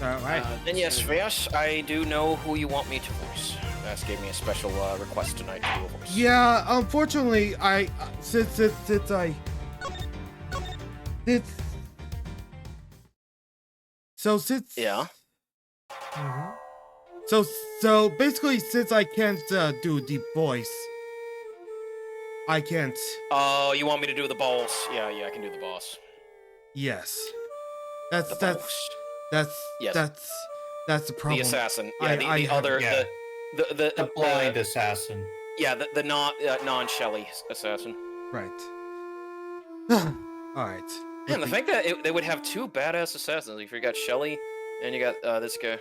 Right. Then yes, Vash, I do know who you want me to voice. Vash gave me a special request tonight to do a voice. Yeah, unfortunately, since Yeah. So basically, since I can't do the voice, I can't. Oh, you want me to do the boss? Yeah, I can do the boss. Yes. Yes. That's the problem. The assassin. Yeah, the other the blind assassin. Yeah, the non-Shelly assassin. Right. All right. Man, the fact that they would have two badass assassins. If you got Shelly and you got this guy.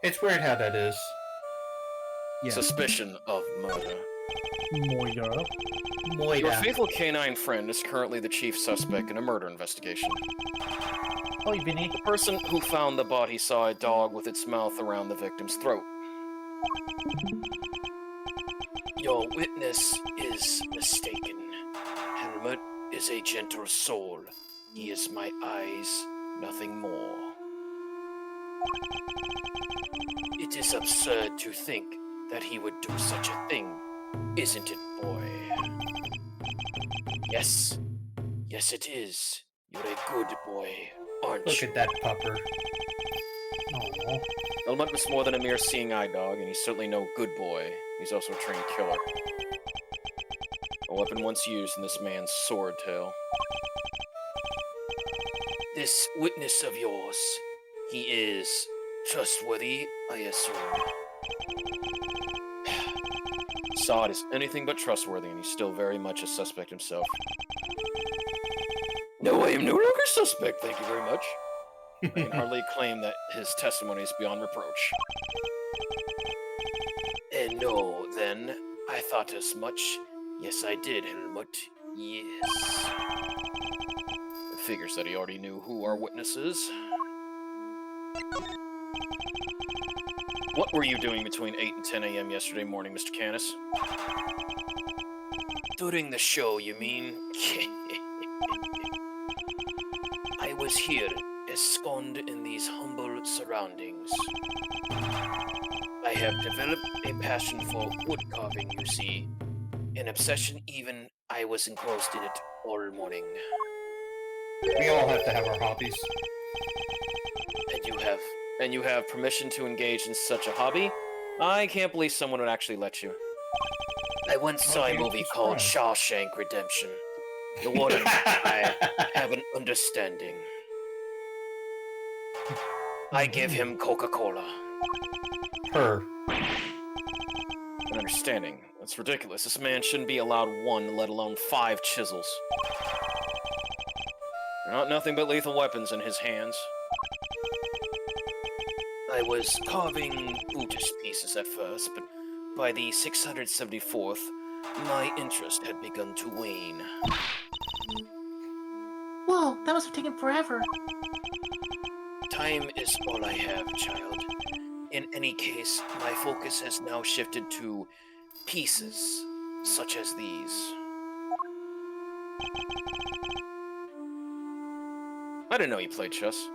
It's weird how that is. Yeah. Suspicion of murder. Moira. Your faithful canine friend is currently the chief suspect in a murder investigation. Oh, Vinny. The person who found the body saw a dog with its mouth around the victim's throat. Your witness is mistaken. Helmut is a gentle soul. He is my eyes, nothing more. It is absurd to think that he would do such a thing, isn't it, boy? Yes. Yes, it is. You're a good boy, aren't you? Look at that pupper. Aww. Helmut was more than a mere seeing eye dog, and he's certainly no good boy. He's also a trained killer. A weapon once used in this man's sword tail. This witness of yours, he is trustworthy, I assume. Saad is anything but trustworthy, and he's still very much a suspect himself. No, I am no longer suspect, thank you very much. I can hardly claim that his testimony is beyond reproach. And no, then, I thought as much. Yes, I did, Helmut. Yes. It figures that he already knew who our witness is. What were you doing between 8 and 10 a.m. yesterday morning, Mr. Canis? During the show, you mean? I was here, ensconced in these humble surroundings. I have developed a passion for wood carving, you see. An obsession even I was engrossed in it all morning. We all have to have our hobbies. And you have permission to engage in such a hobby? I can't believe someone would actually let you. I once saw a movie called Shawshank Redemption. The one I have an understanding. I give him Coca-Cola. Her. An understanding? That's ridiculous. This man shouldn't be allowed one, let alone 5 chisels. They're not nothing but lethal weapons in his hands. I was carving Buddhist pieces at first, but by the 674th, my interest had begun to wane. Whoa, that must have taken forever. Time is all I have, child. In any case, my focus has now shifted to pieces, such as these. I didn't know you played chess.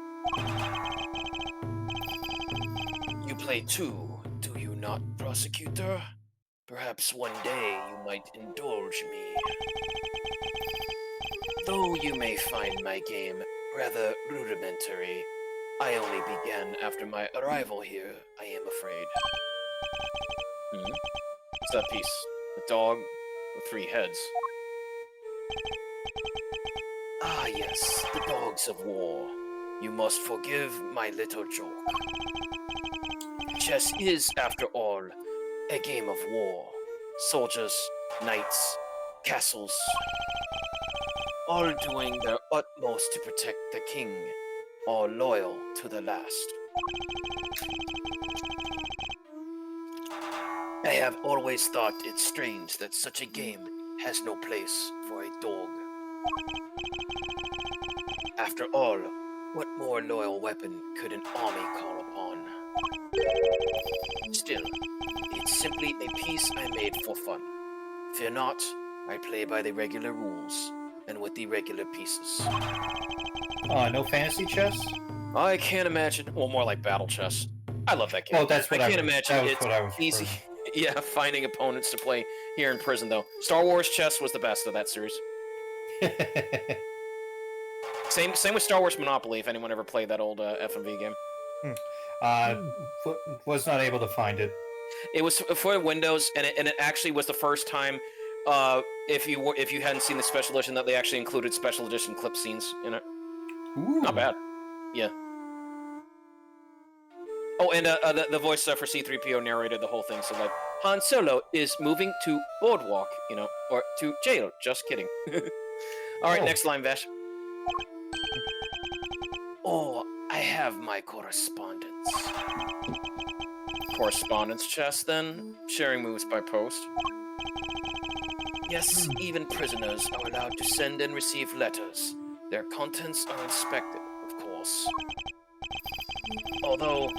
You play too, do you not, Prosecutor? Perhaps one day you might indulge me. Though you may find my game rather rudimentary, I only began after my arrival here, I am afraid. What's that piece? A dog with 3 heads. Ah yes, the dogs of war. You must forgive my little joke. Chess is, after all, a game of war. Soldiers, knights, castles, all doing their utmost to protect the king, all loyal to the last. I have always thought it strange that such a game has no place for a dog. After all, what more loyal weapon could an army call upon? Still, it's simply a piece I made for fun. Fear not, I play by the regular rules, and with the regular pieces. No fantasy chess? I can't imagine. Well, more like battle chess. I love that game. Well, that's what I can't imagine that was it's what I was easy. referring Yeah, finding opponents to play here in prison, though. Star Wars chess was the best of that series. to. Same with Star Wars Monopoly, if anyone ever played that old FMV game. Was not able to find it. It was for Windows, and it actually was the first time, if you hadn't seen the special edition, that they actually included special edition clip scenes in it. Ooh. Not bad. Yeah. Oh, and the voice for C-3PO narrated the whole thing, so like, Han Solo is moving to Boardwalk, or to jail. Just kidding. All right, next line, Vash. Oh, I have my correspondence. Correspondence chest, then? Sharing moves by post. Yes, even prisoners are allowed to send and receive letters. Their contents are inspected, of course. Although,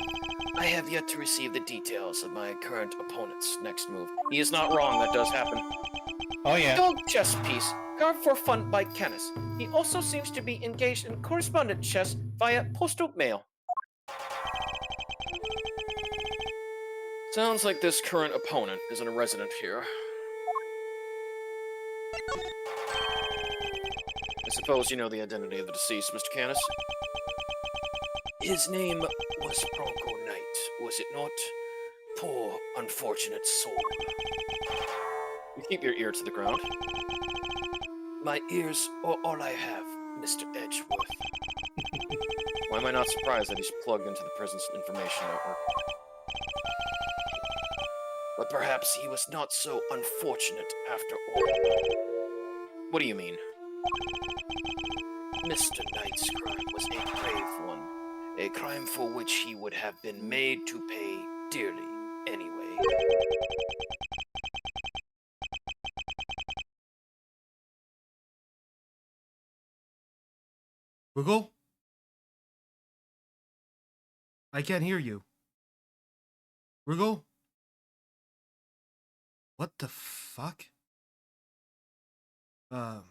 I have yet to receive the details of my current opponent's next move. He is not wrong, that does happen. Oh, yeah. Dog chess piece, carved for fun by Kenneth. He also seems to be engaged in correspondence chess via postal mail. Sounds like this current opponent isn't a resident here. I suppose you know the identity of the deceased, Mr. Canis? His name was Bronco Knight, was it not? Poor, unfortunate soul. You keep your ear to the ground. My ears are all I have, Mr. Edgeworth. Why am I not surprised that he's plugged into the prison's information network? But perhaps he was not so unfortunate after all. What do you mean? Mr. Knight's crime was a grave one. A crime for which he would have been made to pay dearly anyway. Rugal? I can't hear you. Rugal? What the fuck? Oh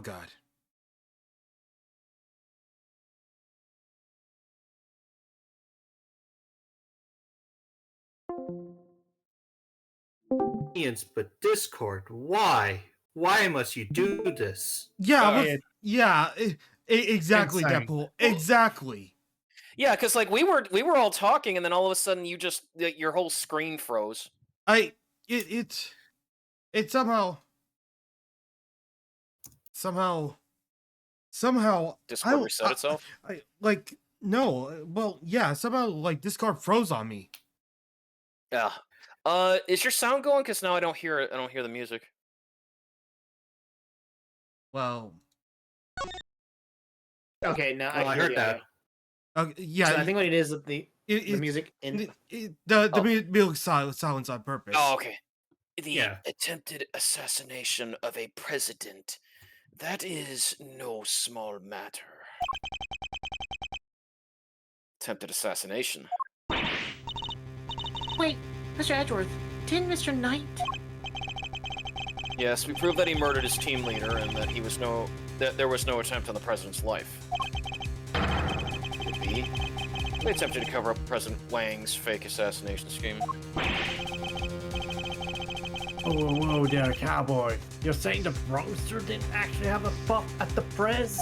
God. But Discord, why? Why must you do this? Yeah, exactly, Insane. Deadpool. Exactly. Yeah, because like we were all talking, and then all of a sudden you just your whole screen froze. It somehow Discord reset itself. Somehow like Discord froze on me. Yeah. Is your sound going? Because now I don't hear it. I don't hear the music. Well, Okay, now Well, I heard that. yeah. So I think what it is that the it, music in the music silence on purpose. Oh, okay. The Yeah. attempted assassination of a president. That is no small matter. Attempted assassination. Wait, Mr. Edgeworth, didn't Mr. Knight? Yes, we proved that he murdered his team leader and that there was no attempt on the president's life. Could be. They attempted to cover up President Wang's fake assassination scheme. Whoa there, cowboy. You're saying the Bronxer didn't actually have a buff at the press?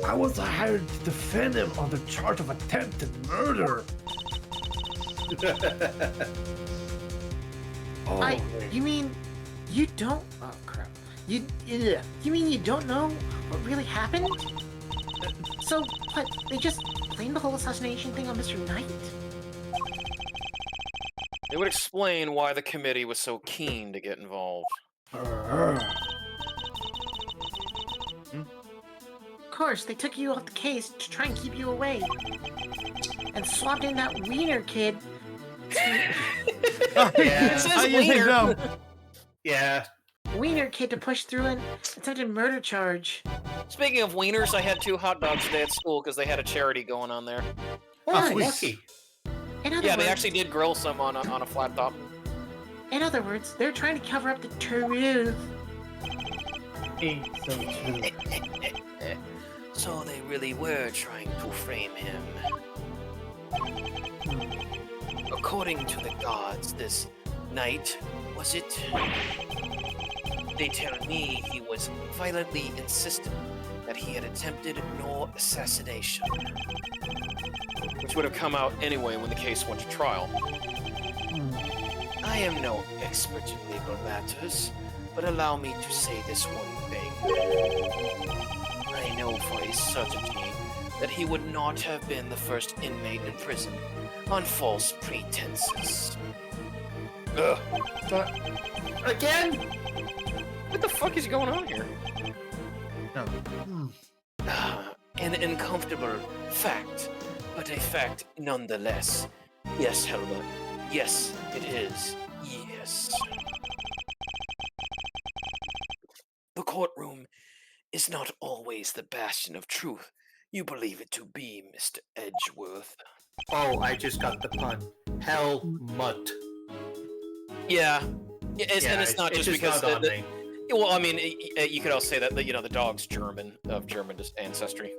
I was hired to defend him on the charge of attempted murder. You mean you don't? Oh crap! You mean you don't know what really happened? So what? They just blamed the whole assassination thing on Mr. Knight? It would explain why the committee was so keen to get involved. Of course, they took you off the case to try and keep you away, and swapped in that wiener kid. It says wiener. No. Yeah. Wiener kid to push through an attempted murder charge. Speaking of wieners, I had 2 hot dogs today at school because they had a charity going on there. Oh, sweet. lucky. In other Yeah, they words, actually did grill some on a flat top. in other words, they're trying to cover up the truth. Ain't so true. So they really were trying to frame him. According to the gods, this night, was it? They tell me he was violently insistent that he had attempted no assassination. Which would have come out anyway when the case went to trial. I am no expert in legal matters, but allow me to say this one thing. I know for a certainty that he would not have been the first inmate in prison on false pretenses. Ugh. Again? What the fuck is going on here? No. An uncomfortable fact, but a fact nonetheless. Yes, Helma. Yes, it is. Yes. The courtroom is not always the bastion of truth you believe it to be, Mr. Edgeworth. Oh, I just got the pun. Helmut. Yeah. And it's not it just because dawned on me. well, I mean, you could also say that the dog's German, of German ancestry.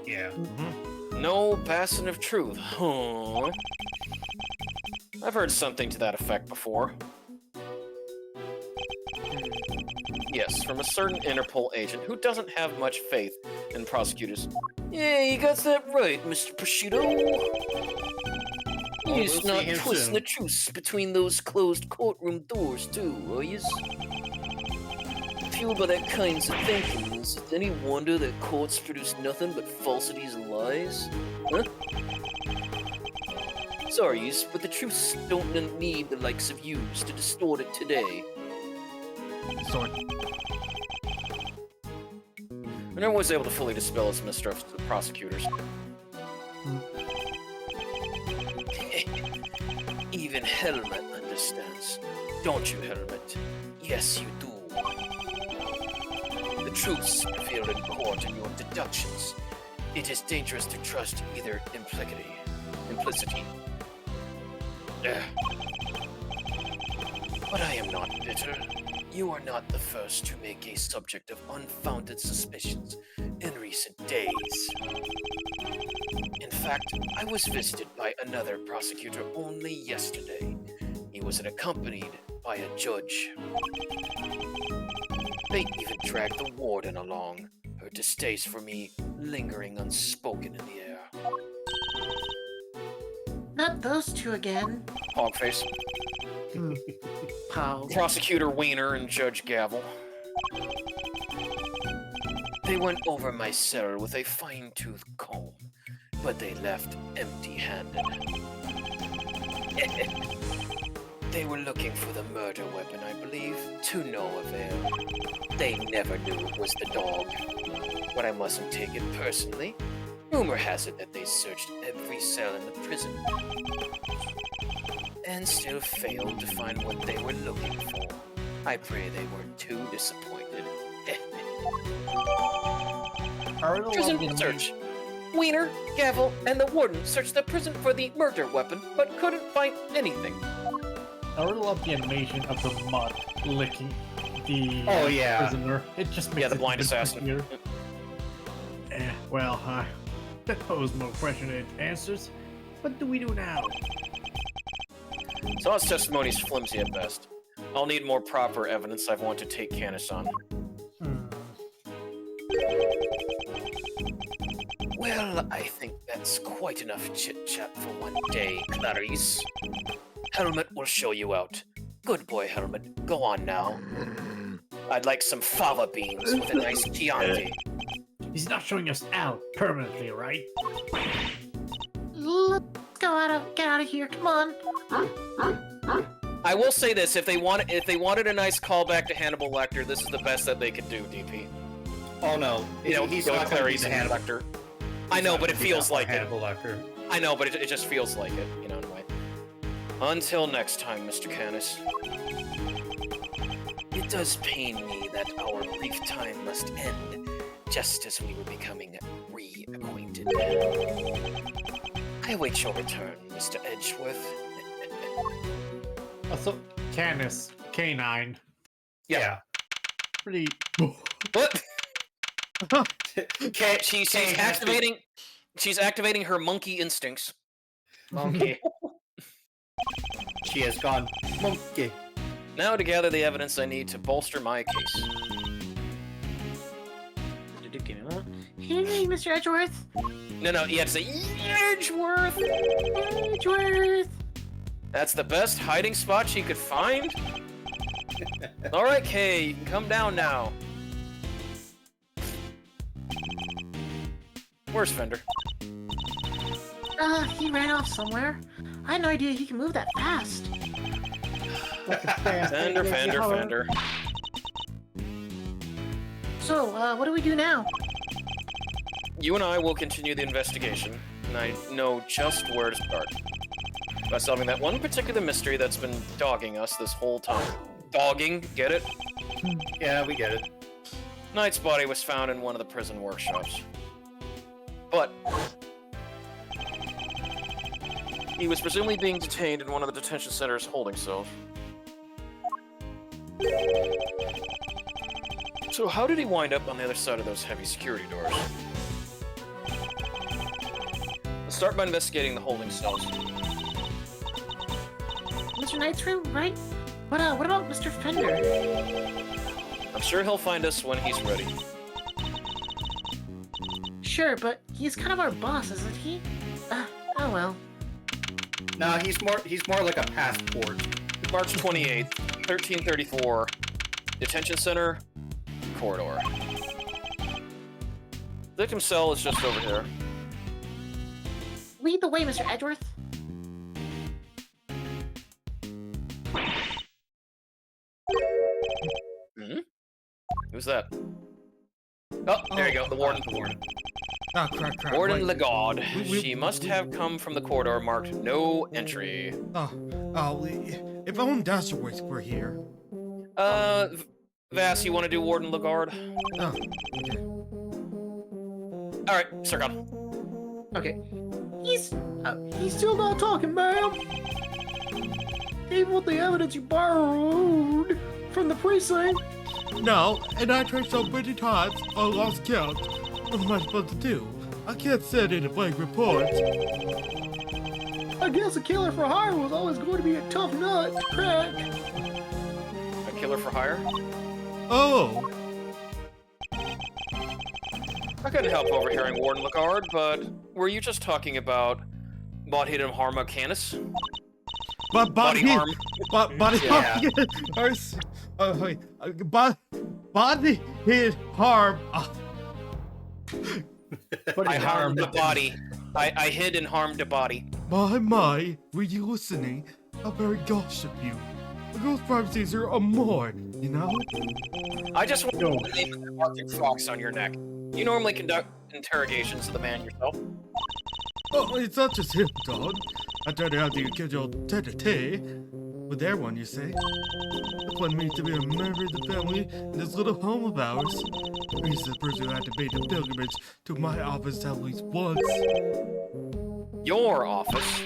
Yeah. No bastion of truth, huh? I've heard something to that effect before. Yes, from a certain Interpol agent who doesn't have much faith in prosecutors. Yeah, you got that right, Mr. Prosciutto. We'll You're see not him twisting soon. the truce between those closed courtroom doors, too, are yous? Fueled by that kinds of thinking, is it any wonder that courts produce nothing but falsities and lies? Huh? Sorry, yous, but the truths don't need the likes of yous to distort it today. Sword. I never was able to fully dispel his mistrust of the prosecutors. Even Helmet understands. Don't you, Helmet? Yes, you do. The truths revealed in court and your deductions. It is dangerous to trust either implicity. But I am not bitter. You are not the first to make a subject of unfounded suspicions in recent days. In fact, I was visited by another prosecutor only yesterday. He was accompanied by a judge. They even dragged the warden along, her distaste for me lingering unspoken in the air. Not those two again. Hogface. Pow. Prosecutor Wiener and Judge Gavel. They went over my cell with a fine-tooth comb, but they left empty-handed. They were looking for the murder weapon, I believe, to no avail. They never knew it was the dog. But I mustn't take it personally. Rumor has it that they searched every cell in the prison and still failed to find what they were looking for. I pray they weren't too disappointed. Prison search. Wiener, Gavel, and the warden searched the prison for the murder weapon, but couldn't find anything. I really love the animation of the mud licking the Oh, yeah. prisoner. It just makes the it blind even assassin. creepier. Well, that posed no question and answers. What do we do now? Saw's testimony is flimsy at best. I'll need more proper evidence I want to take Canis on. Well, I think that's quite enough chit-chat for one day, Clarice. Helmet will show you out. Good boy, Helmet. Go on now. I'd like some fava beans with a nice Chianti. He's not showing us out permanently, right? Let's get out of here. Come on. I will say this: if they wanted a nice callback to Hannibal Lecter, this is the best that they could do. DP. Oh no, He's not Clarice and Hannibal Lecter. I know, but it feels like it. Hannibal Lecter. I know, but it just feels like it, in a way. Until next time, Mr. Canis. It does pain me that our brief time must end just as we were becoming reacquainted. I await your return, Mr. Edgeworth. Also, Canis, K9. Yeah. Pretty. What? K- She's K has to- activating. She's activating her monkey instincts. Monkey. She has gone monkey. Now to gather the evidence I need to bolster my case. Hey, Mr. Edgeworth. No, you have to say Edgeworth. Edgeworth. That's the best hiding spot she could find? Alright, Kay, you can come down now. Where's Fender? He ran off somewhere. I had no idea he can move that fast. Fender. So, what do we do now? You and I will continue the investigation, and I know just where to start. By solving that one particular mystery that's been dogging us this whole time. Dogging, get it? Yeah, we get it. Knight's body was found in one of the prison workshops. But he was presumably being detained in one of the detention center's holding cells. So how did he wind up on the other side of those heavy security doors? Let's start by investigating the holding cells. Mr. Knight's room, right? What about Mr. Fender? I'm sure he'll find us when he's ready. Sure, but he's kind of our boss, isn't he? Oh well. No, he's more like a passport. March 28th, 1334, detention center, corridor. Victim cell is just over here. Lead the way, Mr. Edgeworth. Who's that? Oh, there you go, the warden. Ah, crap. Warden wait. Legod. We- She must have come from the corridor marked no entry. If only Dashworth were here. Vass, you want to do Warden Legard? Oh, okay. Alright, Sircon. Okay. He's still not talking, ma'am. Even with the evidence you borrowed from the precinct. No, and I tried so many times, I lost count. What am I supposed to do? I can't send in a blank report. I guess a killer for hire was always going to be a tough nut to crack. A killer for hire? Oh, I couldn't help overhearing Warden Legard, but were you just talking about Bodhidum Harma Canis? but Body harm. body Yeah. body hit harm. I harmed the body. I hid and harmed the body. My, were you listening? How very gosh of you. A girl's privacies are a more, you know? I just want to name the Arctic Fox on your neck. You normally conduct interrogations of the man yourself. Oh, it's not just him, Don. I tried to have the occasional tete-a-tete with everyone, you say. The plan me to be a member of the family in this little home of ours. He's the person who had to make the pilgrimage to my office at least once. Your office?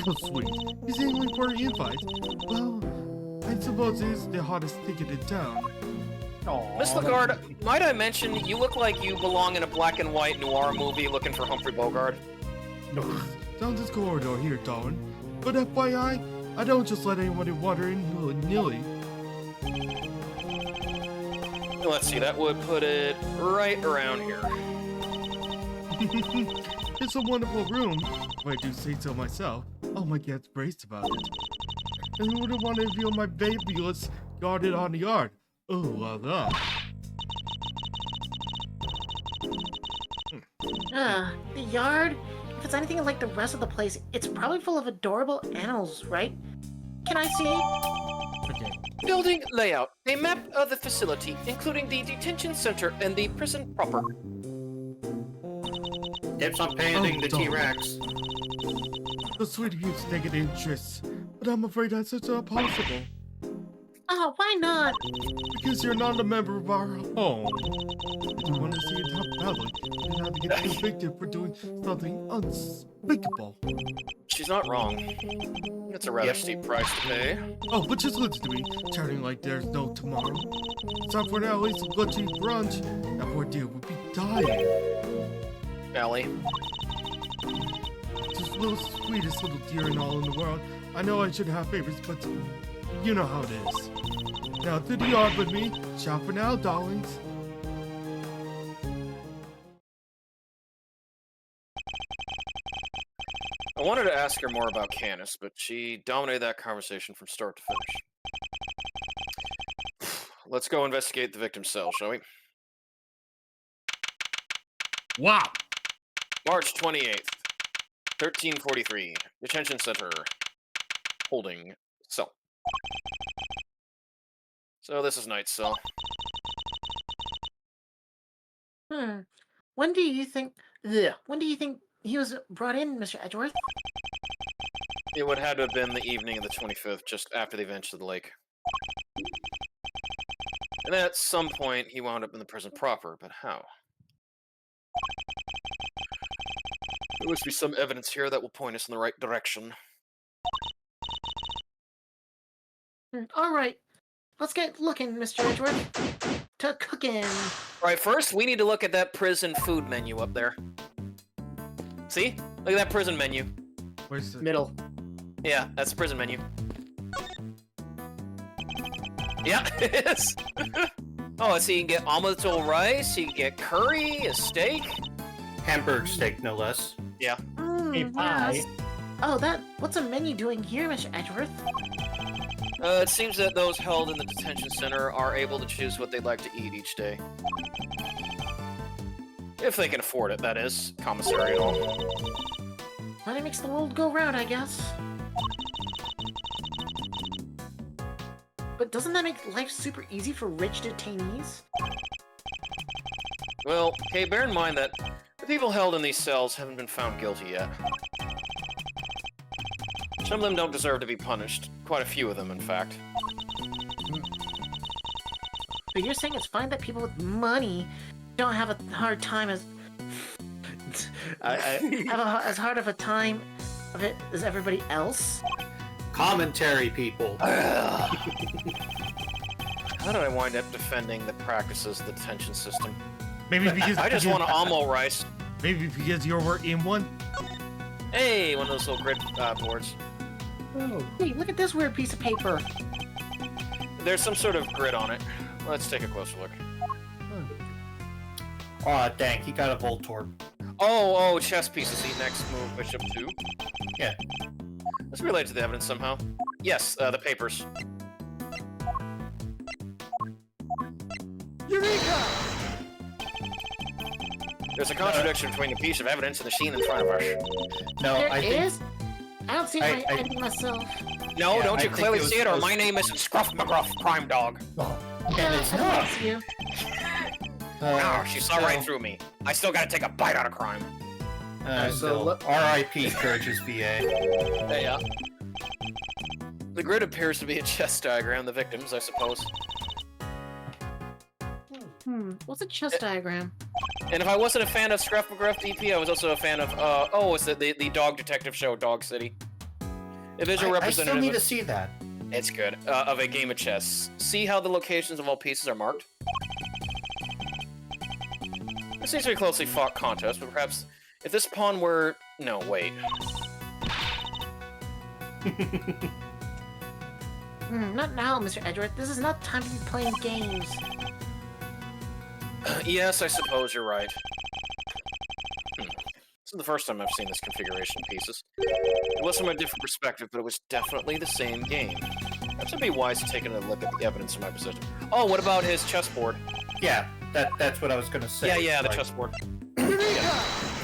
How sweet. He's angling for an invite. Well, I suppose he's the hottest ticket in town. Miss Legard, might I mention, you look like you belong in a black and white noir movie looking for Humphrey Bogart. Down this corridor here, Darwin. But FYI, I don't just let anyone wander in willy-nilly. Let's see, that would put it right around here. It's a wonderful room, if I do say so myself. Oh, my cat's braced about it. And who wouldn't want to feel my babyless guarded on the yard? Oh, la la. The yard? If it's anything like the rest of the place, it's probably full of adorable animals, right? Can I see? Okay. Building layout. A map of the facility, including the detention center and the prison proper. Dibs on painting the Don. T-Rex. So sweet of you to take an interest, but I'm afraid that's just not possible. Oh, why not? Because you're not a member of our home. I don't want to see it how badly you have to get convicted for doing something unspeakable. She's not wrong. It's a rather steep price to pay. Oh, but just listen to me, chatting like there's no tomorrow. It's time for an at least let's eat brunch. That poor dear would be dying. Ellie. Just the little sweetest little deer in all in the world. I know I should have favorites, but you know how it is. Now to the yard with me. Ciao for now, darlings. I wanted to ask her more about Canis, but she dominated that conversation from start to finish. Let's go investigate the victim's cell, shall we? Wow. March 28th, 1343. Detention center. Holding cell. So this is Knight's cell. When do you think he was brought in, Mr. Edgeworth? It would have to have been the evening of the 25th, just after the events of the lake. And at some point, he wound up in the prison proper, but how? There must be some evidence here that will point us in the right direction. All right, let's get looking, Mr. Edgeworth. To cooking. Right, first, we need to look at that prison food menu up there. See? Look at that prison menu. Where's the Middle. Yeah, that's the prison menu. Yeah, it is. Oh, so you can get omelette rice, you can get curry, a steak. Hamburg steak, no less. Yeah. Hey, pie. Yes. Oh, what's a menu doing here, Mr. Edgeworth? It seems that those held in the detention center are able to choose what they'd like to eat each day. If they can afford it, that is. Commissary and all. Money makes the world go round, I guess. But doesn't that make life super easy for rich detainees? Well, okay, bear in mind that the people held in these cells haven't been found guilty yet. Some of them don't deserve to be punished. Quite a few of them, in fact. But you're saying it's fine that people with money don't have a hard time as... have as hard of a time of it as everybody else? Commentary, people. How did I wind up defending the practices of the detention system? maybe because I just want an omelet rice. Maybe because you were in one. Hey, one of those little grid boards. Oh, hey, look at this weird piece of paper. There's some sort of grid on it. Let's take a closer look. Aw, dang, he got a Voltorb. Oh, chess pieces. Eat next move, bishop 2. Yeah. Let's relate to the evidence somehow. Yes, the papers. Eureka! There's a contradiction between the piece of evidence and the scene in front of us. No, There I think is? I don't see my I- ID myself. No, Yeah, don't I you think clearly it was- see it, it or was- my name isn't Scruff McGruff, crime dog. and it's I don't not. see you. Oh, she saw so- right through me. I still gotta take a bite out of crime. So Still, look- R.I.P. Courageous VA. Yeah. The grid appears to be a chess diagram of the victims, I suppose. What's a chess diagram? And if I wasn't a fan of Scruff McGruff DP, I was also a fan of, it's the dog detective show, Dog City. A visual I still representative need of, to see that. it's good, of a game of chess. See how the locations of all pieces are marked? This seems to be a closely fought contest, but perhaps if this pawn were... No, wait. Not now, Mr. Edgeworth. This is not time to be playing games. Yes, I suppose you're right. This is the first time I've seen this configuration of pieces. It was from a different perspective, but it was definitely the same game. Perhaps it'd be wise to take another look at the evidence from my position. Oh, what about his chessboard? Yeah, that's what I was gonna say. Yeah, the Like- chessboard.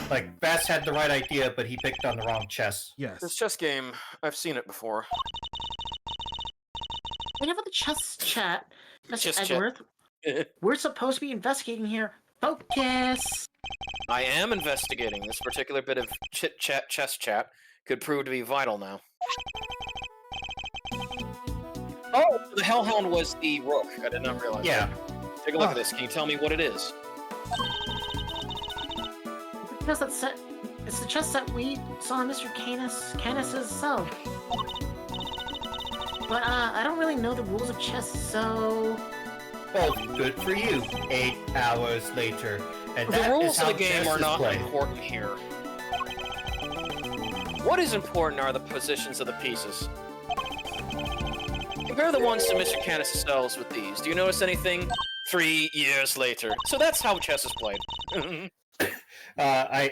Like, Bass had the right idea, but he picked on the wrong chess. Yes. This chess game, I've seen it before. Whenever the chess chat, Mr. Chess chat. Edgeworth, we're supposed to be investigating here. Focus! I am investigating. This particular bit of chit-chat, chess chat, could prove to be vital now. Oh, the Hellhound was the rook. I did not realize. Yeah. That. Take a look at this. Can you tell me what it is? Because that set, it's the chest that we saw in Mr. Canis's cell. But I don't really know the rules of chess, so Well, good for you. 8 hours later. And The that is rules of how the game chess are is not played. important here. What is important are the positions of the pieces. Compare the ones to Mr. Canis' cells with these. Do you notice anything? 3 years later. So that's how chess is played. I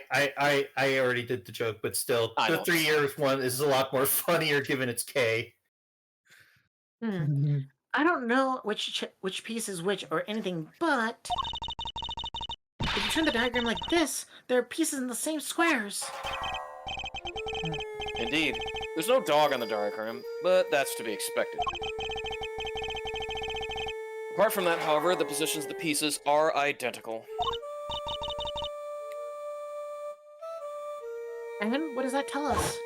already did the joke, but still, I the know. 3 years one is a lot more funnier given its K. I don't know which piece is which or anything, but if you turn the diagram like this, there are pieces in the same squares. Indeed. There's no dog on the diagram, but that's to be expected. Apart from that, however, the positions of the pieces are identical. And what does that tell us?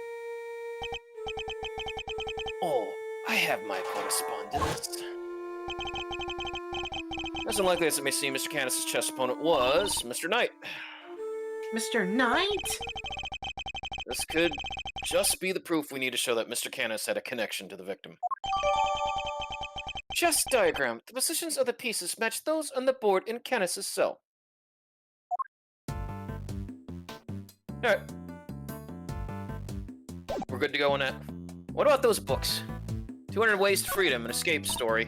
Oh, I have my correspondence. As unlikely as it may seem, Mr. Canis' chess opponent was Mr. Knight. Mr. Knight? This could just be the proof we need to show that Mr. Canis had a connection to the victim. Chess diagram. The positions of the pieces match those on the board in Canis' cell. Alright. We're good to go on that. What about those books? 200 Ways to Freedom, an escape story.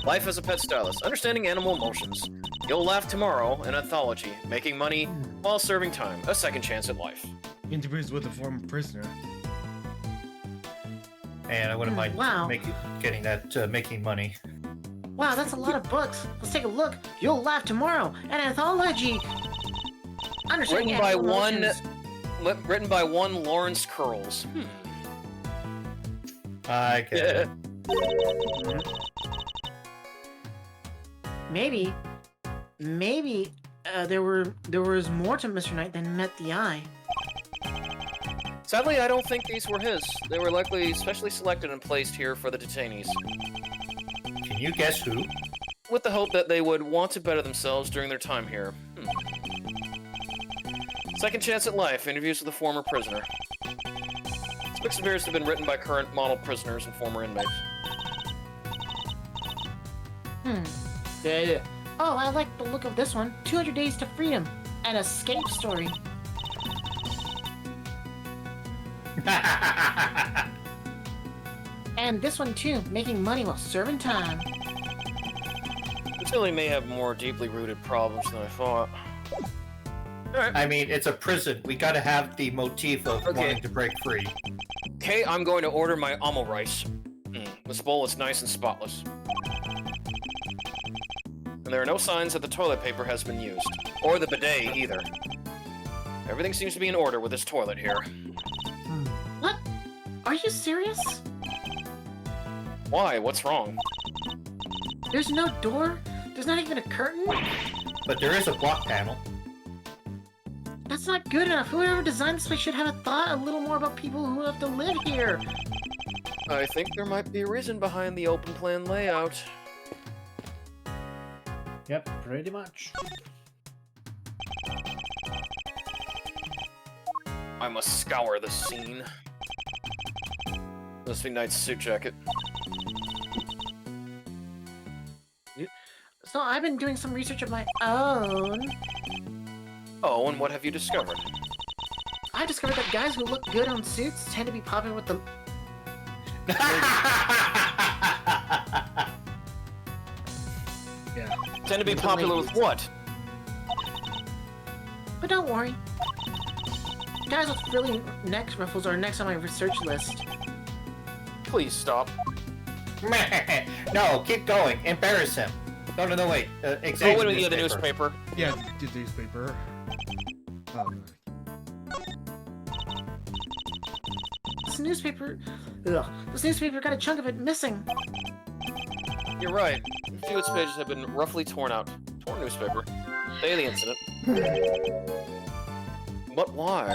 Life as a Pet Stylist, Understanding Animal Emotions. You'll Laugh Tomorrow, an anthology. Making money while serving time, a second chance at life. Interviews with a former prisoner. And I wouldn't mind Wow. getting that making money. Wow, that's a lot of books. Let's take a look. You'll Laugh Tomorrow, an anthology. Understanding Written by Animal one... Emotions. Written by one Lawrence Curls. I get it. Maybe there was more to Mr. Knight than met the eye. Sadly, I don't think these were his. They were likely specially selected and placed here for the detainees, Can you guess who? with the hope that they would want to better themselves during their time here. Second Chance at Life, interviews with a former prisoner. This book appears to have been written by current model prisoners and former inmates. Yeah. Oh, I like the look of this one. 200 Days to Freedom, an escape story. And this one too, Making Money While Serving Time. This really may have more deeply rooted problems than I thought. Alright. I mean, it's a prison. We gotta have the motif of Okay. wanting to break free. Okay, I'm going to order my amo rice. This bowl is nice and spotless. And there are no signs that the toilet paper has been used. Or the bidet, either. Everything seems to be in order with this toilet here. What? Are you serious? Why? What's wrong? There's no door? There's not even a curtain? But there is a block panel. That's not good enough. Whoever designed this place should have thought a little more about people who have to live here. I think there might be a reason behind the open plan layout. Yep, pretty much. I must scour the scene. Must be Knight's suit jacket. So I've been doing some research of my own. Oh, and what have you discovered? I discovered that guys who look good on suits tend to be popular with the... Tend to be popular with what? But don't worry. Guys with frilly neck ruffles are next on my research list. Please stop. No, keep going. Embarrass him. No, wait. Oh, Examine wait, yeah, the newspaper. Yeah, the newspaper. Oh, This newspaper... Ugh. This newspaper got a chunk of it missing. You're right. A few of its pages have been roughly torn out. Torn newspaper. Day of the incident. But why?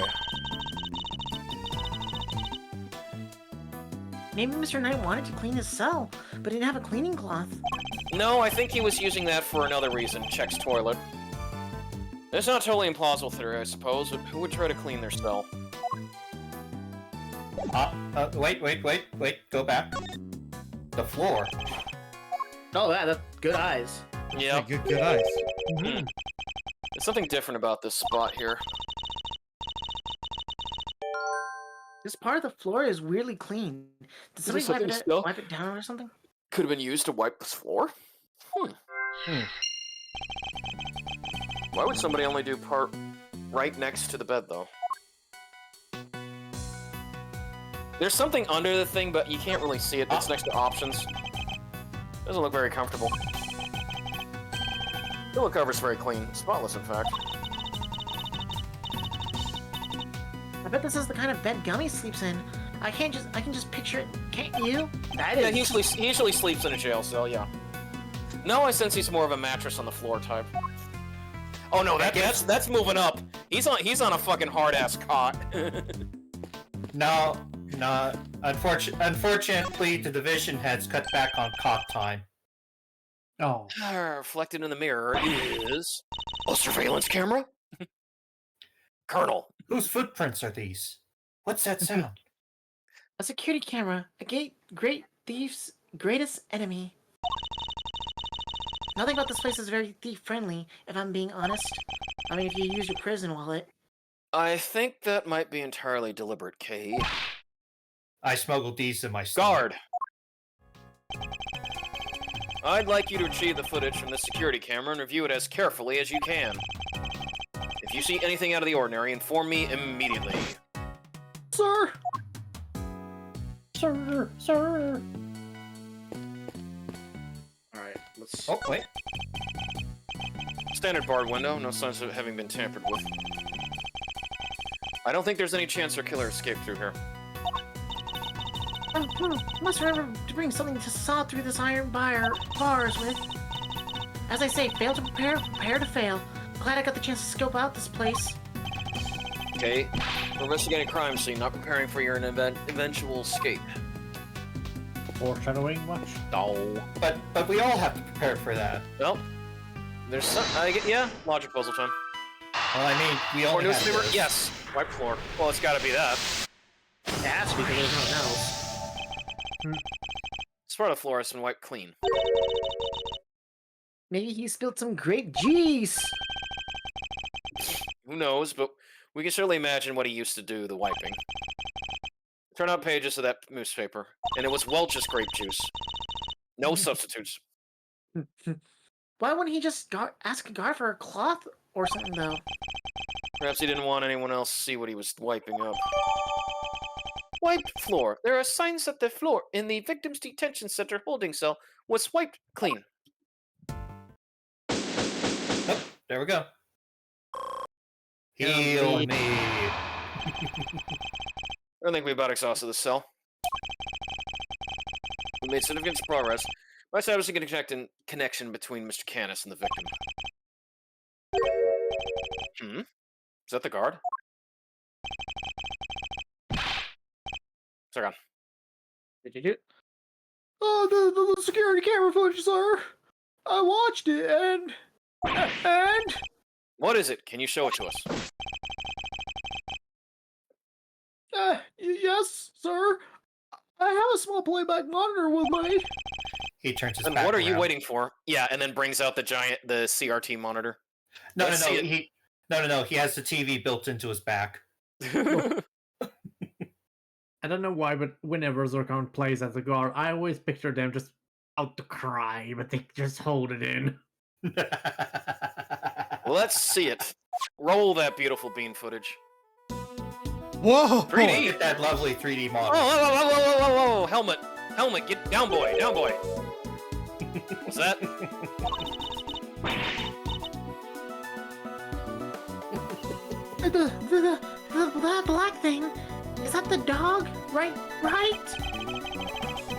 Maybe Mr. Knight wanted to clean his cell, but didn't have a cleaning cloth. No, I think he was using that for another reason. Checks toilet. It's not totally implausible theory, I suppose, but who would try to clean their cell? Wait, go back. The floor. Oh, yeah, that's good eyes. Yeah. Good eyes. There's something different about this spot here. This part of the floor is weirdly clean. Did somebody something still? wipe it down or something? Could have been used to wipe this floor? Why would somebody only do part right next to the bed, though? There's something under the thing, but you can't really see it. It's next to options. Doesn't look very comfortable. Pillow cover's very clean. Spotless, in fact. I bet this is the kind of bed Gummy sleeps in. I can just picture it. Can't you? That Yeah, is... he usually sleeps in a jail cell, yeah. No, I sense he's more of a mattress on the floor type. Oh no, that's moving up. He's on a fucking hard-ass cot. No. Unfortunately, the division has cut back on cop time. Oh. Reflected in the mirror is a surveillance camera. Colonel. Whose footprints are these? What's that sound? A security camera. A great thief's greatest enemy. Nothing about this place is very thief-friendly, if I'm being honest. I mean, if you use your prison wallet. I think that might be entirely deliberate, Kay. I smuggled these in my stomach. Guard! I'd like you to retrieve the footage from the security camera and review it as carefully as you can. If you see anything out of the ordinary, inform me immediately. Sir! Sir. Alright, let's... Oh, wait. Standard barred window, no signs of it having been tampered with. I don't think there's any chance our killer escaped through here. Must remember to bring something to saw through this iron bars with. As I say, fail to prepare to fail. Glad I got the chance to scope out this place. Okay, we're investigating a crime scene, not preparing for your eventual escape. Foreshadowing much? No. But we all have to prepare for that. Well, there's some. Yeah, logic puzzle time. Well, I mean, we Or all have newspaper? this. Yes. Wipe floor. Well, it's got to be that. It has to be because there's nothing else. This part of the floor has been wiped clean. Maybe he spilled some grape juice. Who knows? But we can certainly imagine what he used to do. The wiping. Turn out pages of that newspaper, and it was Welch's grape juice. No substitutes. Why wouldn't he just ask a guard for a cloth or something, though? Perhaps he didn't want anyone else to see what he was wiping up. Wiped floor. There are signs that the floor in the victim's detention center holding cell was wiped clean. Oh, there we go. Heal me. I think we about exhausted the cell. We made significant progress. My side was a connection between Mr. Canis and the victim. Is that the guard? Sorry. Did you do? Oh, the security camera footage, sir. I watched it, and What is it? Can you show it to us? yes, sir. I have a small playback monitor with me. He turns his And back what are you around. waiting for? Yeah, and then brings out the CRT monitor. No. Let's see it. He has the TV built into his back. I don't know why, but whenever Zircon plays as a guard, I always picture them just out to cry, but they just hold it in. Let's see it. Roll that beautiful bean footage. Whoa! 3D. Get that lovely 3D model. Whoa. Helmet, get down, boy. What's that? The black thing. Is that the dog? Right?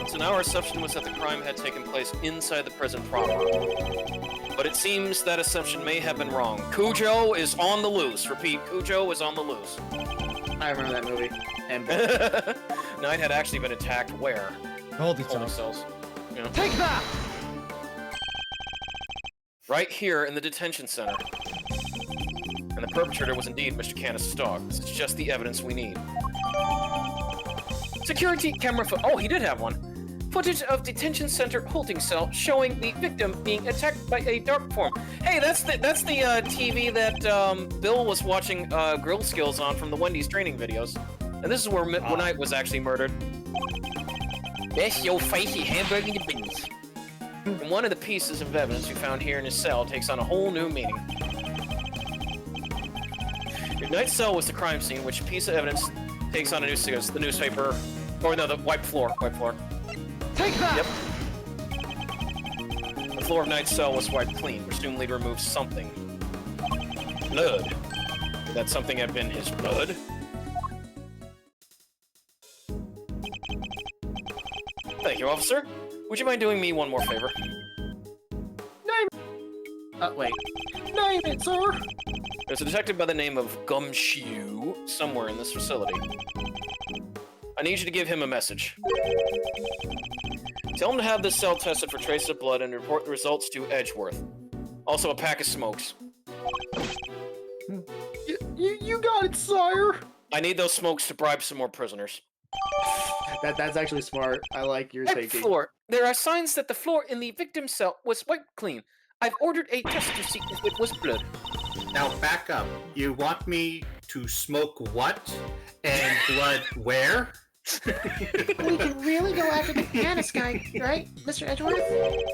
So now our assumption was that the crime had taken place inside the prison proper. But it seems that assumption may have been wrong. Cujo is on the loose. Repeat, Cujo is on the loose. I remember that movie. And Knight had actually been attacked where? Holding Holding cell. cells. Yeah. Take that! Right here in the detention center. And the perpetrator was indeed Mr. Canis' dog. This is just the evidence we need. Security camera oh, he did have one. Footage of detention center holding cell showing the victim being attacked by a dark form. Hey, that's the TV that Bill was watching grill skills on from the Wendy's training videos. And this is where Knight was actually murdered. That's your feisty hamburger in the beans. And one of the pieces of evidence we found here in his cell takes on a whole new meaning. If Knight's cell was the crime scene, which piece of evidence takes on a new the newspaper, or no, the white floor. Take that! Yep. The floor of Knight's cell was wiped clean, presumably to remove something. Blood. Could that something have been his blood? Thank you, officer. Would you mind doing me one more favor? Wait. Name it, sir! There's a detective by the name of Gumshoe somewhere in this facility. I need you to give him a message. Tell him to have this cell tested for traces of blood and report the results to Edgeworth. Also a pack of smokes. You got it, sire! I need those smokes to bribe some more prisoners. That's actually smart. I like your Check thinking. floor. There are signs that the floor in the victim's cell was wiped clean. I've ordered a test to see if it was blood. Now back up. You want me to smoke what? And blood where? We can really go after the Canis guy, right, Mr. Edgeworth?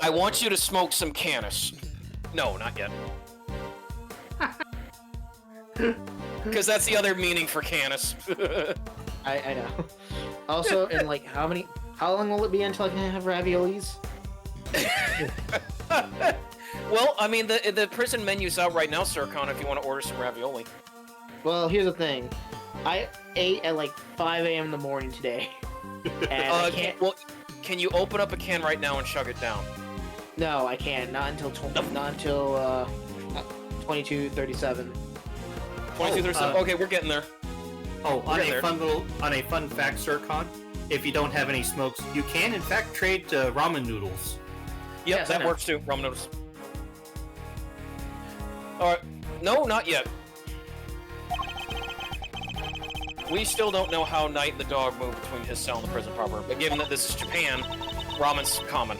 I want you to smoke some Canis. No, not yet. Because that's the other meaning for Canis. I know. Also, and like, how long will it be until I can have raviolis? Well, I mean, the prison menu's out right now, Sircon, if you want to order some ravioli. Well, here's the thing. I ate at like 5 a.m. in the morning today. And I can't... Well, can you open up a can right now and chug it down? No, I can't. Not until 22:37. 22:37. Okay, we're getting there. Oh, on We're a fun fact, Sircon, if you don't have any smokes, you can in fact trade ramen noodles. Yep, Yes, I that know. works too. Ramen noodles. Alright. No, not yet. We still don't know how Knight and the dog move between his cell and the prison proper, but given that this is Japan, ramen's common.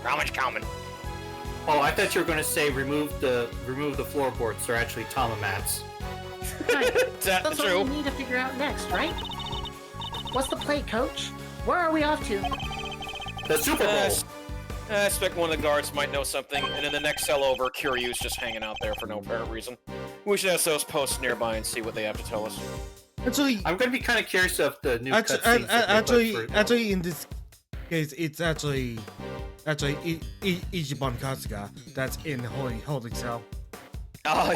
Ramen's common. Oh, I thought you were going to say remove the floorboards. They're actually Tamamats. Right. That's That's what true. we need to figure out next, right? What's the play, coach? Where are we off to? The Super Bowl. I expect one of the guards might know something, and in the next cell over, Kiryu's just hanging out there for no apparent reason. We should ask those posts nearby and see what they have to tell us. Actually, I'm going to be kind of curious of the new cutscenes. actually, in this case, it's actually Ichiban Kasuga that's in holding cell. Oh,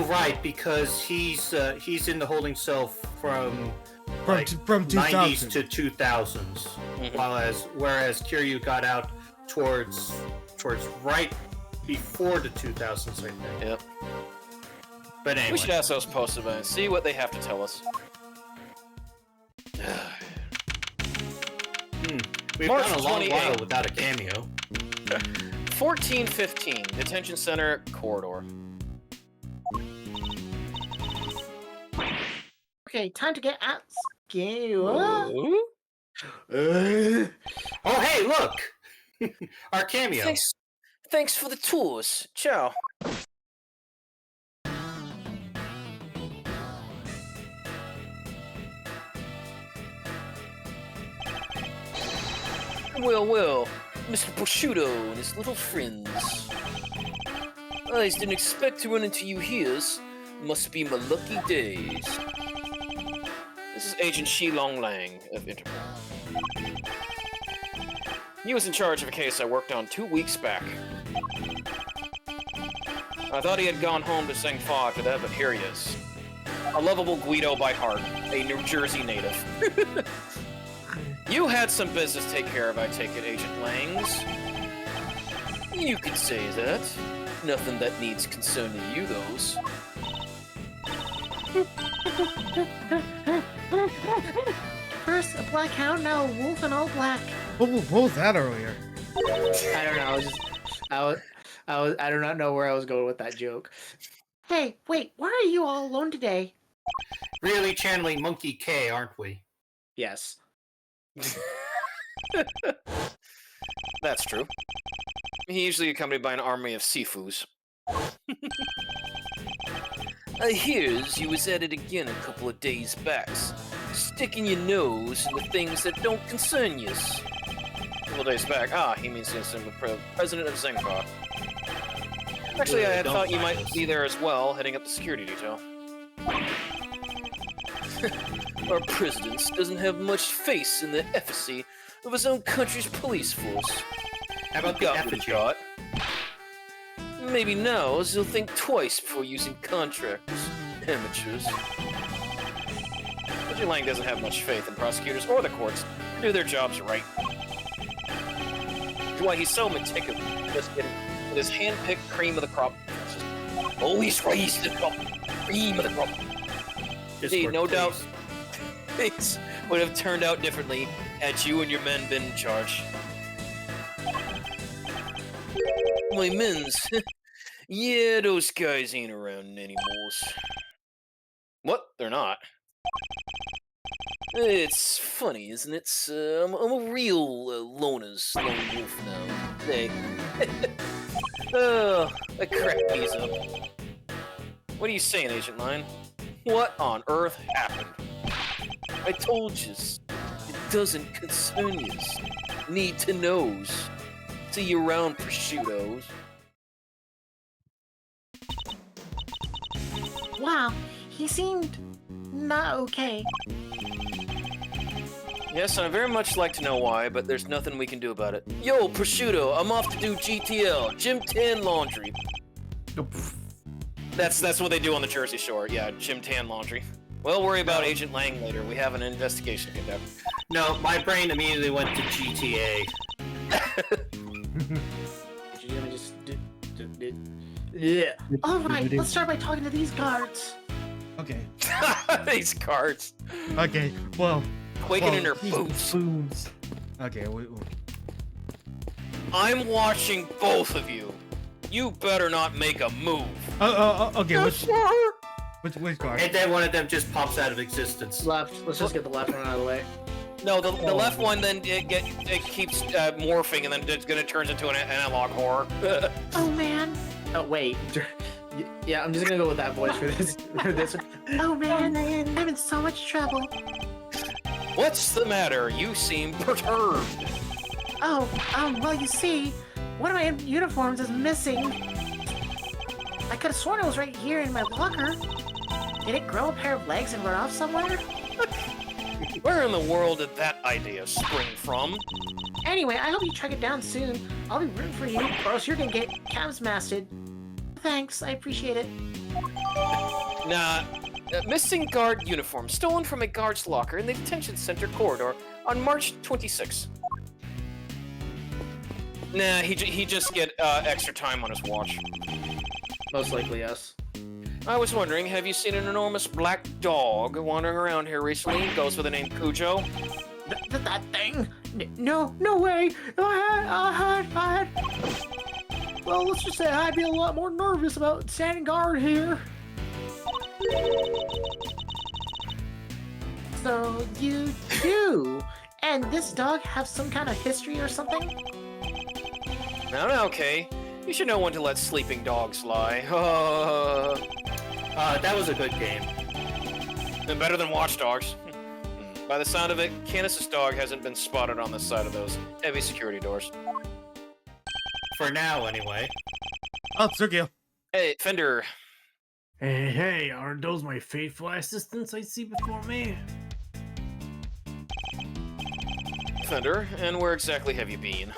Right, because he's in the holding cell from From 90s 2000. to 2000s, whereas Kiryu got out towards right before the 2000s, I think. Yep. But anyway, We should ask those posts about it and see what they have to tell us. we've March gone a long 28th. while without a cameo. 1415, Detention Center Corridor. Okay, time to get at scale. Ooh. Oh, hey, look! Our cameo. Thanks for the tours. Ciao. Well, Mr. Prosciutto and his little friends. I didn't expect to run into you here. Must be my lucky days. This is Agent Shi Long Lang of Interpol. He was in charge of a case I worked on 2 weeks back. I thought he had gone home to sing Fa after that, but here he is. A lovable Guido by heart, a New Jersey native. You had some business to take care of, I take it, Agent Langs. You could say that. Nothing that needs concerning you, those. first a black hound, now a wolf and all black. What was that earlier? I don't know. I do not know where I was going with that joke. Hey, wait, why are you all alone today? Really channeling Monkey K, aren't we? Yes. That's true. He's usually accompanied by an army of Sifus. I hears you was at it again a couple of days back, sticking your nose in the things that don't concern yous. A couple of days back? Ah, he means the president of Zengar. Actually, I had thought you might be there as well, heading up the security detail. Our president doesn't have much face in the efficacy of his own country's police force. How about the effigy? Maybe now he'll think twice before using contractors. Amateurs. Agent Lang doesn't have much faith in prosecutors or the courts to do their jobs right. That's why he's so meticulous with his hand-picked cream of the crop. Always raise the crop. Cream of the crop. Indeed, no doubt things would have turned out differently had you and your men been in charge. My men's. Yeah, those guys ain't around anymore. What? They're not. It's funny, isn't it? I'm a real lone wolf now. Hey. Oh, I cracked these up. What are you saying, Agent Line? What on earth happened? I told yous. It doesn't concern yous. Need to knows. See you around, prosciuttos. Wow, he seemed not okay. Yes, I'd very much like to know why, but there's nothing we can do about it. Yo, prosciutto, I'm off to do GTL, Gym Tan Laundry. That's what they do on the Jersey Shore. Yeah, Gym Tan Laundry. We'll worry about Agent Lang later. We have an investigation to conduct. No, my brain immediately went to GTA. Yeah. Alright, let's start by talking to these guards. Okay. These cards. Okay. Well. Quaking in her boots. Okay. I'm watching both of you. You better not make a move. Okay. Which guard? And then one of them just pops out of existence. Left. Let's just get the left one out of the way. No, the left one then it keeps morphing and then it's gonna turn into an analog horror. Oh man. Oh wait. Yeah, I'm just gonna go with that voice for this. Oh man, I'm in so much trouble. What's the matter? You seem perturbed. Oh, well, you see, one of my uniforms is missing. I could have sworn it was right here in my locker. Did it grow a pair of legs and run off somewhere? Where in the world did that idea spring from? Anyway, I hope you track it down soon. I'll be rooting for you, or else you're gonna get cams-masted. Thanks, I appreciate it. Nah. Missing guard uniform stolen from a guard's locker in the detention center corridor on March 26th. Nah, he just get extra time on his watch. Most likely, yes. I was wondering, have you seen an enormous black dog wandering around here recently? It goes with the name Cujo. That thing? No way! I had... Well, let's just say I'd be a lot more nervous about standing guard here. So, you do? And this dog have some kind of history or something? Now, Kay. You should know when to let sleeping dogs lie. That was a good game. Been better than Watch Dogs. By the sound of it, Candace's dog hasn't been spotted on the side of those heavy security doors. For now, anyway. Oh, Sergio. Hey, Fender. Hey, aren't those my faithful assistants I see before me? Fender, and where exactly have you been?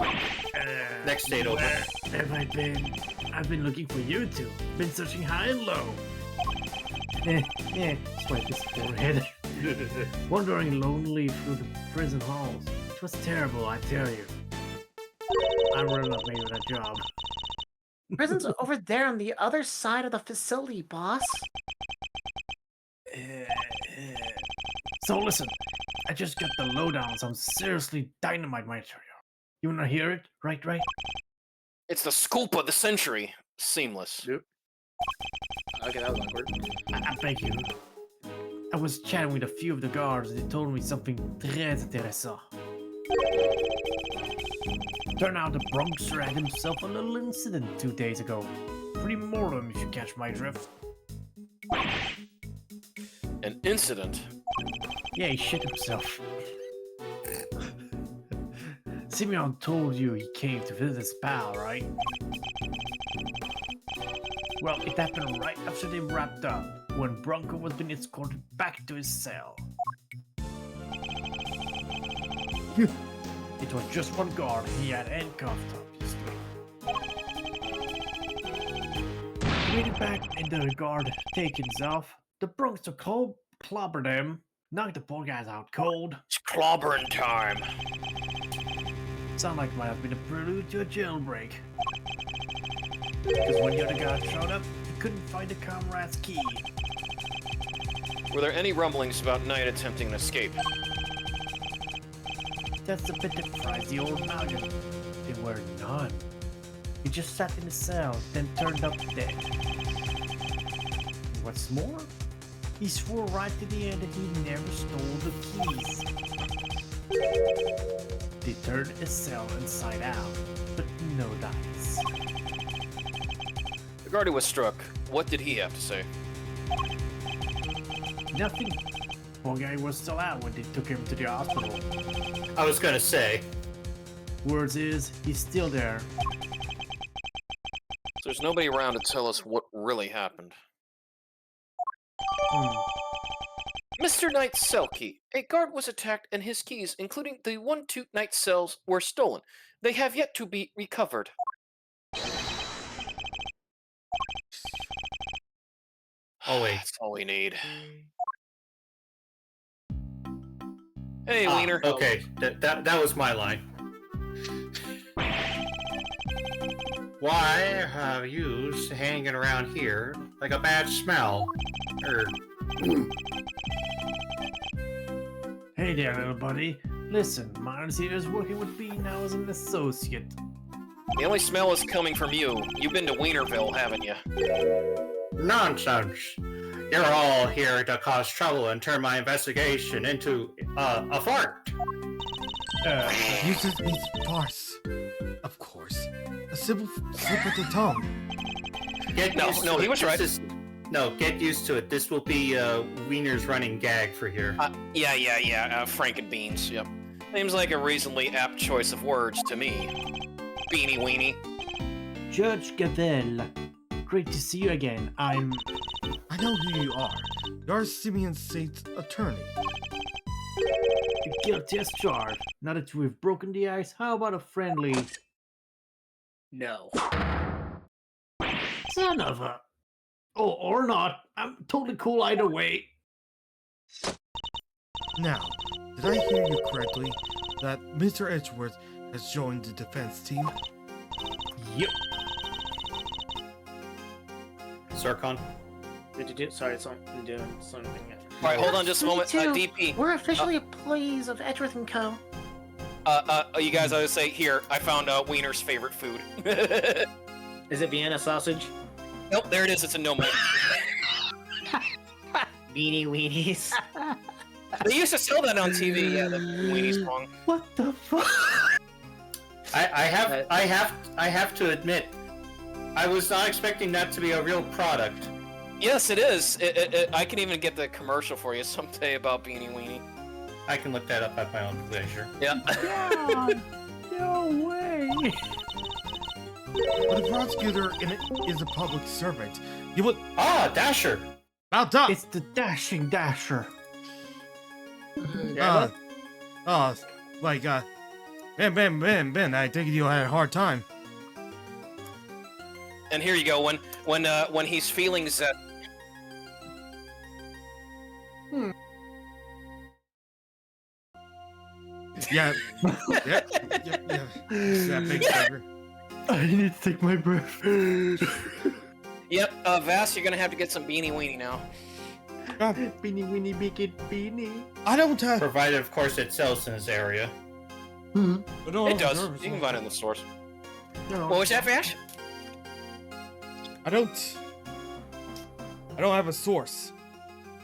Next state over. Where have I been? I've been looking for you two. Been searching high and low. Swipe his forehead. Wandering lonely through the prison halls. It was terrible, I tell you. I'm really not made of that job. Prison's over there on the other side of the facility, boss. So listen, I just got the lowdown on some seriously dynamite material. You wanna hear it? Right? It's the scoop of the century. Seamless. Okay, that was awkward. I beg you. I was chatting with a few of the guards and they told me something très intéressant. Turned out the Bronxer had himself a little incident 2 days ago. Pretty mortem if you catch my drift. An incident? Yeah, he shit himself. Simeon told you he came to visit his pal, right? Well, it happened right after they wrapped up, when Bronco was being escorted back to his cell. It was just one guard he had handcuffed, obviously. Waiting back and the guard takings off, the Bronco clobbered him, knocked the poor guys out cold. It's clobbering time. Sound like might have been a prelude to a jailbreak. Because when the other guard showed up, he couldn't find the comrade's key. Were there any rumblings about Knight attempting an escape? That's a bit that fries the old noggin. There were none. He just sat in the cell, then turned up dead. And what's more, he swore right to the end that he never stole the keys. They turned his cell inside out, but no dice. The guard who was struck, what did he have to say? Nothing. Poor guy was still out when they took him to the hospital. I was gonna say. Words is, he's still there. So there's nobody around to tell us what really happened. Mr. Knight's cell key. A guard was attacked and his keys, including the 1-2 Knight cells, were stolen. They have yet to be recovered. Oh wait. That's all we need. Hey, Wiener. Okay, that was my line. Why have you hanging around here like a bad smell? Hey there, little buddy. Listen, Miles here is working with me now as an associate. The only smell is coming from you. You've been to Wienerville, haven't you? Nonsense! You're all here to cause trouble and turn my investigation into a fart. Uses means farce. Of course. A simple slip of the tongue. Get No, used no, to he it. was right. No, get used to it. This will be Wiener's running gag for here. Yeah. Frankenbeans, yep. Seems like a reasonably apt choice of words to me. Beanie Weenie. Judge Gavelle, great to see you again. I know who you are. You're Simeon Saint's attorney. Guilty as charged. Now that we've broken the ice, how about a friendly... No. Son of a... Oh, or not. I'm totally cool either way. Now, did I hear you correctly that Mr. Edgeworth has joined the defense team? Yep. Zircon? Sorry, I'm doing something. Alright, hold on just a moment. Me too. DP. We're officially employees of Edgeworth & Co. You guys, I would say, here, I found Wiener's favorite food. Is it Vienna sausage? Nope, there it is. It's a no-mo. Beanie weenies. They used to sell that on TV. Yeah, the weenie song. What the fuck? I have to admit, I was not expecting that to be a real product. Yes, it is. I can even get the commercial for you someday about Beanie Weenie. I can look that up at my own leisure. Yeah. God, no way. But a prosecutor is a public servant. You would... Ah, Dasher! About up! It's the Dashing Dasher. Ben, I think you had a hard time. And here you go. When he's feeling that. Yeah. Yeah. That big sugar. I need to take my breath. Yep, Vass, you're gonna have to get some Beanie Weenie now. God, Beanie weenie beanie beanie. I don't have. Provided, of course, it sells in his area. I don't It have a does. driver's You can license. find it in the stores. No. What was that, Vash? I don't have a source.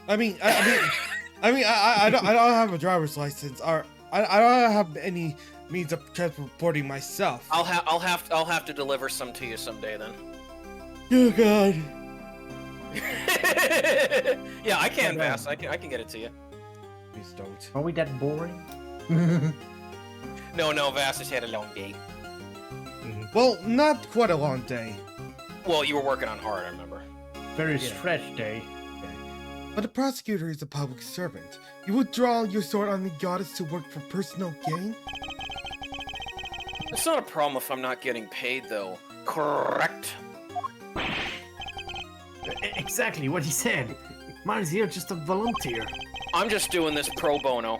I mean, I don't have a driver's license, or I don't have any means of transporting myself. I'll have to deliver some to you someday then. Oh God. Yeah, I can, Oh, Vass. I can get it to you. Please don't. Are we that boring? No, Vass has had a long day. Well, not quite a long day. Well, you were working on hard, I remember. Very Yeah. stretch day. But the prosecutor is a public servant. You would draw your sword on the goddess to work for personal gain? It's not a problem if I'm not getting paid, though. Correct? Exactly what he said. Mine's here just a volunteer. I'm just doing this pro bono.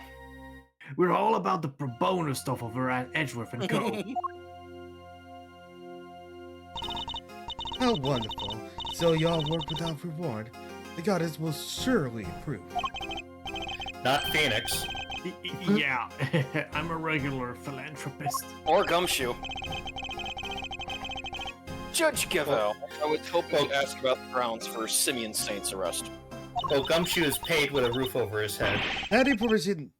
We're all about the pro bono stuff over at Edgeworth and Co. How wonderful. So y'all work without reward. The goddess will surely approve. Not Phoenix. Yeah, I'm a regular philanthropist. Or Gumshoe. Judge Gavel, I was hoping to ask about the grounds for Simeon Saint's arrest. Well, Gumshoe is paid with a roof over his head. Any provision.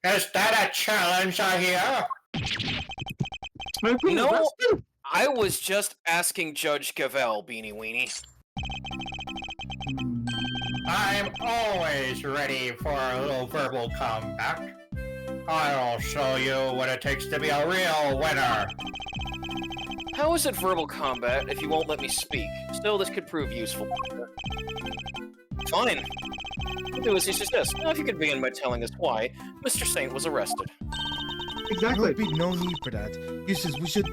Is that a challenge, I hear? No, I was just asking Judge Gavel, Beanie Weenie. I'm always ready for a little verbal combat. I'll show you what it takes to be a real winner. How is it verbal combat if you won't let me speak? Still, this could prove useful. Fine. I'll do as he suggests. Now, if you could begin by telling us why Mr. Saint was arrested. There'll be no need for that. We should.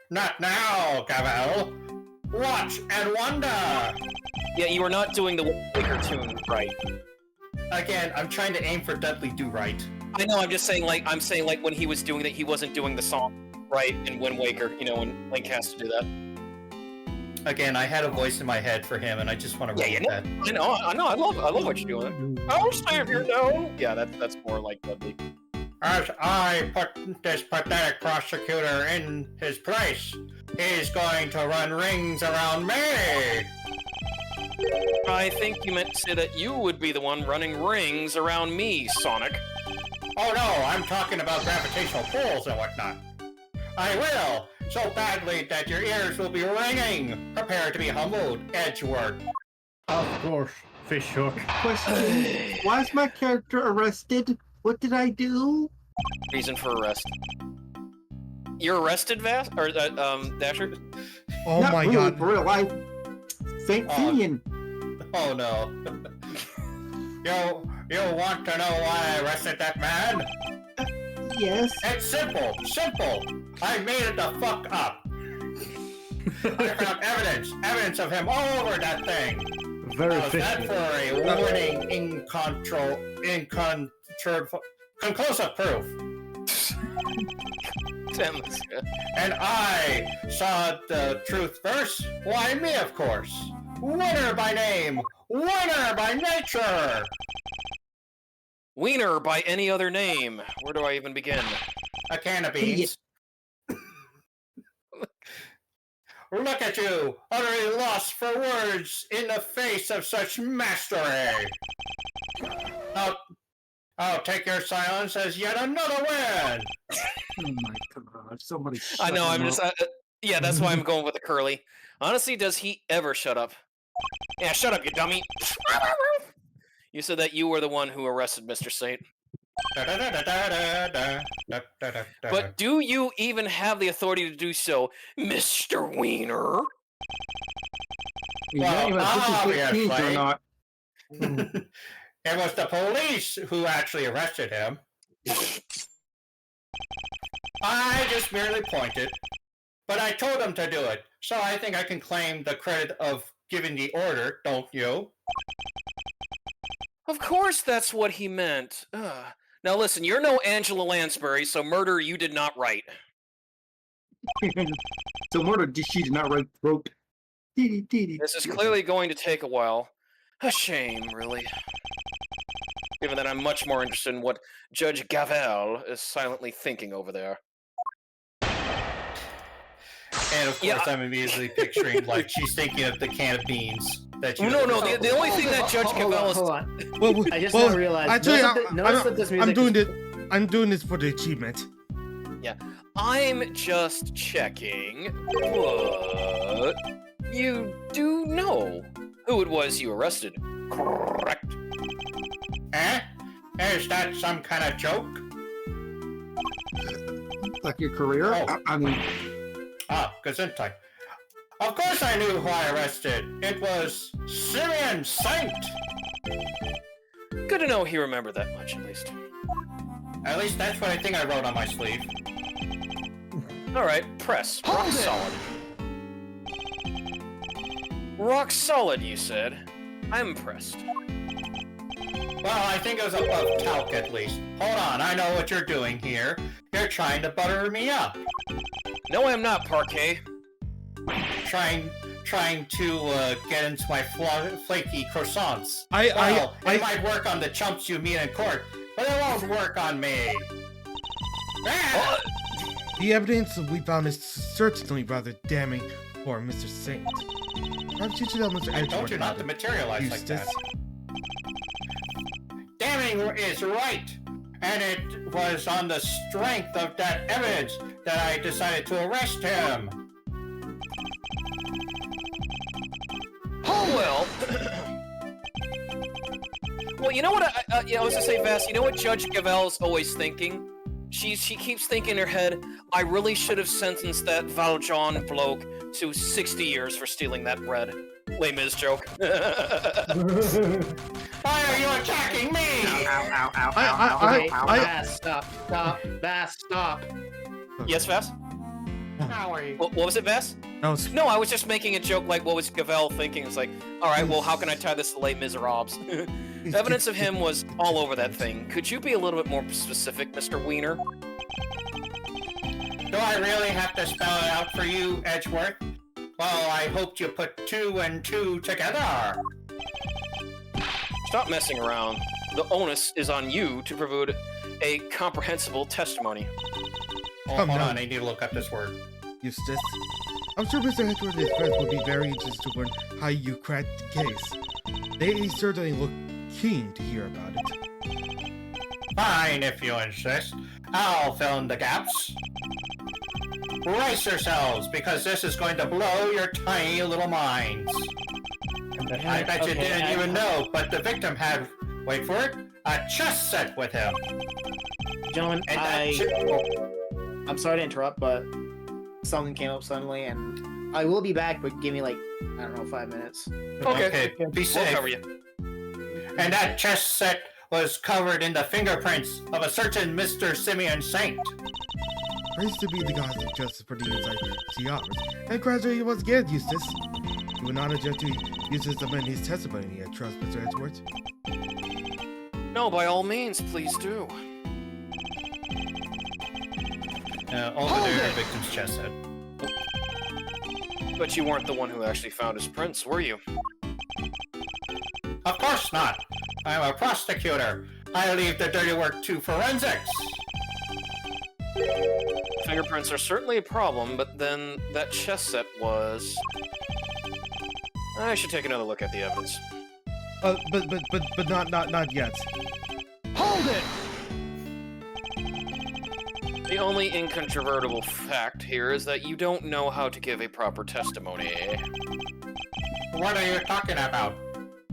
Not now, Gavel. Watch and wonder. Yeah, you are not doing the Waker tune right. Again, I'm trying to aim for Dudley Do Right. I know, I'm saying like when he was doing that, he wasn't doing the song right in Wind Waker, you know, when Link has to do that. Again, I had a voice in my head for him, and I just want to roll with that. I know, I love what you're doing. Oh, Savior, no! Yeah, that's more like Dudley. As I put this pathetic prosecutor in his place, he's going to run rings around me! I think you meant to say that you would be the one running rings around me, Sonic. Oh no, I'm talking about gravitational pulls and whatnot. I will! So badly that your ears will be ringing! Prepare to be humbled, Edgeworth. Of course, fish hook. Question: why is my character arrested? What did I do? Reason for arrest. You're arrested, Vass? Or, Dasher? Oh Not my really, God. For real life. Saint Finian. Oh no. You want to know why I arrested that man? Yes. It's simple. I made it the fuck up. I found evidence of him all over that thing. Very How's that fishy. for a warning, conclusive proof? Damn. And I saw the truth first. Why me, of course. Winner by name, winner by nature. Wiener by any other name. Where do I even begin? A can of beans. Look at you, utterly lost for words in the face of such mastery. I'll take your silence as yet another win. Oh my god. Somebody. I know, shut I'm him just... up. yeah, that's why I'm going with the curly. Honestly, does he ever shut up? Yeah, shut up, you dummy. You said that you were the one who arrested Mr. Saint. But do you even have the authority to do so, Mr. Wiener? Yeah, Well, anyway, or obviously. not. It was the police who actually arrested him. I just merely pointed, but I told him to do it, so I think I can claim the credit of giving the order, don't you? Of course that's what he meant. Ugh. Now listen, you're no Angela Lansbury, so murder you did not write. So murder, she did not wrote. This is clearly going to take a while. A shame, really. Given that I'm much more interested in what Judge Gavel is silently thinking over there. And of course, I'm immediately picturing like she's thinking of the can of beans that you. No. The only thing that Judge Gavel is. Hold on. Well, I just now realized. Actually, notice that this music I'm doing is... it. I'm doing this for the achievement. Yeah, I'm just checking. But you do know who it was you arrested, correct? Eh? Is that some kind of joke? Like your career? Oh. I mean, Gesundheit. Of course I knew who I arrested. It was Syrian Saint. Good to know he remembered that much, at least. At least that's what I think I wrote on my sleeve. Alright, press. Rock solid. Rock solid, you said. I'm impressed. Well, I think it was above talc at least. Hold on, I know what you're doing here. You're trying to butter me up. No, I'm not, Parquet. Trying to get into my flaky croissants. It might work on the chumps you meet in court, but it won't work on me. Ah! The evidence we found is certainly rather damning for Mr. Saint. Perhaps you should tell Mr. I told Edgeworth you not to materialize like that. Damning is right, and it was on the strength of that evidence that I decided to arrest him. Well, well, you know what? I was gonna say, Vass. You know what Judge Gavel's always thinking? She keeps thinking in her head, I really should have sentenced that Valjean bloke to 60 years for stealing that bread. Les Mis joke. Why are you attacking me? Vass, stop. Vass, stop. Yes, Vass? How are you? What was it, Vass? No, I was just making a joke like, what was Gavel thinking? It's like, alright, well, how can I tie this to Les Miserables? The evidence of him was all over that thing. Could you be a little bit more specific, Mr. Wiener? Do I really have to spell it out for you, Edgeworth? Well, I hoped you put 2 and 2 together. Stop messing around. The onus is on you to provide a comprehensible testimony. Oh, hold on, I need to look up this word. Eustace, I'm sure Mr. Edgeworth and his friends will be very interested to learn how you cracked the case. They certainly look keen to hear about it. Fine, if you insist. I'll fill in the gaps. Brace yourselves, because this is going to blow your tiny little minds. I bet you didn't even know, but the victim had, wait for it, a chess set with him. Gentlemen, And I'm sorry to interrupt, but something came up suddenly, and I will be back, but give me like, I don't know, 5 minutes. Okay, be We'll safe. cover you. And that chess set was covered in the fingerprints of a certain Mr. Simeon Saint. Praise to be the gods of justice for the insight he offers. And gradually once again, Eustace. You would not object to Eustace amend his testimony, I trust, Mr. Edgeworth. No, by all means, please do. Over there, the victim's chess set. But you weren't the one who actually found his prints, were you? Of course not. I'm a prosecutor. I leave the dirty work to forensics. Fingerprints are certainly a problem, but then that chess set was... I should take another look at the evidence. But not yet. Hold it! The only incontrovertible fact here is that you don't know how to give a proper testimony. What are you talking about?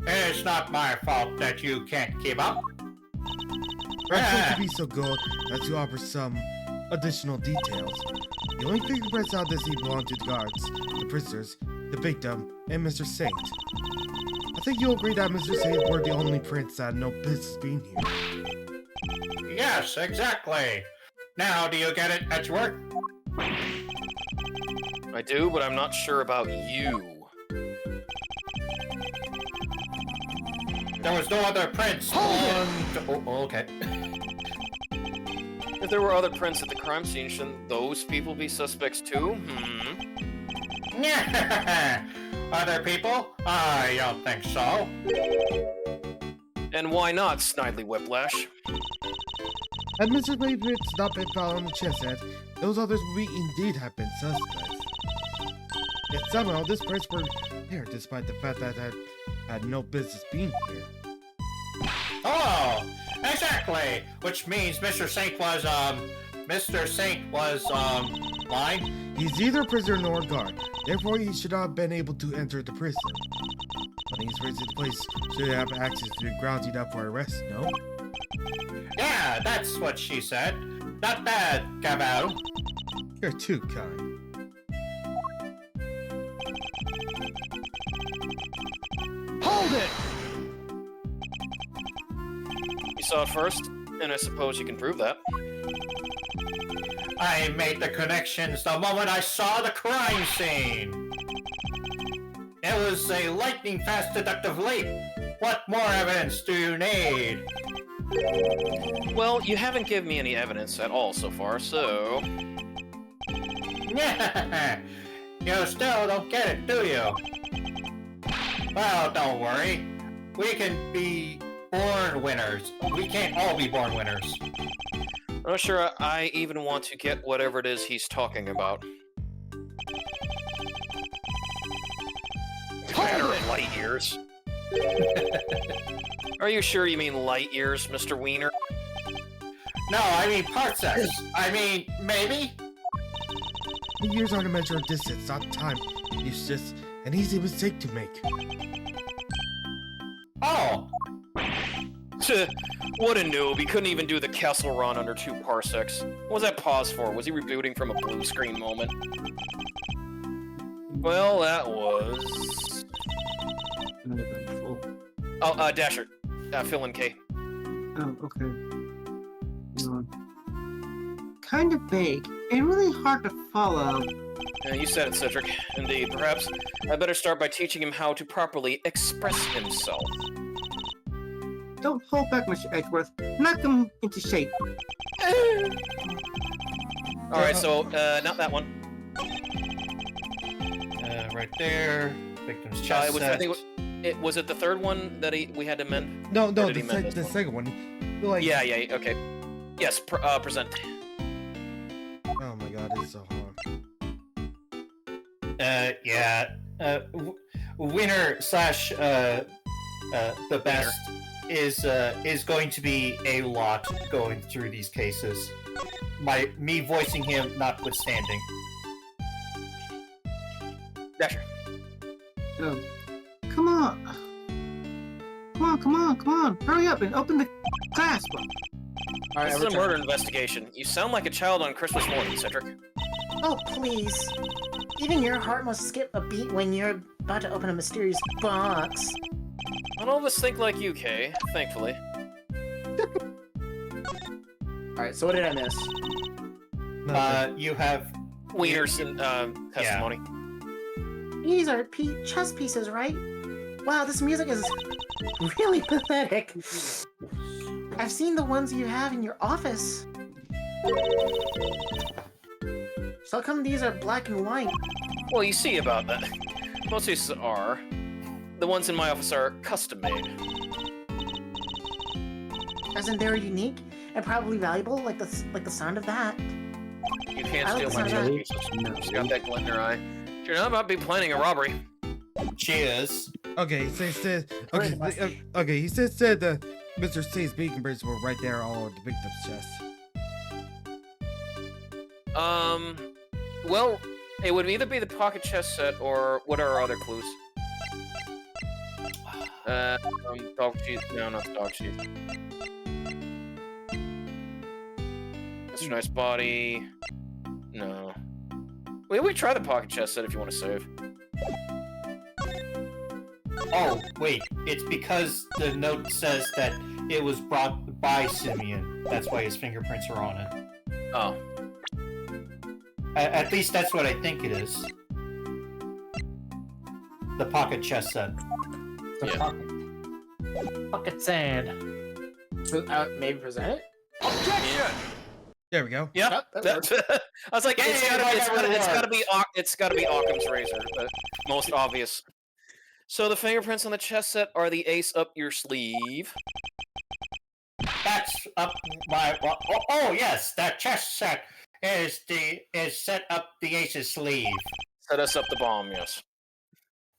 It's not my fault that you can't keep up. Perhaps you could be so good as to offer some additional details. The only fingerprints out this evening belong to the guards, the prisoners, the victim, and Mr. Saint. I think you'll agree that Mr. Saint were the only prints that had no business being here. Yes, exactly. Now, do you get it, Edgeworth? I do, but I'm not sure about you. There was no other prints. Okay. If there were other prints at the crime scene, shouldn't those people be suspects too? Other people? I don't think so. And why not, Snidely Whiplash? Had Mr. Patriots not been found on the chess set, those others would indeed have been suspects. Yet somehow this prints were here despite the fact that I had no business being here. Oh, exactly. Which means Mr. Saint was lying. He's neither prisoner nor guard, therefore he should not have been able to enter the prison. When he's raised to the place, should have access to the grounds he'd up for arrest, no? Yeah, that's what she said. Not bad, Gabo. You're too kind. Hold it! You saw it first, and I suppose you can prove that. I made the connections the moment I saw the crime scene. It was a lightning-fast deductive leap. What more evidence do you need? Well, you haven't given me any evidence at all so far, so... You still don't get it, do you? Well, don't worry. We can be born winners. We can't all be born winners. I'm not sure I even want to get whatever it is he's talking about. Matter of light years. Are you sure you mean light years, Mr. Wiener? No, I mean parsecs. I mean, maybe? Years are a measure of distance, not time. It's just an easy mistake to make. Oh, What a noob, he couldn't even do the Kessel run under 2 parsecs. What was that pause for? Was he rebooting from a blue screen moment? Well, that was... Oh, Dasher. Fill in K. Oh, okay. Kind of vague and really hard to follow. You said it, Cedric. Indeed. Perhaps I better start by teaching him how to properly express himself. Don't hold back, Mr. Edgeworth. Knock him into shape. Alright, so, not that one. right there. Victim's chest I think was it the third one that we had to mend? No, Or no, did he mend this the one? second one. Like, Yeah, okay. Yes, present. oh my god, it's so hard. Yeah. Winner slash the best is going to be a lot going through these cases. Me voicing him notwithstanding. Dasher. Oh. Come on. Come on. Hurry up and open the class book. This is a murder investigation. You sound like a child on Christmas morning, Cedric. Oh, please. Even your heart must skip a beat when you're about to open a mysterious box. Not all of us think like you, Kay, thankfully. Alright, so what did I miss? You have Wiener's testimony. These are chess pieces, right? Wow, this music is really pathetic. I've seen the ones you have in your office. So how come these are black and white? Well, you see about that. Most pieces are. The ones in my office are custom-made. As in they're unique and probably valuable, like the sound of that. You can't I like steal my the sound of chess pieces. She's got that glint in her eye. You're not about to be planning a robbery. She is. Okay, so he said. Okay, he said that Mr. C's beacon bricks were right there, all over the victim's chest. Well, it would either be the pocket chess set or what are our other clues? Dog sheet. No, not the dog sheet. Mr. Nice Body. No. We try the pocket chess set if you want to save. Oh, wait. It's because the note says that it was brought by Simeon. That's why his fingerprints are on it. Oh. At least that's what I think it is. The pocket chess set. Yeah. Pocket sand. Maybe present it? Objection! There we go. Yeah. I was like, it's gotta be Occam's razor, the most obvious So the fingerprints on the chess set are the ace up your sleeve. That's up my. Oh yes, that chess set is set up the ace's sleeve. Set us up the bomb, yes.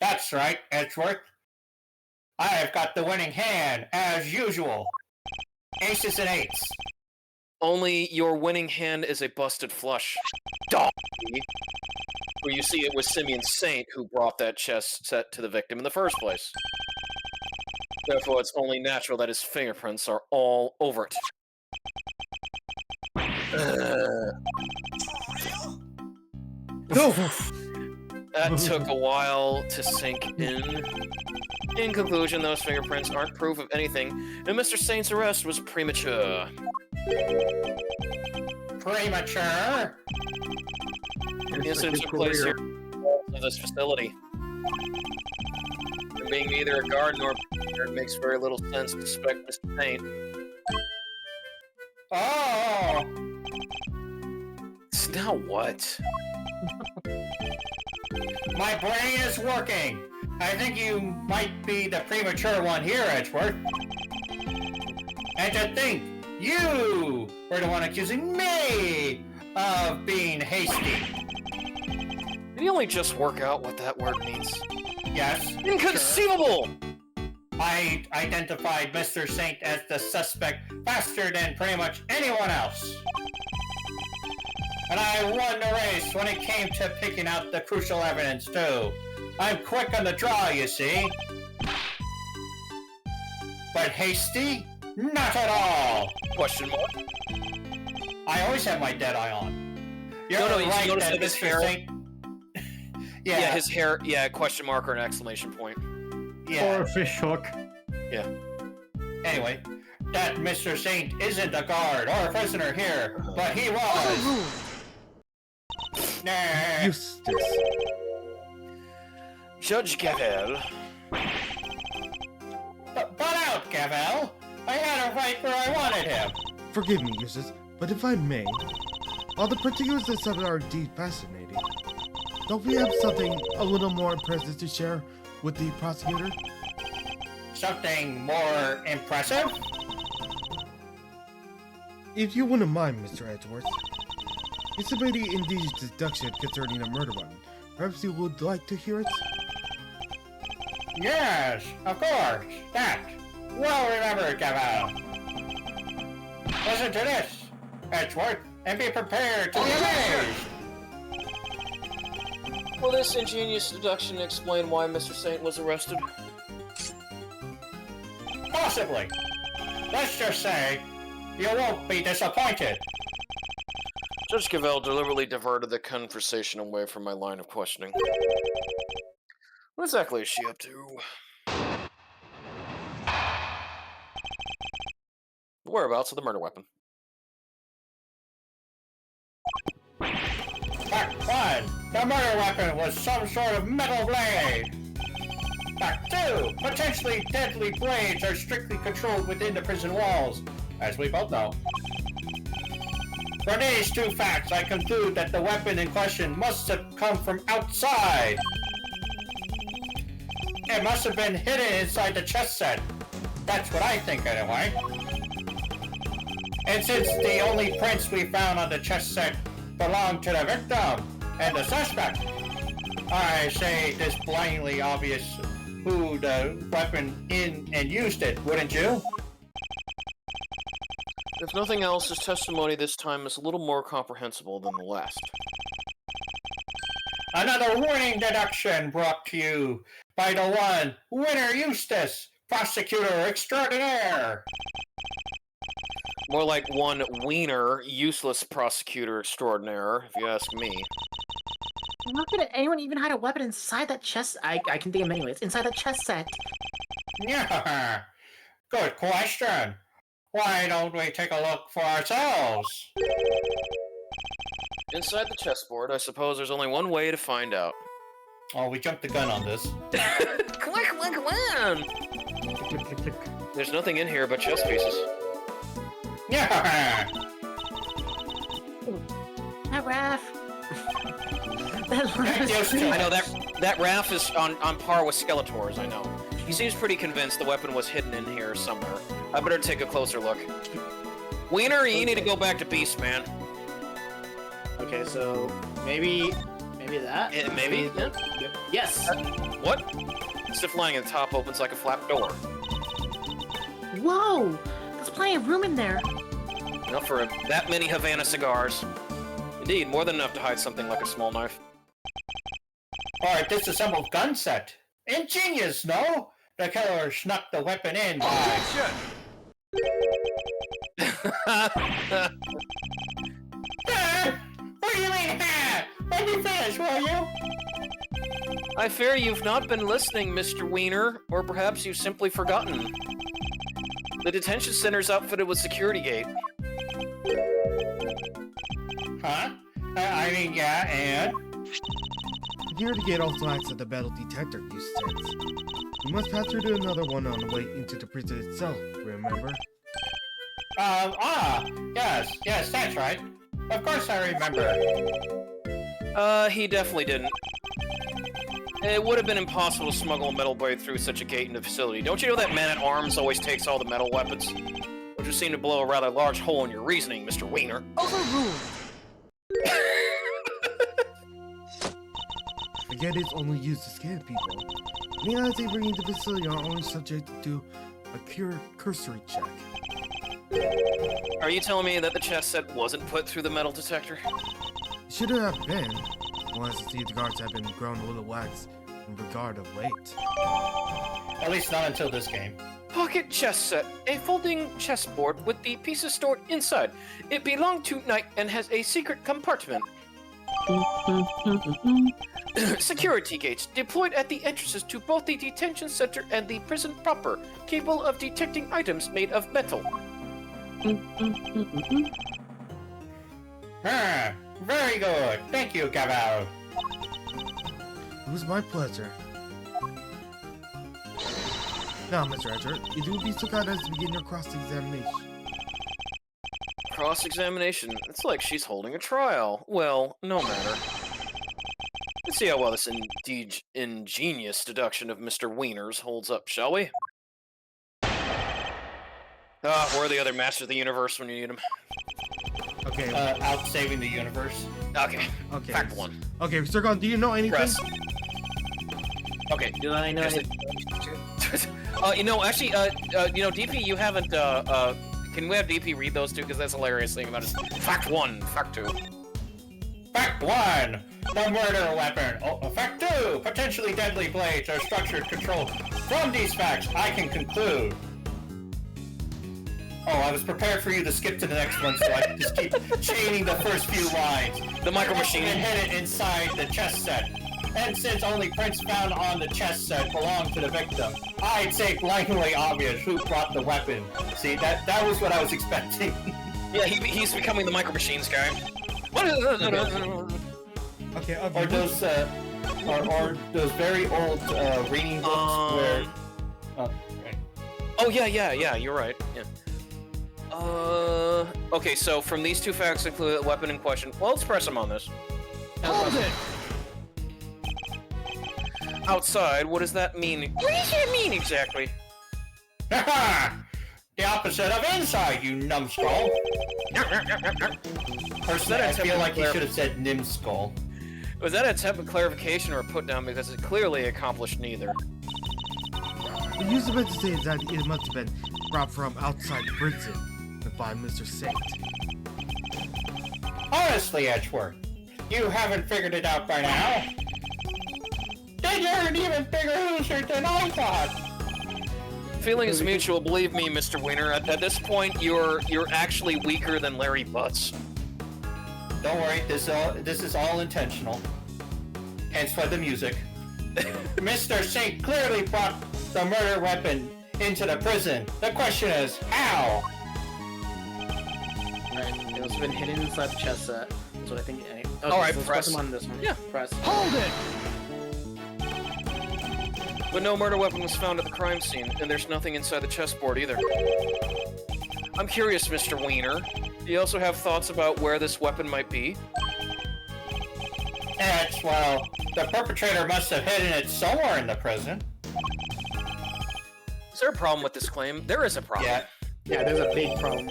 That's right, Edgeworth. I have got the winning hand as usual. Aces and eights. Only your winning hand is a busted flush. Dog. Where you see it was Simeon Saint who brought that chess set to the victim in the first place. Therefore, it's only natural that his fingerprints are all over it. No! That took a while to sink in. In conclusion, those fingerprints aren't proof of anything, and Mr. Saint's arrest was premature. Premature? The incident took place here in this facility. And being neither a guard nor a prisoner, it makes very little sense to suspect Mr. Saint. Oh! Now what? My brain is working. I think you might be the premature one here, Edgeworth. And to think, you were the one accusing me of being hasty. Did he only just work out what that word means? Yes. Inconceivable! Sure. I identified Mr. Saint as the suspect faster than pretty much anyone else. And I won the race when it came to picking out the crucial evidence, too. I'm quick on the draw, you see. But hasty? Not at all! Question mark? I always have my dead eye on. You're No, right you notice that his Mr. hair? Saint... Yeah, his hair, yeah, question mark or an exclamation point. Yeah. Or a fish hook. Yeah. Anyway, that Mr. Saint isn't a guard or a prisoner here, but he was. Nah. Eustace. Judge Gavel. Butt out, Gavel. I had him right where I wanted him. Forgive me, Eustace, but if I may, all the particulars of this are indeed fascinating. Don't we have something a little more impressive to share with the prosecutor? Something more impressive? If you wouldn't mind, Mr. Edgeworth. It's a pretty indeed deduction concerning a murder weapon. Perhaps you would like to hear it? Yes, of course. That. Well remembered, Gavel. Listen to this, Edgeworth, and be prepared to be amazed. Will this ingenious deduction explain why Mr. Saint was arrested? Possibly. Let's just say, you won't be disappointed. Judge Gavel deliberately diverted the conversation away from my line of questioning. What exactly is she up to? The whereabouts of the murder weapon. Fact 1. The murder weapon was some sort of metal blade. Fact 2. Potentially deadly blades are strictly controlled within the prison walls, as we both know. From these two facts, I conclude that the weapon in question must have come from outside. It must have been hidden inside the chess set. That's what I think, anyway. And since the only prints we found on the chess set belong to the victim and the suspect, I say it is blindly obvious who the weapon in and used it, wouldn't you? If nothing else, his testimony this time is a little more comprehensible than the last. Another winning deduction brought to you by the one winner Eustace, Prosecutor Extraordinaire. More like one wiener, useless prosecutor extraordinaire, if you ask me. I'm not gonna anyone even hide a weapon inside that chest. I can think of many ways. Inside that chest set. Yeah, good question. Why don't we take a look for ourselves? Inside the chessboard, I suppose there's only one way to find out. Oh, we jumped the gun on this. Click, click, click! Click, click, click. There's nothing in here but chess pieces. Yeah. That Raph. That Thank you, I know That Raph is on par with Skeletors, I know. He seems pretty convinced the weapon was hidden in here somewhere. I better take a closer look. Wiener, you need to go back to Beast, man. Okay, so maybe that. Maybe? Yeah. Yes. What? Stiff flying at the top opens like a flap door. Whoa! There's plenty of room in there. Enough for that many Havana cigars. Indeed, more than enough to hide something like a small knife. Alright, disassembled gun set. Ingenious, no? The killer snuck the weapon in by... What do you mean, ha? Let me finish, will you? I fear you've not been listening, Mr. Wiener, or perhaps you've simply forgotten. The detention center's outfitted with security gate. Huh? I mean, yeah, and? Security gate also acts as the metal detector, you said. You must pass through to another one on the way into the prison itself, remember? Yes, that's right. Of course I remember. He definitely didn't. It would have been impossible to smuggle a metal blade through such a gate in the facility. Don't you know that man-at-arms always takes all the metal weapons? Which would seem to blow a rather large hole in your reasoning, Mr. Wiener. Overruled. The gate is only used to scan people. Any eyes they bring into the facility are only subject to a pure cursory check. Are you telling me that the chest set wasn't put through the metal detector? It should have been. Well, as you see, the guards have been grown a little lax in regard of late. At least not until this game. Pocket chest set. A folding chessboard with the pieces stored inside. It belonged to Knight and has a secret compartment. Security gates deployed at the entrances to both the detention center and the prison proper, capable of detecting items made of metal. Very good. Thank you, Gaval. It was my pleasure. Now, Mr. Edger, if you would be so kind as to begin your cross-examination. Cross-examination? It's like she's holding a trial. Well, no matter. Let's see how well this ingenious deduction of Mr. Wiener's holds up, shall we? Where are the other Masters of the Universe when you need them? Okay. Out saving the universe. Okay. Okay. Fact one. Okay, Mr. Gon, do you know anything? Press. Okay. Do I know anything? Actually, DP, you haven't, can we have DP read those two? Because that's the hilarious thing about it. Fact one, fact two. Fact 1! The murder weapon. Fact 2! Potentially deadly blades are structured controlled. From these facts, I can conclude. Oh, I was prepared for you to skip to the next one, so I can just keep chaining the first few lines. The micro machine. And hid it inside the chest set. And since only prints found on the chest set belong to the victim, I'd say blindly obvious who brought the weapon. See, that was what I was expecting. Yeah, he's becoming the micro machines guy. Okay. Or those, or those very old reading books where. Right. Oh yeah, you're right. Yeah. Okay, so from these two facts include the weapon in question. Well, let's press him on this. Hold it! Outside, what does that mean? What does that mean exactly? The opposite of inside, you numbskull. Personally, I feel like you should have said nimskull. Was that an attempt at clarification or a put down because it clearly accomplished neither? The user meant to say that it must have been brought from outside prison by Mr. Saint. Honestly, Edgeworth, you haven't figured it out by now. Then you're an even bigger loser than I thought. Feeling is mutual, believe me, Mr. Wiener. At this point, you're actually weaker than Larry Butts. Don't worry, this is all intentional. Hence why the music. Mr. Saint clearly brought the murder weapon into the prison. The question is, how? Right, it was been hidden inside the chest set. That's what I think. Okay, Alright, so let's press. him on this one. Yeah. Press. Hold it! But no murder weapon was found at the crime scene, and there's nothing inside the chessboard either. I'm curious, Mr. Wiener. Do you also have thoughts about where this weapon might be? Edge, well, the perpetrator must have hidden it somewhere in the prison. Is there a problem with this claim? There is a problem. Yeah. Yeah, there's a big problem.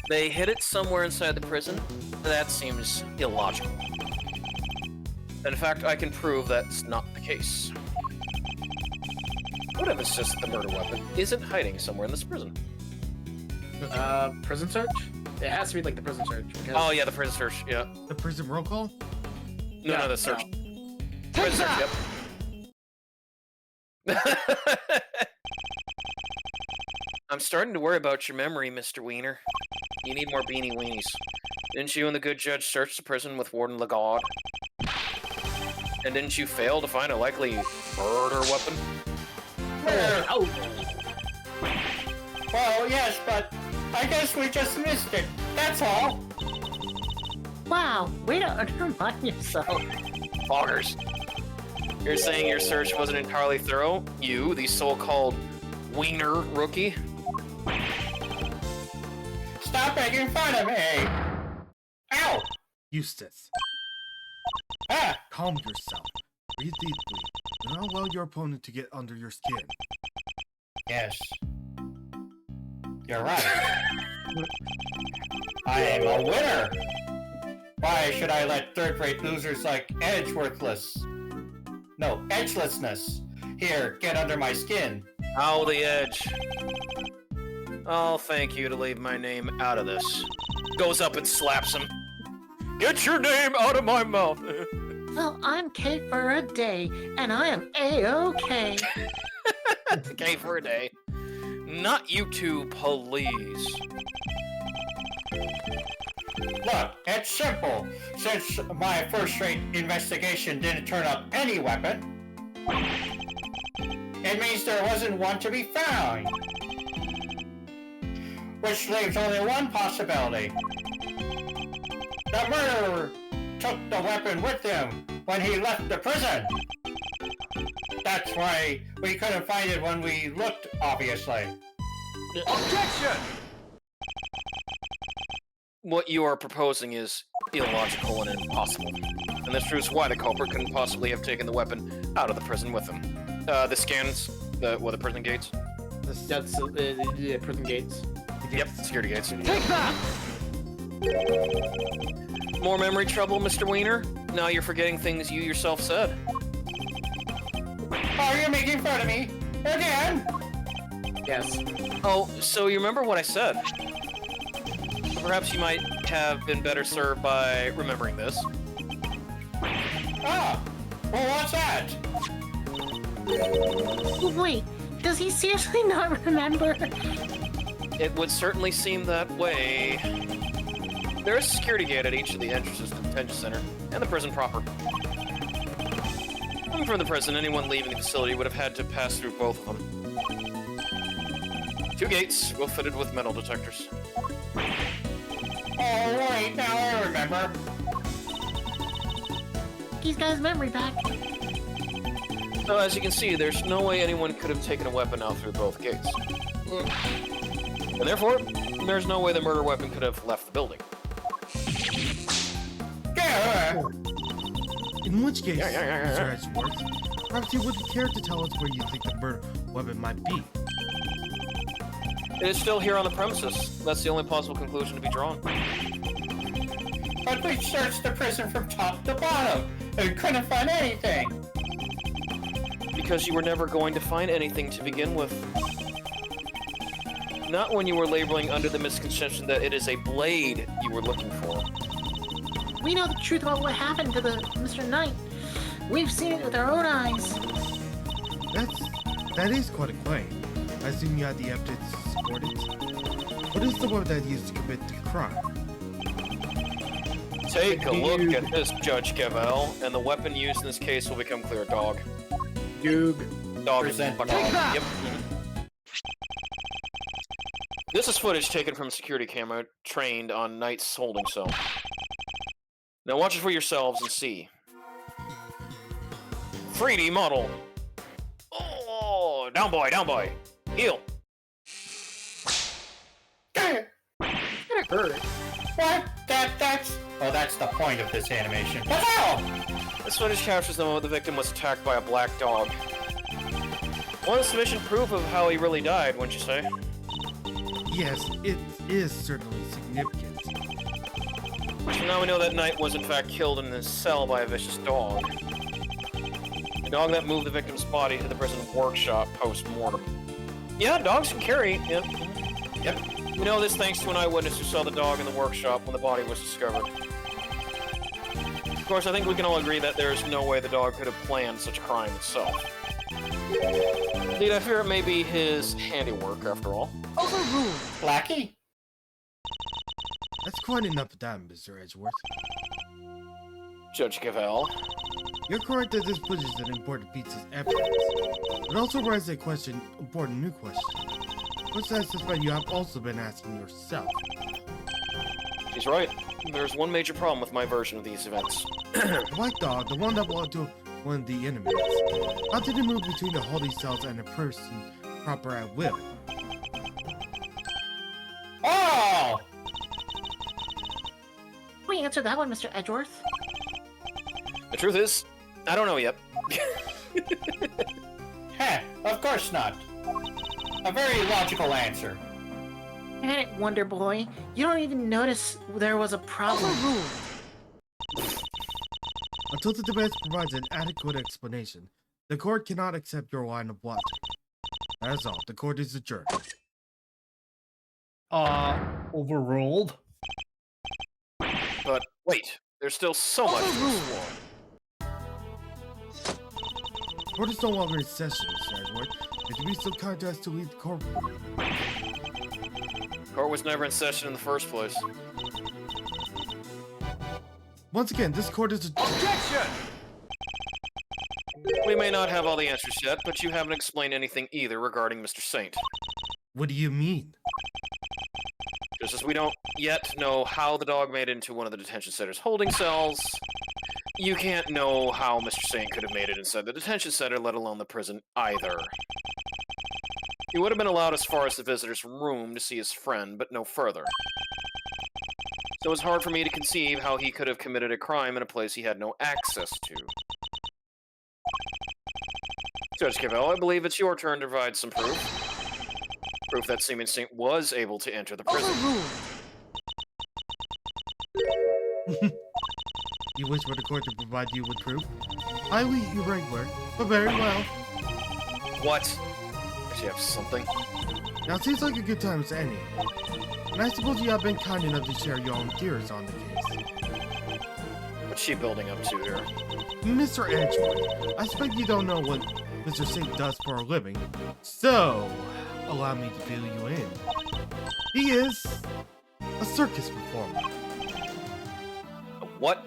They hid it somewhere inside the prison? That seems illogical. In fact, I can prove that's not the case. What if it's just the murder weapon isn't hiding somewhere in this prison? Prison search? It has to be like the prison search. Because... Oh yeah, the prison search, yeah. The prison roll call? No, the search. No. Prison search, yep. I'm starting to worry about your memory, Mr. Wiener. You need more beanie weenies. Didn't you and the good judge search the prison with Warden Legod? And didn't you fail to find a likely murder weapon? Oh. Well, yes, but I guess we just missed it. That's all. Wow, way to undermine yourself. Foggers. You're saying your search wasn't entirely thorough? You, the so-called Wiener rookie? Stop making fun of me! Ow! Eustace, Ah! calm yourself. Breathe deeply. Do not allow your opponent to get under your skin. Yes. You're right. I am a winner! Why should I let third-rate losers like Edgelessness here get under my skin? Ow, the edge. I'll thank you to leave my name out of this. Goes up and slaps him. Get your name out of my mouth! Well, I'm Kate for a day, and I am A-OK. Okay, for a day. Not you two, please. Look, it's simple. Since my first-rate investigation didn't turn up any weapon, it means there wasn't one to be found. Which leaves only one possibility. The murderer took the weapon with him when he left the prison. That's why we couldn't find it when we looked, obviously. Objection! What you are proposing is illogical and impossible. And this proves why the culprit couldn't possibly have taken the weapon out of the prison with him. The scans, the prison gates? That's the prison gates. Yep, security gates. Take that! More memory trouble, Mr. Wiener? Now you're forgetting things you yourself said. Are you making fun of me? Again? Yes. Oh, so you remember what I said? Perhaps you might have been better served by remembering this. Ah! Well, what's that? Wait, does he seriously not remember? It would certainly seem that way. There is a security gate at each of the entrances to the detention center, and the prison proper. Coming from the prison, anyone leaving the facility would have had to pass through both of them. 2 gates, well fitted with metal detectors. Oh, wait, now I remember. He's got his memory back. So as you can see, there's no way anyone could have taken a weapon out through both gates. And therefore, there's no way the murder weapon could have left the building. In which case, Mr. Edgeworth, perhaps you wouldn't care to tell us where you think the murder weapon might be. It is still here on the premises. That's the only possible conclusion to be drawn. But we searched the prison from top to bottom and couldn't find anything. Because you were never going to find anything to begin with. Not when you were labeling under the misconception that it is a blade you were looking for. We know the truth about what happened to the Mr. Knight. We've seen it with our own eyes. That is quite a claim. I assume you had the evidence to support it. What is the word that used to commit the crime? Take a look at this, Judge Gavel, and the weapon used in this case will become clear, dog. Goog. Dog is Present dog. dog. Yep. This is footage taken from a security camera trained on Knight's holding cell. Now watch it for yourselves and see. 3D model. Oh, down boy, down boy. Heal. hurt. What? That's... Oh, that's the point of this animation. What the hell? This footage captures the moment the victim was attacked by a black dog. One sufficient proof of how he really died, wouldn't you say? Yes, it is certainly significant. So now we know that Knight was in fact killed in his cell by a vicious dog. The dog that moved the victim's body to the prison workshop post-mortem. Yeah, dogs can carry. Yep. We know this thanks to an eyewitness who saw the dog in the workshop when the body was discovered. Of course, I think we can all agree that there is no way the dog could have planned such a crime itself. Indeed, I fear it may be his handiwork, after all. Overruled. Blackie? That's quite enough of that, Mr. Edgeworth. Judge Cavell. You're correct that this footage is an important piece of evidence. It also raises a important new question. Which I suspect you have also been asking yourself. She's right. There's one major problem with my version of these events. The white dog, the one that walked to one of the enemies. How did it move between the holding cells and a person proper at will? Oh! Can we answer that one, Mr. Edgeworth? The truth is, I don't know yet. Heh, of course not. A very logical answer. Damn it, Wonder Boy. You don't even notice there was a problem. Until the defense provides an adequate explanation, the court cannot accept your line of logic. That is all. The court is adjourned. Overruled. But wait, there's still so much to explore. Court is no longer in session, Mr. Edgeworth. Would you be so kind as to leave the courtroom? Court was never in session in the first place. Once again, this court is Objection! We may not have all the answers yet, but you haven't explained anything either regarding Mr. Saint. What do you mean? Just as we don't yet know how the dog made it into one of the detention center's holding cells, you can't know how Mr. Saint could have made it inside the detention center, let alone the prison, either. He would have been allowed as far as the visitor's room to see his friend, but no further. So it's hard for me to conceive how he could have committed a crime in a place he had no access to. Judge Cavell, I believe it's your turn to provide some proof. Proof that Seaman Saint was able to enter the prison. You wish for the court to provide you with proof? Highly irregular, but very well. What? Does he have something? Now it seems like a good time as any. And I suppose you have been kind enough to share your own theories on the case. What's she building up to here? Mr. Edgeworth, I suspect you don't know what Mr. Saint does for a living, so allow me to fill you in. He is a circus performer. What?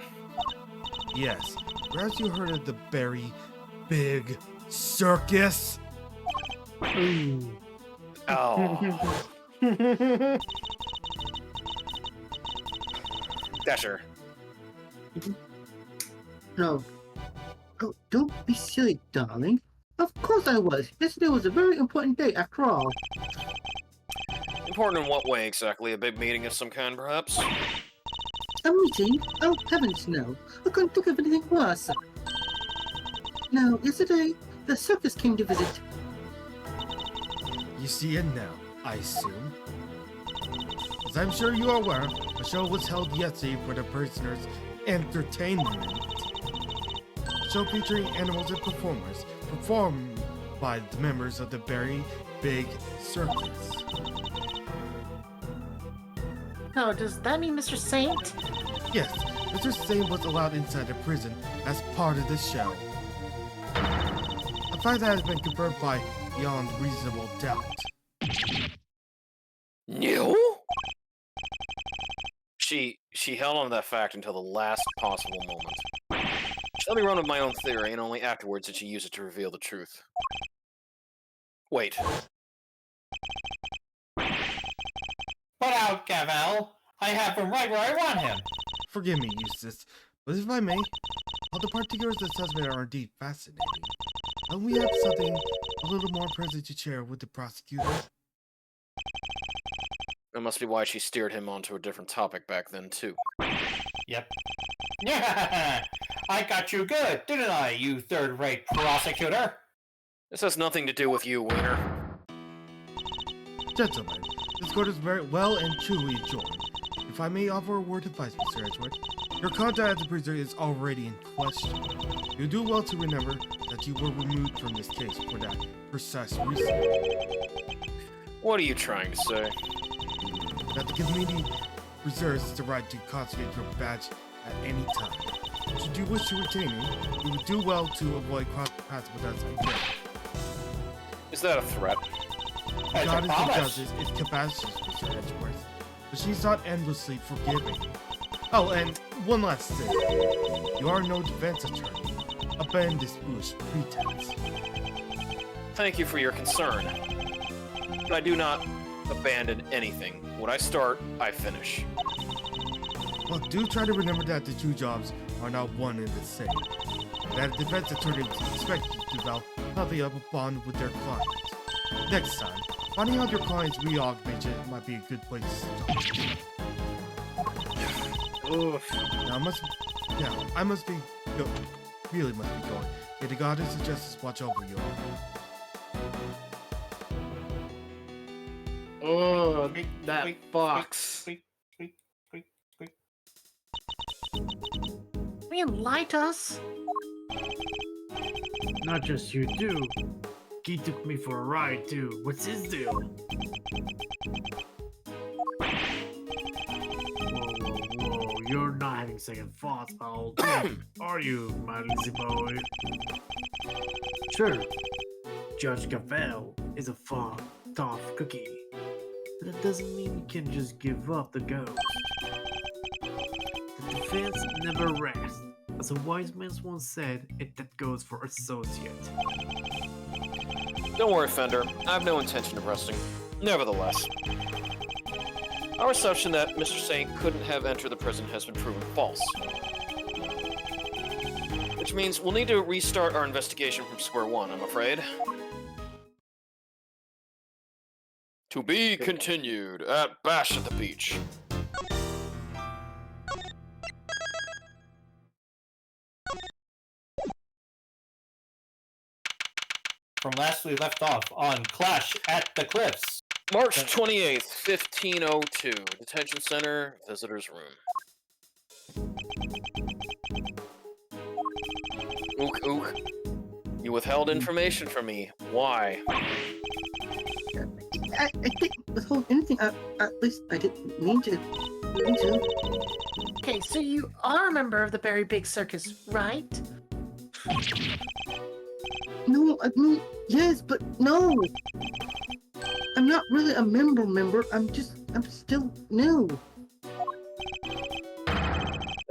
Yes, perhaps you heard of the very big circus? Oh. Dasher. No. Oh, don't be silly, darling. Of course I was. Yesterday was a very important day, after all. Important in what way exactly? A big meeting of some kind, perhaps? A meeting? Oh, heavens no. I couldn't think of anything worse. No, yesterday, the circus came to visit. You see it now, I assume. As I'm sure you are aware, a show was held yesterday for the prisoners' entertainment. A show featuring animals and performers, performed by the members of the very big circus. Oh, does that mean Mr. Saint? Yes, Mr. Saint was allowed inside the prison as part of the show. A fact that has been confirmed by beyond reasonable doubt. No? She held on to that fact until the last possible moment. She let me run with my own theory, and only afterwards did she use it to reveal the truth. Wait. Put out, Cavell. I have him right where I want him. Forgive me, Eustace, but if I may, all the particulars of the assessment are indeed fascinating. And we have something a little more present to share with the prosecutor. That must be why she steered him onto a different topic back then, too. Yep. Yeah, I got you good, didn't I, you third-rate prosecutor? This has nothing to do with you, Wiener. Gentlemen, this court is very well and truly adjourned. If I may offer a word of advice, Mr. Edgeworth, your conduct at the prisoner is already in question. You do well to remember that you were removed from this case for that precise reason. What are you trying to say? That the committee reserves the right to confiscate your badge at any time. Should you wish to retain it, you would do well to avoid cross paths with us again. Is that a threat? As a Goddess of promise. Justice is capacious, Mr. Edgeworth, but she's not endlessly forgiving. Oh, and one last thing. You are no defense attorney. Abandon this foolish pretense. Thank you for your concern. But I do not abandon anything. What I start, I finish. Well, do try to remember that the two jobs are not one and the same. That a defense attorney is expected to develop healthy up a bond with their clients. Next time, finding out your client's reorganization might be a good place to start. Oof. Now, I must be really must be going. May the goddess of justice watch over you all. Oh, that fox. Man, lie to us? Not just you two. He took me for a ride too. What's his deal? Whoa, you're not having second thoughts about all this, are you, my lazy boy? Sure, Judge Cavell is a fun, tough cookie, but that doesn't mean you can just give up the ghost. The defense never rests. As a wise man once said, that goes for associate. Don't worry, Fender. I have no intention of resting. Nevertheless, our assumption that Mr. Saint couldn't have entered the prison has been proven false. Which means we'll need to restart our investigation from square one, I'm afraid. To be continued at Bash at the Beach. From last we left off on Clash at the Cliffs. March 28th, 1502. Detention Center, Visitor's Room. Ook, ook. You withheld information from me. Why? I didn't withhold anything. At least I didn't mean to. Okay, so you are a member of the Very Big Circus, right? No, I mean, yes, but no. I'm not really a member. I'm still new.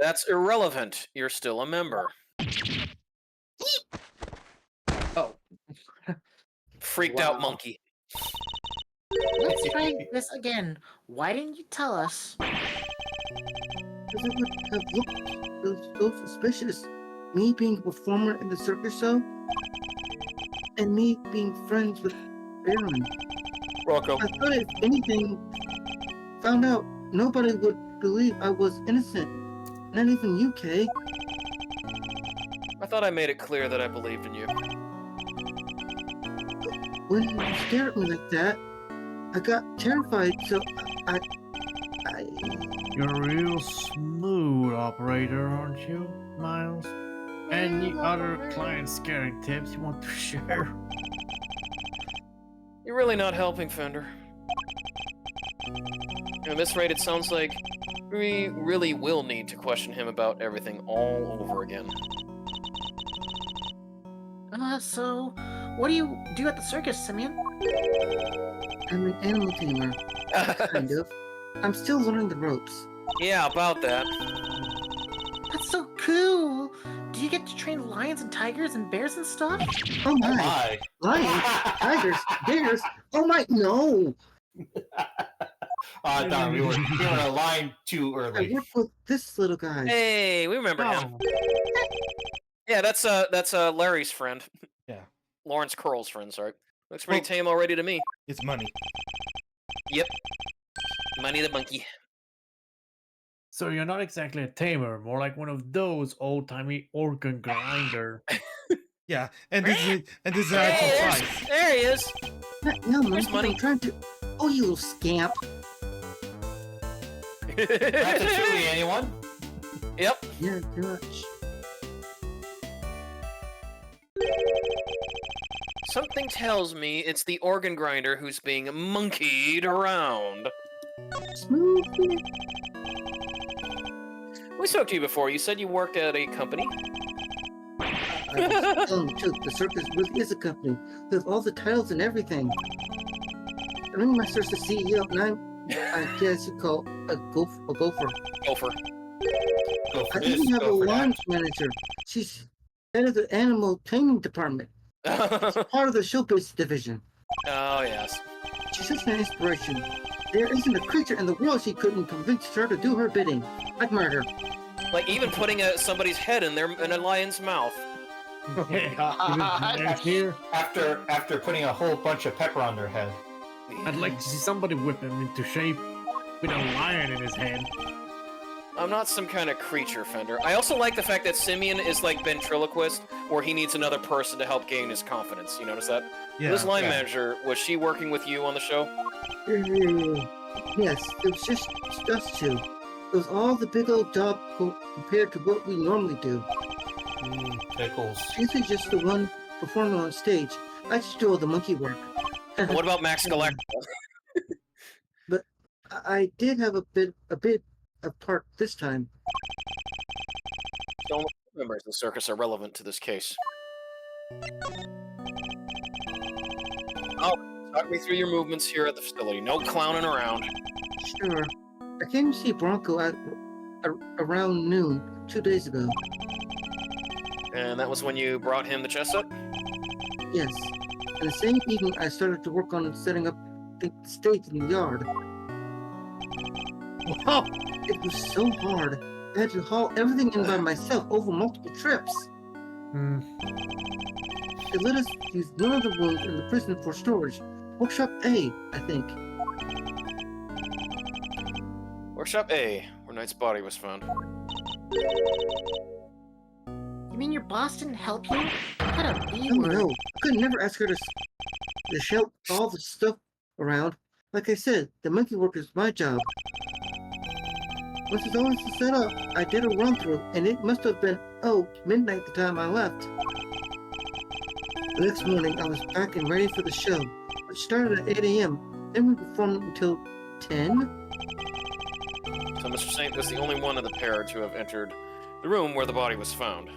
That's irrelevant. You're still a member. Oh. Freaked Wow. out monkey. Let's try this again. Why didn't you tell us? Because it would have looked so suspicious. Me being a performer in the circus show, and me being friends with Baron. Rocco. I thought if anything found out, nobody would believe I was innocent. Not even you, Kay. I thought I made it clear that I believed in you. When you stared at me like that, I got terrified, so I... You're a real smooth operator, aren't you, Miles? Any other client scaring tips you want to share? You're really not helping, Fender. At this rate, it sounds like we really will need to question him about everything all over again. So, what do you do at the circus, Simeon? I'm an animal tamer, kind of. I'm still learning the ropes. Yeah, about that. That's so cool! Do you get to train lions and tigers and bears and stuff? Oh Oh my! my. Lions, tigers, bears. Oh my! No! I thought we were a line too I early. work with this little guy. Hey, we remember him. Oh, Yeah, that's Larry's friend. Yeah. Lawrence Curl's friend, sorry. Looks pretty Oh. tame already to me. It's money. Yep. Money the monkey. So you're not exactly a tamer, more like one of those old-timey organ grinder. Yeah, and this is an actual price. There he is. No, There's money. I'm trying to. Oh, you little scamp! Ratatouille, anyone? Yep. Yeah, too much. Something tells me it's the organ grinder who's being monkeyed around. Smooth. We spoke to you before. You said you worked at a company. I was telling the truth. The circus really is a company with all the titles and everything. The ringmaster's the CEO, and I guess you call a gopher. Gopher. Go for I this, even have a go for that. launch manager. She's head of the animal training department. Oh, Part of the showbiz division. yes. She's such an inspiration. There isn't a creature in the world she couldn't convince her to do her bidding. I'd murder. Like even putting somebody's head in a lion's mouth. Even here, After putting a whole bunch of pepper on their head. I'd like to see somebody whip him into shape with a lion in his head. I'm not some kind of creature, Fender. I also like the fact that Simeon is like ventriloquist, where he needs another person to help gain his confidence. You notice that? Yeah. This line manager, was she working with you on the show? Yes, it was just us two. It was all the big old job compared to what we normally do. Pickles. She's just the one performing on stage. I just do all the monkey work. What about Max Galactica? I did have a bit of part this time. Don't members of the circus are relevant to this case. Oh, talk me through your movements here at the facility. No clowning around. Sure. I came to see Bronco at around noon 2 days ago. And that was when you brought him the chess set? Yes. And the same evening, I started to work on setting up the stage in the yard. Wow. It was so hard. I had to haul everything in by myself over multiple trips. They let us use one of the rooms in the prison for storage. Workshop A, I think. Workshop A, where Knight's body was found. You mean your boss didn't help you? What a B Oh word. no, I could never ask her to shout all the stuff around. Like I said, the monkey work is my job. Once it's all set up, I did a run through, and it must have been, midnight the time I left. The next morning, I was back and ready for the show, which started at 8 a.m. Then we performed until 10? So Mr. Saint was the only one of the pair to have entered the room where the body was found.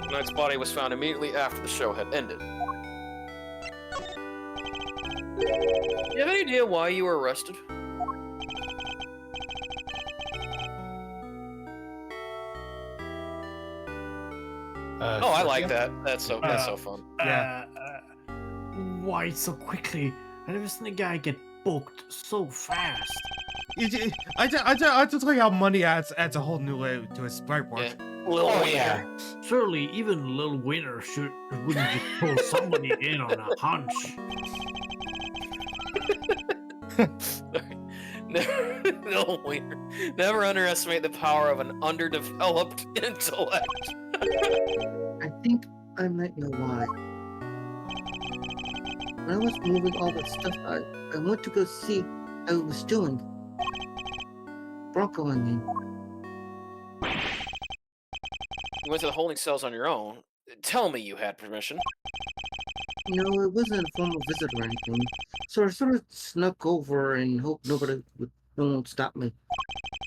Knight's body was found immediately after the show had ended. Do you have any idea why you were arrested? Oh, I like that. That's so fun. Yeah. Why so quickly? I never seen a guy get booked so fast. I just like how money adds a whole new way to his sprite work. Oh yeah. Surely even Lil Winner wouldn't just pull somebody in on a hunch. No, never underestimate the power of an underdeveloped intellect. I think I might know why. When I was moving all that stuff, I went to go see how he was doing. Bronco, I mean. You went to the holding cells on your own. Tell me you had permission. No, it wasn't a formal visit or anything. So I sort of snuck over and hoped no one would stop me.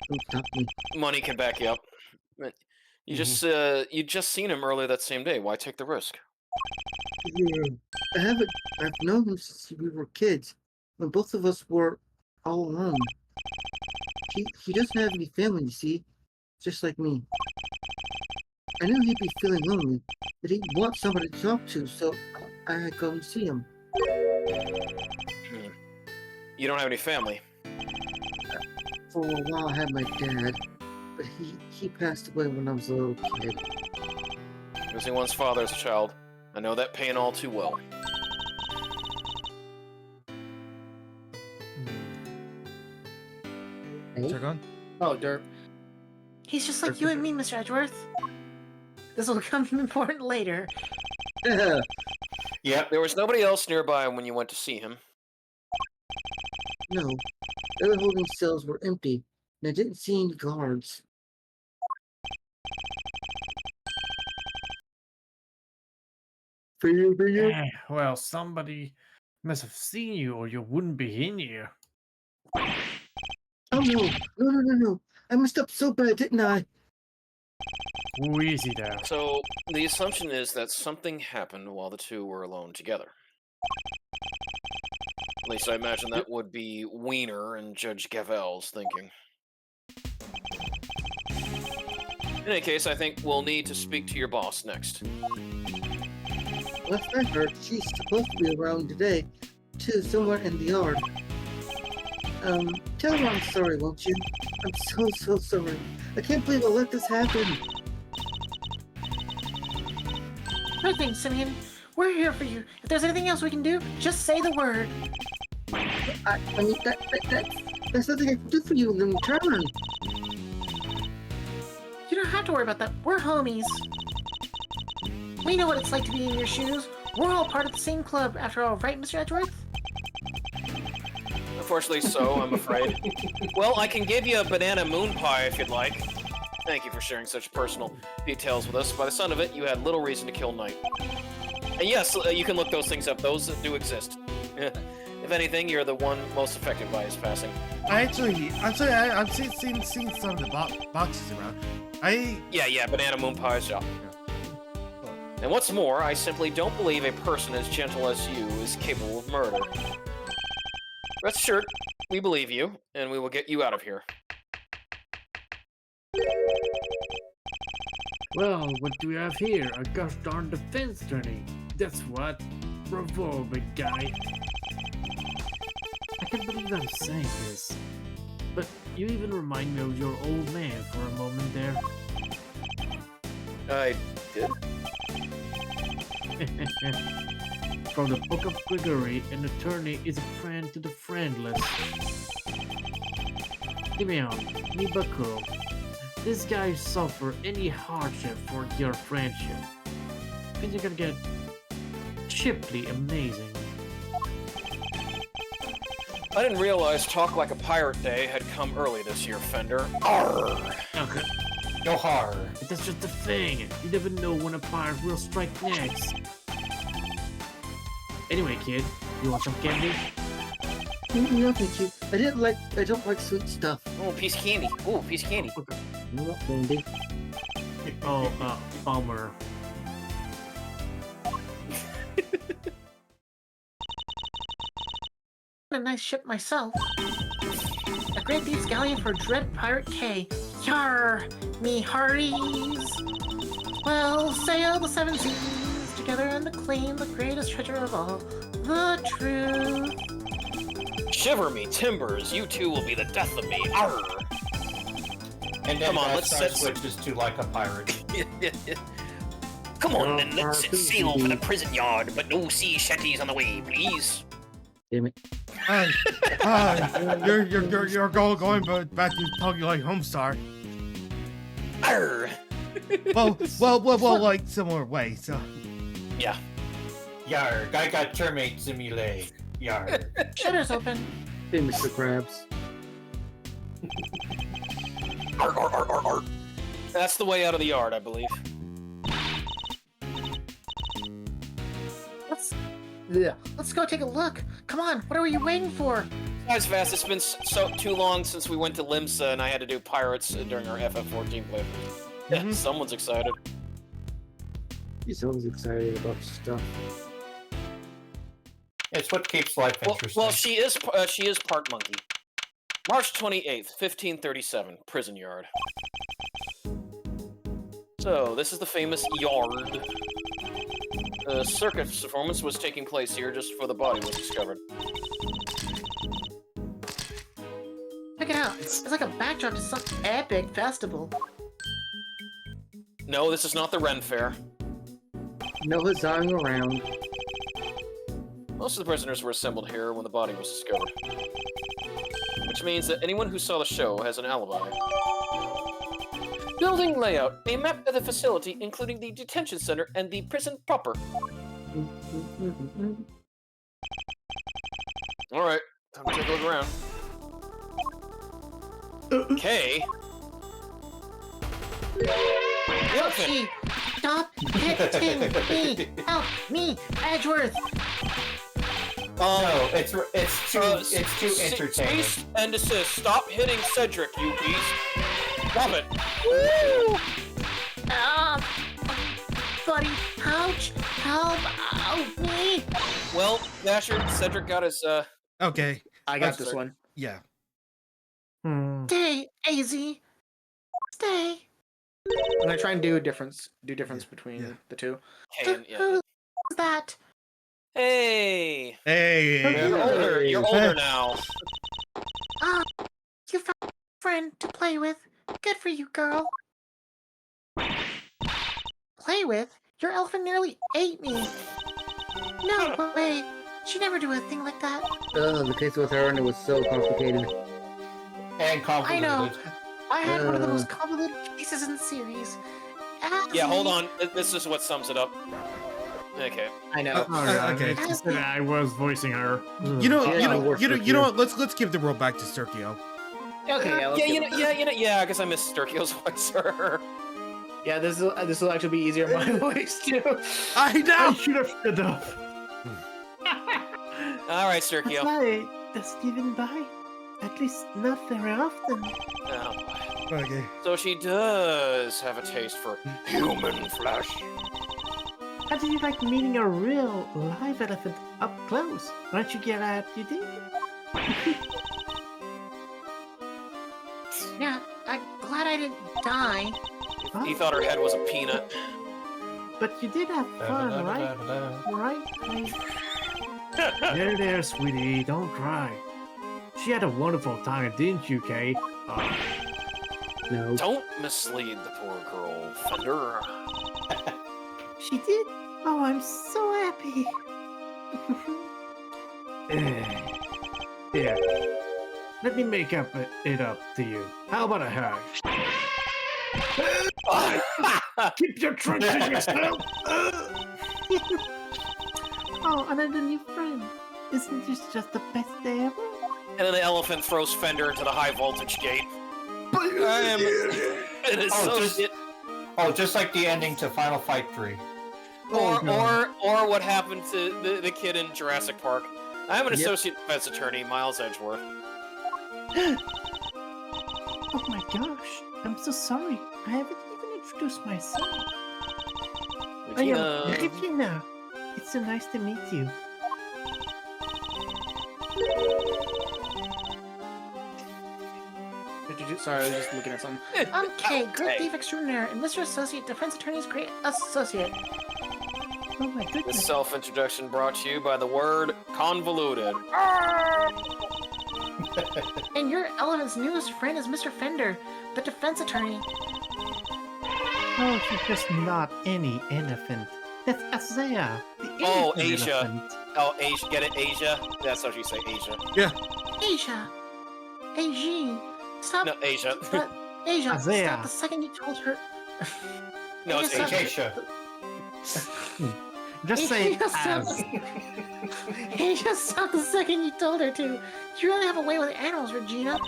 Don't stop me. Money can back you up. You you just seen him earlier that same day. Why take the risk? Yeah, I've known him since we were kids, when both of us were all alone. He doesn't have any family, you see, just like me. I knew he'd be feeling lonely, but he'd want somebody to talk to, so I had go and see him. You don't have any family. For a while, I had my dad, but he passed away when I was a little kid. Losing one's father as a child. I know that pain all too well. Check on. Oh, derp. He's just like you and me, Mr. Edgeworth. This will become important later. Yep. There was nobody else nearby when you went to see him. No, the other holding cells were empty, and I didn't see any guards. For you. Well, somebody must have seen you or you wouldn't be in here. Oh no. I messed up so bad, didn't I? Ooh, easy there. So, the assumption is that something happened while the two were alone together. At least I imagine that would be Wiener and Judge Gavel's thinking. In any case, I think we'll need to speak to your boss next. Last I heard, she's supposed to be around today, too, somewhere in the yard. Tell her I'm sorry, won't you? I'm so sorry. I can't believe I let this happen. No thanks, Simeon. We're here for you. If there's anything else we can do, just say the word. I mean, that's nothing I can do for you in return. You don't have to worry about that. We're homies. We know what it's like to be in your shoes. We're all part of the same club, after all, right, Mr. Edgeworth? Unfortunately so, I'm afraid. Well, I can give you a banana moon pie if you'd like. Thank you for sharing such personal details with us. By the sound of it, you had little reason to kill Knight. And yes, you can look those things up. Those do exist. If anything, you're the one most affected by his passing. I've seen some of the boxes around. Yeah, banana moon pies, yeah. And what's more, I simply don't believe a person as gentle as you is capable of murder. Rest assured, we believe you, and we will get you out of here. Well, what do we have here? A gosh darn defense attorney. That's what. Bravo, big guy. I can't believe I'm saying this, but you even remind me of your old man for a moment there. I did? From the Book of Gregory, an attorney is a friend to the friendless. Simeon, Nibaku, this guy suffer any hardship for your friendship. Things are gonna get cheaply amazing. I didn't realize Talk Like a Pirate Day had come early this year, Fender. Arrgh! Okay. No har. But that's just the thing. You never know when a pirate will strike next. Anyway, kid, you want some candy? No, thank you. I don't like sweet stuff. Oh, piece of candy. Oh, piece of candy. No, candy. Oh, bummer. A nice ship myself. A great deeds galleon for Dread Pirate K. Yar, me hearties. Well, sail the seven seas together and claim the greatest treasure of all, the truth. Shiver me timbers, you two will be the death of me. Arrgh! And then Come on, let's VaStar set- switches to like a pirate. Come on, then let's set sail for the prison yard, but no sea shanties on the way, please. Damn it. You're going back to talking like Homestar. Arrgh! Well, like similar way. So Yeah. Yar, guy got termites in me leg. Yar. Shutter's open. Hey, Mr. Krabs. Arr, arr, arr, arr, arr. That's the way out of the yard, I believe. Let's go take a look. Come on, what are you waiting for? Guys, fast. It's been too long since we went to Limsa, and I had to do pirates during our FF14 playthrough. Yeah, someone's excited. He's always excited about stuff. It's what keeps life interesting. Well, she is part monkey. March 28th, 1537, prison yard. So, this is the famous yard. The circus performance was taking place here just before the body was discovered. Check it out. It's like a backdrop to some epic festival. No, this is not the Ren Fair. No huzzahing around. Most of the prisoners were assembled here when the body was discovered. which means that anyone who saw the show has an alibi. Building layout. A map of the facility, including the detention center and the prison proper. Alright, time to take a look around. Okay. Yoshi, stop hitting me! Help me, Edgeworth! No, it's too entertaining. Cease and desist. Stop hitting Cedric, you beast. Stop it. Woo! Buddy, ouch! Help! Me! Well, Dasher, Cedric got his, Okay. I got Let's this start. one. Yeah. Stay, AZ. Stay. I'm gonna try and do difference between the two. Kane, yeah. Who's that? Hey! Hey. You're older now. You found a friend to play with. Good for you, girl. Play with? Your elephant nearly ate me. No way. She'd never do a thing like that. The case with her and it was so complicated. And convoluted. I know. I had one of the most convoluted cases in the series. Yeah, hold on. This is what sums it up. Okay. I know. Okay. It's just that I was voicing her. You know what? what? Let's give the role back to Sturkio. Okay. Yeah, I guess I missed Sturkio's voice. Yeah, this will actually be easier in my voice too. I I know. should have stood up. All right, Sturkio. Why does even buy? At least not very often. Oh, boy. Okay. So she does have a taste for human flesh. How do you like meeting a real live elephant up close? Aren't you glad you did? Yeah, I'm glad I didn't die. He thought her head was a peanut. But you did have fun, right? Right? There, sweetie. Don't cry. She had a wonderful time, didn't you, Kay? No. Don't mislead the poor girl, Fender. She did? Oh, I'm so happy. Here. Let me make it up to you. How about a hug? Keep your trunk to yourself. Oh, another new friend. Isn't this just the best day ever? And then the elephant throws Fender into the high voltage gate. It is Just like the ending to Final Fight 3. Or what happened to the kid in Jurassic Park. I'm an associate defense attorney, Miles Edgeworth. Oh my gosh, I'm so sorry. I haven't even introduced myself. I am Regina. It's so nice to meet you. Sorry, I was just looking at something. Okay, Great Thief Extraordinaire and Mr. Associate Defense Attorney's Great Associate. Oh my This goodness. self-introduction brought to you by the word convoluted. And your elephant's newest friend is Mr. Fender, the defense attorney. Oh, she's just not any elephant. That's Azea, the Oh, elephant Asia. elephant. Oh, Asia, get it, Asia? That's how you say Asia. Asia. Asia. Stop. No, Asia. Asia, Azea. stop the second you told her. No, it's Asia, Asia. Just say Asia, stop. Az. Asia, stop the second you told her to. You really have a way with animals, Regina.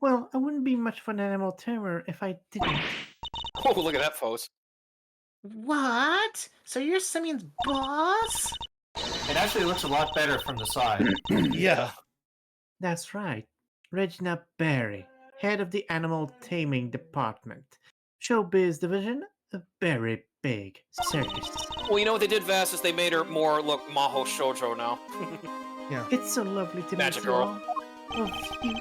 Well, I wouldn't be much of an animal tamer if I didn't. Oh, look at that pose. What? So you're Simeon's boss? It actually looks a lot better from the side. Yeah. That's right. Regina Berry, head of the animal taming department. Showbiz division, a very big circus. Well, you know what they did, Vass, is they made her more look Maho Shoujo now. It's so lovely to Magic meet you girl. all. Oh, you.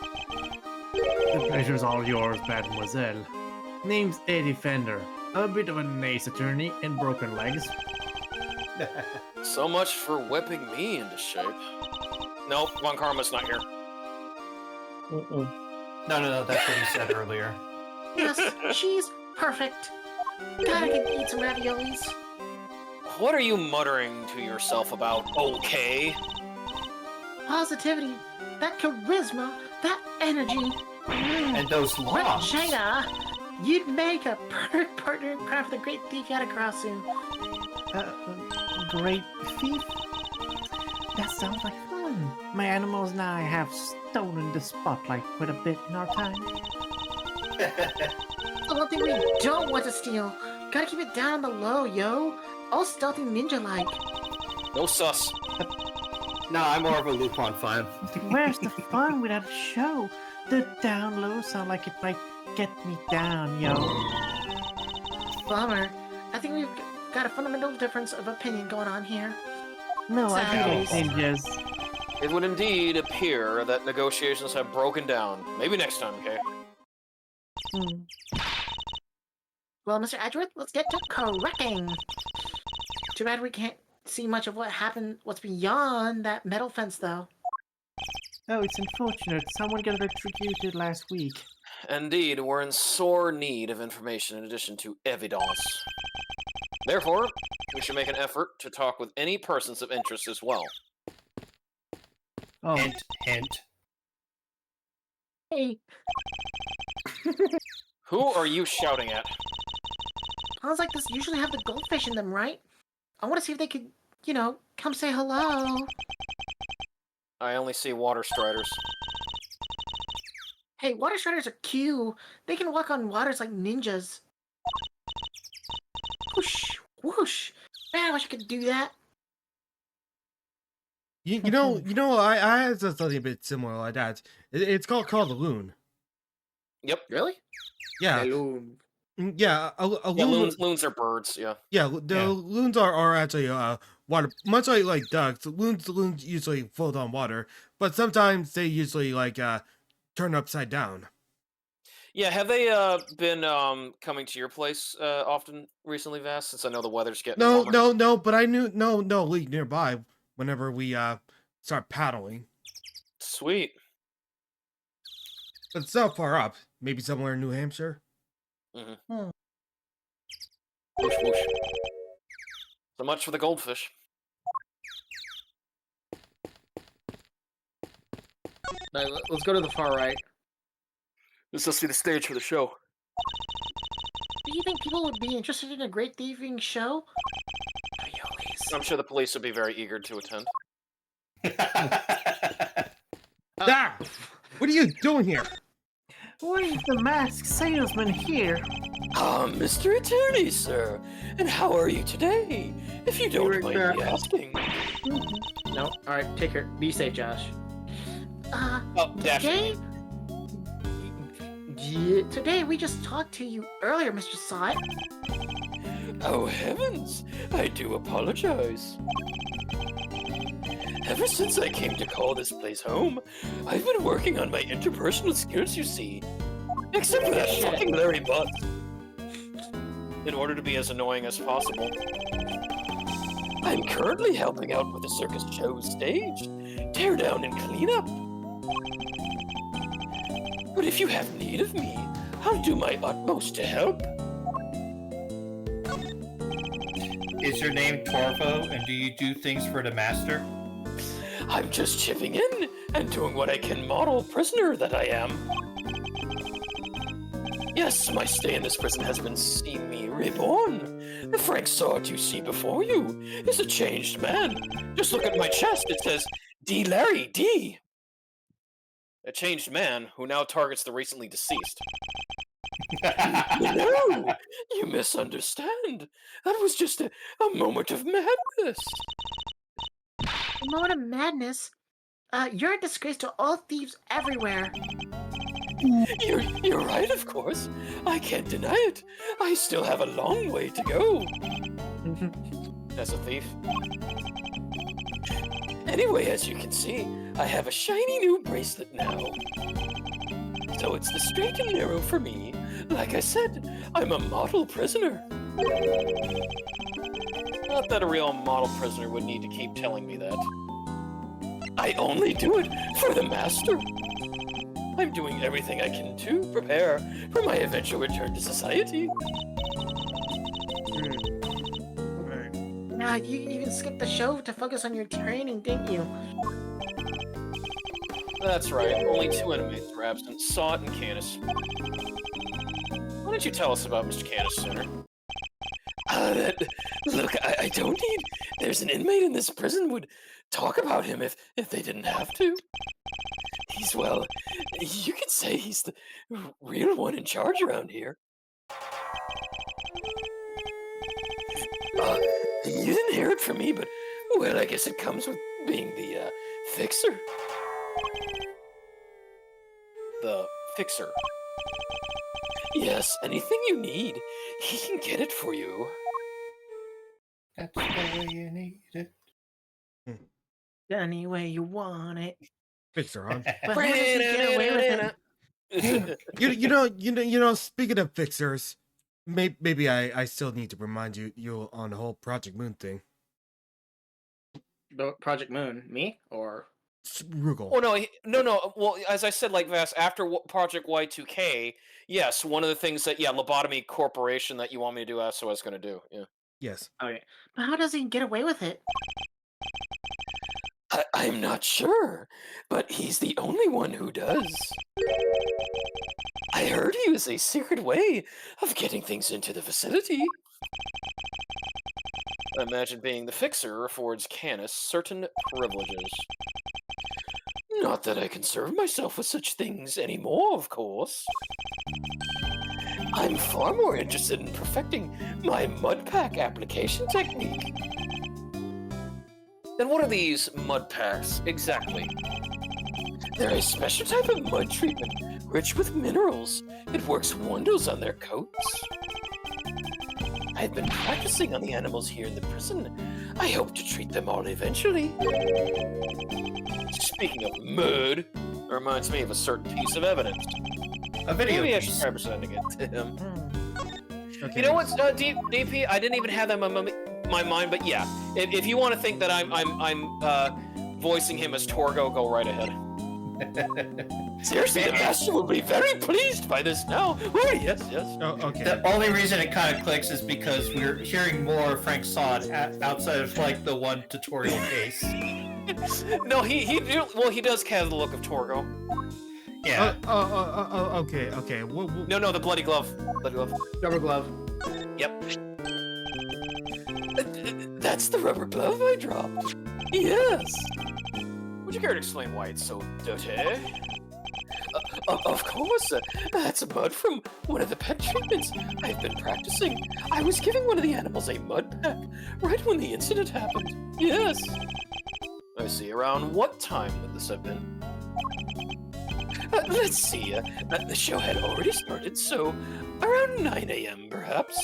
The pleasure's all yours, mademoiselle. Name's Eddie Fender. A bit of an ace attorney and broken legs. So much for whipping me into shape. Nope, Von Karma's not here. No, that's what he said earlier. Yes, she's perfect. Gotta get eat some raviolis. What are you muttering to yourself about, okay? positivity, that charisma, that energy. And those locks. Regina, you'd make a perfect partner in crime for the great thief you had across soon. Great thief? That sounds like fun. My animals and I have stolen the spotlight quite a bit in our time. The one thing we don't want to steal. Gotta keep it down on the low, yo. All stealthy ninja-like. No sus. No, I'm more of a Lupin fan. Where's the fun without a show? The down low sound like it might get me down, yo. Bummer. I think we've got a fundamental difference of opinion going on here. No, I hate Sadly. ninjas. It would indeed appear that negotiations have broken down. Maybe next time, okay? Hmm. Well, Mr. Edgeworth, let's get to correcting. Too bad we can't see much of what happened, what's beyond that metal fence, though. Oh, it's unfortunate. Someone got electrocuted last week. Indeed, we're in sore need of information in addition to evidence. Therefore, we should make an effort to talk with any persons of interest as well. Oh, Hint, hint. Hey, Who are you shouting at? ponds like this usually have the goldfish in them, right? I want to see if they could, you know, come say hello. I only see water striders. Hey, water striders are cute. They can walk on waters like ninjas. Whoosh, whoosh. Man, I wish I could do that. You know, I had something a bit similar like that. It's called the loon. Yep. Really? Yeah, Balloon. yeah. A Yeah, loon. loons are birds, yeah. Yeah, the loons are actually water, much like ducks. Loons usually float on water, but sometimes they usually turn upside down. Yeah, have they been coming to your place often recently, Vass? Since I know the weather's getting warmer. No. But I knew no lake nearby whenever we start paddling. Sweet. But it's not far up. Maybe somewhere in New Hampshire. Whoosh, whoosh. So much for the goldfish. Right, let's go to the far right. This must be the stage for the show. Do you think people would be interested in a great thieving show? I'm sure the police would be very eager to attend. Ah! What are you doing here? why is the masked salesman here? Mr. Attorney, sir. And how are you today? If you don't mind me asking. No, alright, take care. Be safe, Josh. Oh, dash. Today? Yeah, today we just talked to you earlier, Mr. Sot. Oh, heavens. I do apologize. Ever since I came to call this place home, I've been working on my interpersonal skills, you see. Except for that fucking Larry Butts. In order to be as annoying as possible. I'm currently helping out with the circus show stage, tear down and clean up. But if you have need of me, I'll do my utmost to help. Is your name Torvo, and do you do things for the master? I'm just chipping in and doing what I can, model prisoner that I am. Yes, my stay in this prison has been seeing me reborn. The Frank Sword you see before you is a changed man. Just look at my chest, it says, D. Larry, D. A changed man who now targets the recently deceased. No, you misunderstand. That was just a moment of madness. A moment of madness? You're a disgrace to all thieves everywhere. You're right, of course. I can't deny it. I still have a long way to go. As a thief. Anyway, as you can see, I have a shiny new bracelet now. So it's the straight and narrow for me. Like I said, I'm a model prisoner. Not that a real model prisoner would need to keep telling me that. I only do it for the master. I'm doing everything I can to prepare for my eventual return to society. Nah, you even skipped the show to focus on your training, didn't you? That's right. Only 2 inmates were absent, Sot and Canis. Why didn't you tell us about Mr. Canis sooner? Look, I don't need... There's an inmate in this prison would talk about him if they didn't have to. He's, well, you could say he's the real one in charge around here. You didn't hear it from me, but, well, I guess it comes with being the, fixer. The fixer. Yes, anything you need, he can get it for you. That's the way you need it. Any way you want it. Fixer, huh? But how does he get away with it? you know. Speaking of fixers, maybe I still need to remind you on the whole Project Moon thing. Project Moon, me or Rugal. Oh no. Well, as I said, like Vas, after Project Y2K, yes, one of the things that Lobotomy Corporation that you want me to do, so I was going to do. Yeah. Yes. okay? But how does he get away with it? I'm not sure, but he's the only one who does. I heard he was a secret way of getting things into the facility. I imagine being the fixer affords Canis certain privileges. Not that I concern myself with such things anymore, of course. I'm far more interested in perfecting my mud pack application technique. And what are these mud packs, exactly? They're a special type of mud treatment, rich with minerals. It works wonders on their coats. I've been practicing on the animals here in the prison. I hope to treat them all eventually. Speaking of mud, it reminds me of a certain piece of evidence. A video Maybe I should piece. try presenting it to him. Okay. You know what, DP? I didn't even have that in my mind, but yeah, if you want to think that I'm voicing him as Torgo, go right ahead. Seriously, the master will be very pleased by this now. Oh yes. Oh, okay. The only reason it kind of clicks is because we're hearing more Frank Sod outside of like the one tutorial case. No, he does have the look of Torgo. Yeah. Okay. No, the bloody glove. Rubber glove. Yep. That's the rubber glove I dropped. Yes. Would you care to explain why it's so dirty? Of course. That's mud from one of the pet treatments I've been practicing. I was giving one of the animals a mud pack right when the incident happened. Yes. I see. Around what time would this have been? Let's see. The show had already started, so around 9 a.m. perhaps.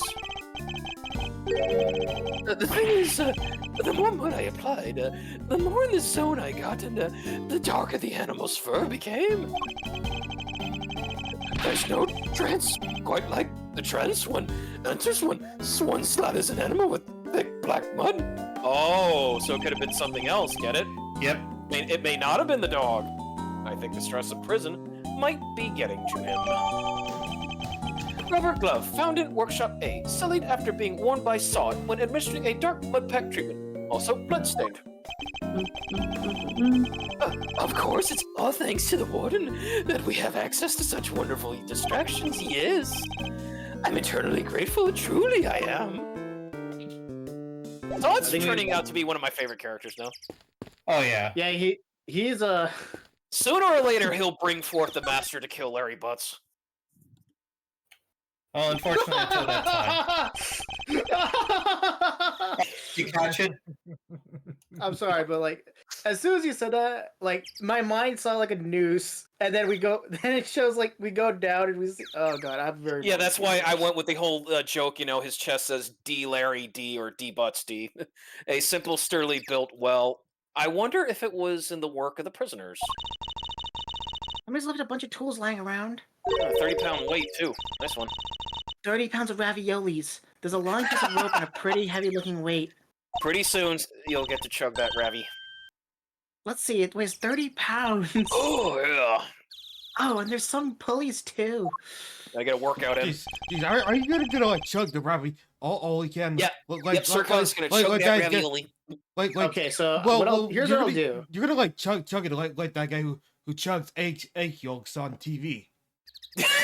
The thing is, the more mud I applied, the more in the zone I got, and the darker the animal's fur became. There's no trance quite like the trance one enters when one slathers an animal with thick black mud. Oh, so it could have been something else, get it? Yep. It may not have been the dog. I think the stress of prison might be getting to him. Rubber glove found in workshop A, sullied after being worn by Sod when administering a dark mud pack treatment, also bloodstained. Of course, it's all thanks to the warden that we have access to such wonderful distractions, yes. I'm eternally grateful, truly I am. Sod's turning out to be one of my favorite characters now. Oh yeah. Yeah, he's a. Sooner or later, he'll bring forth the master to kill Larry Butts. Well, unfortunately, until that time. You catch it? I'm sorry, but like, as soon as you said that, like, my mind saw like a noose, and then then it shows like we go down and we see. Oh god, I'm very. Yeah, that's why I went with the whole joke. You know, his chest says D Larry D or D Butts D. A simple, sturdy built. Well, I wonder if it was in the work of the prisoners. I'm just looking at a bunch of tools lying around. 30-pound weight too. Nice one. 30 pounds of raviolis. There's a long piece of rope and a pretty heavy-looking weight. Pretty soon you'll get to chug that Ravi. Let's see, it weighs 30 pounds. Oh yeah. Oh, and there's some pulleys too. I gotta work out him. Jeez, are you gonna like chug the ravi all you can? Yeah. Yep, Sircon's gonna chug that ravioli. Like, okay, so here's what I'll do. You're gonna like chug it like that guy who who chugs egg yolks on TV.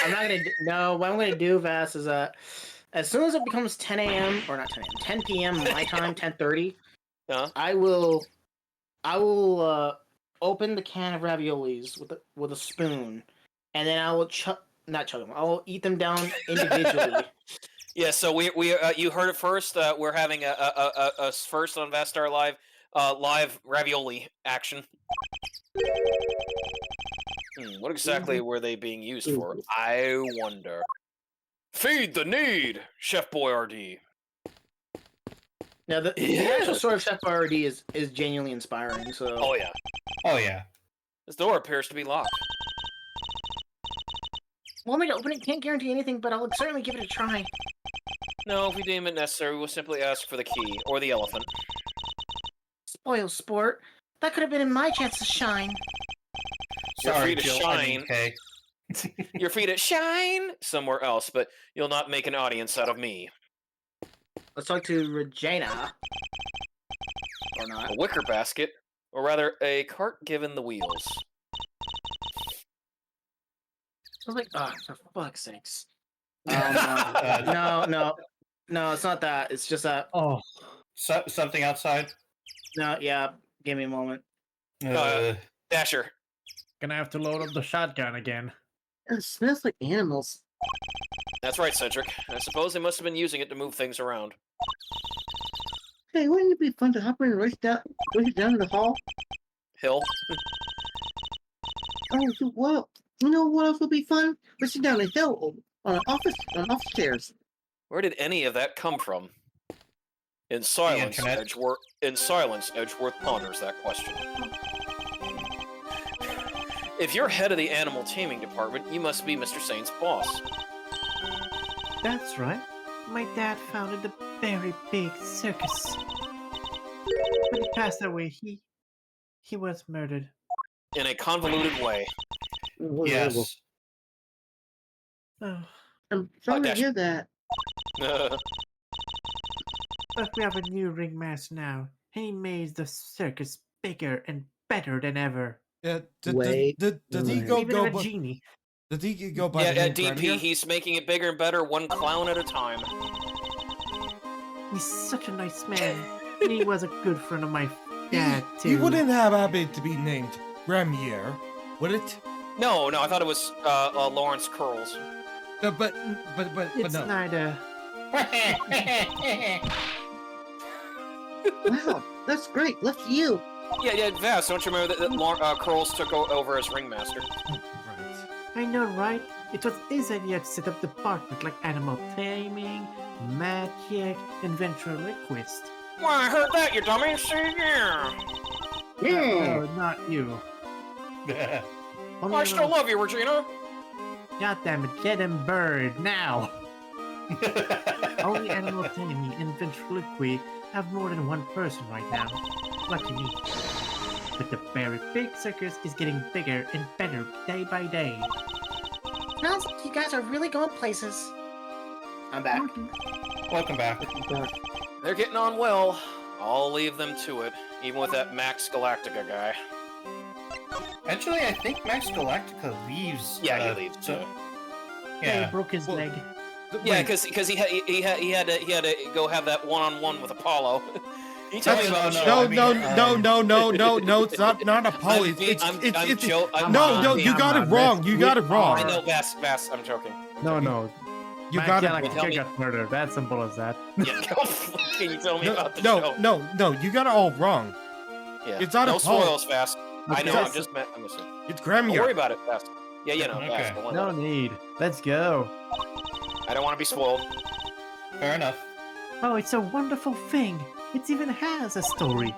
I'm not gonna. No, what I'm gonna do, Vass, is as soon as it becomes 10 a.m. or not 10 a.m., 10 p.m. my time, 10:30, Huh? I will open the can of raviolis with a spoon, and then I will not chug them. I will eat them down individually. Yeah, so we you heard it first. We're having a first on VaStar Live, live ravioli action. What exactly were they being used for? I wonder. Feed the need, Chef Boyardee. Now the actual story of Chef Boyardee is genuinely inspiring. So. Oh yeah. Oh yeah. This door appears to be locked. Want me to open it? Can't guarantee anything, but I'll certainly give it a try. No, if we deem it necessary, we'll simply ask for the key or the elephant. Spoil sport. That could have been my chance to shine. You're Sorry, free to Jill, I mean shine. Kay. You're free to shine somewhere else, but you'll not make an audience out of me. Let's talk to Regina. Or not. A wicker basket, or rather, a cart given the wheels. I was like, oh, for fuck's sakes. No, it's not that. It's just that. Oh, Something outside. No, yeah. Give me a moment. Dasher. gonna have to load up the shotgun again. It smells like animals. That's right, Cedric. I suppose they must have been using it to move things around. Hey, wouldn't it be fun to hop in and race down to the hall? Hill. Oh, well, you know what else would be fun? Racing down a hill on office chairs. Where did any of that come from? In silence, internet. Edgeworth ponders that question. If you're head of the animal taming department, you must be Mr. Saint's boss. That's right. My dad founded the very big circus. When he passed away, he was murdered. In a convoluted way. Yes. Oh, I'm sorry to Dash. hear that. but we have a new ringmaster now. He made the circus bigger and better than ever. Yeah, Wait, did he wait. go Even a by? genie. Did he go by Yeah, the name DP, Premier? he's making it bigger and better, one clown at a time. He's such a nice man. And he was a good friend of my dad, too. He wouldn't have happened to be named Premier, would it? No, I thought it was Lawrence Curls. No, but It's no. neither. Wow, that's great. Lucky you. Yeah, Vass, don't you remember that Curls took over as ringmaster? Right. I know, right? It was his idea to set up departments like animal taming, magic, and ventriloquist. Well, I heard that, you dummy. See, yeah. No, not you. Only I still love you, Regina. Goddamn it, get him buried now! Only animal taming and ventriloquy have more than one person right now. Lucky me. But the very big circus is getting bigger and better day by day. Sounds like you guys are really going places. I'm back. Welcome back. They're getting on well. I'll leave them to it, even with that Max Galactica guy. Actually, I think Max Galactica leaves. Yeah, he leaves. So, He yeah. broke his leg. Yeah, Wait, because he had to go have that one-on-one with Apollo. He told me that's- about no, it's not Apollo. It's no, you got it wrong. You got it I wrong. know, Vass, I'm joking. No. You got it Galactica wrong. got murdered. That's simple as that. Yeah, can you tell me about the show? No, you got it all wrong. Yeah. It's not no Apollo. spoils, Vass. I know, Okay. I'm just missing. It's Don't worry Gremier. about it, Vass. Yeah, Okay. Vass, don't worry No about it. need. Let's go. I don't want to be spoiled. Fair enough. Oh, it's a wonderful thing. It even has a story.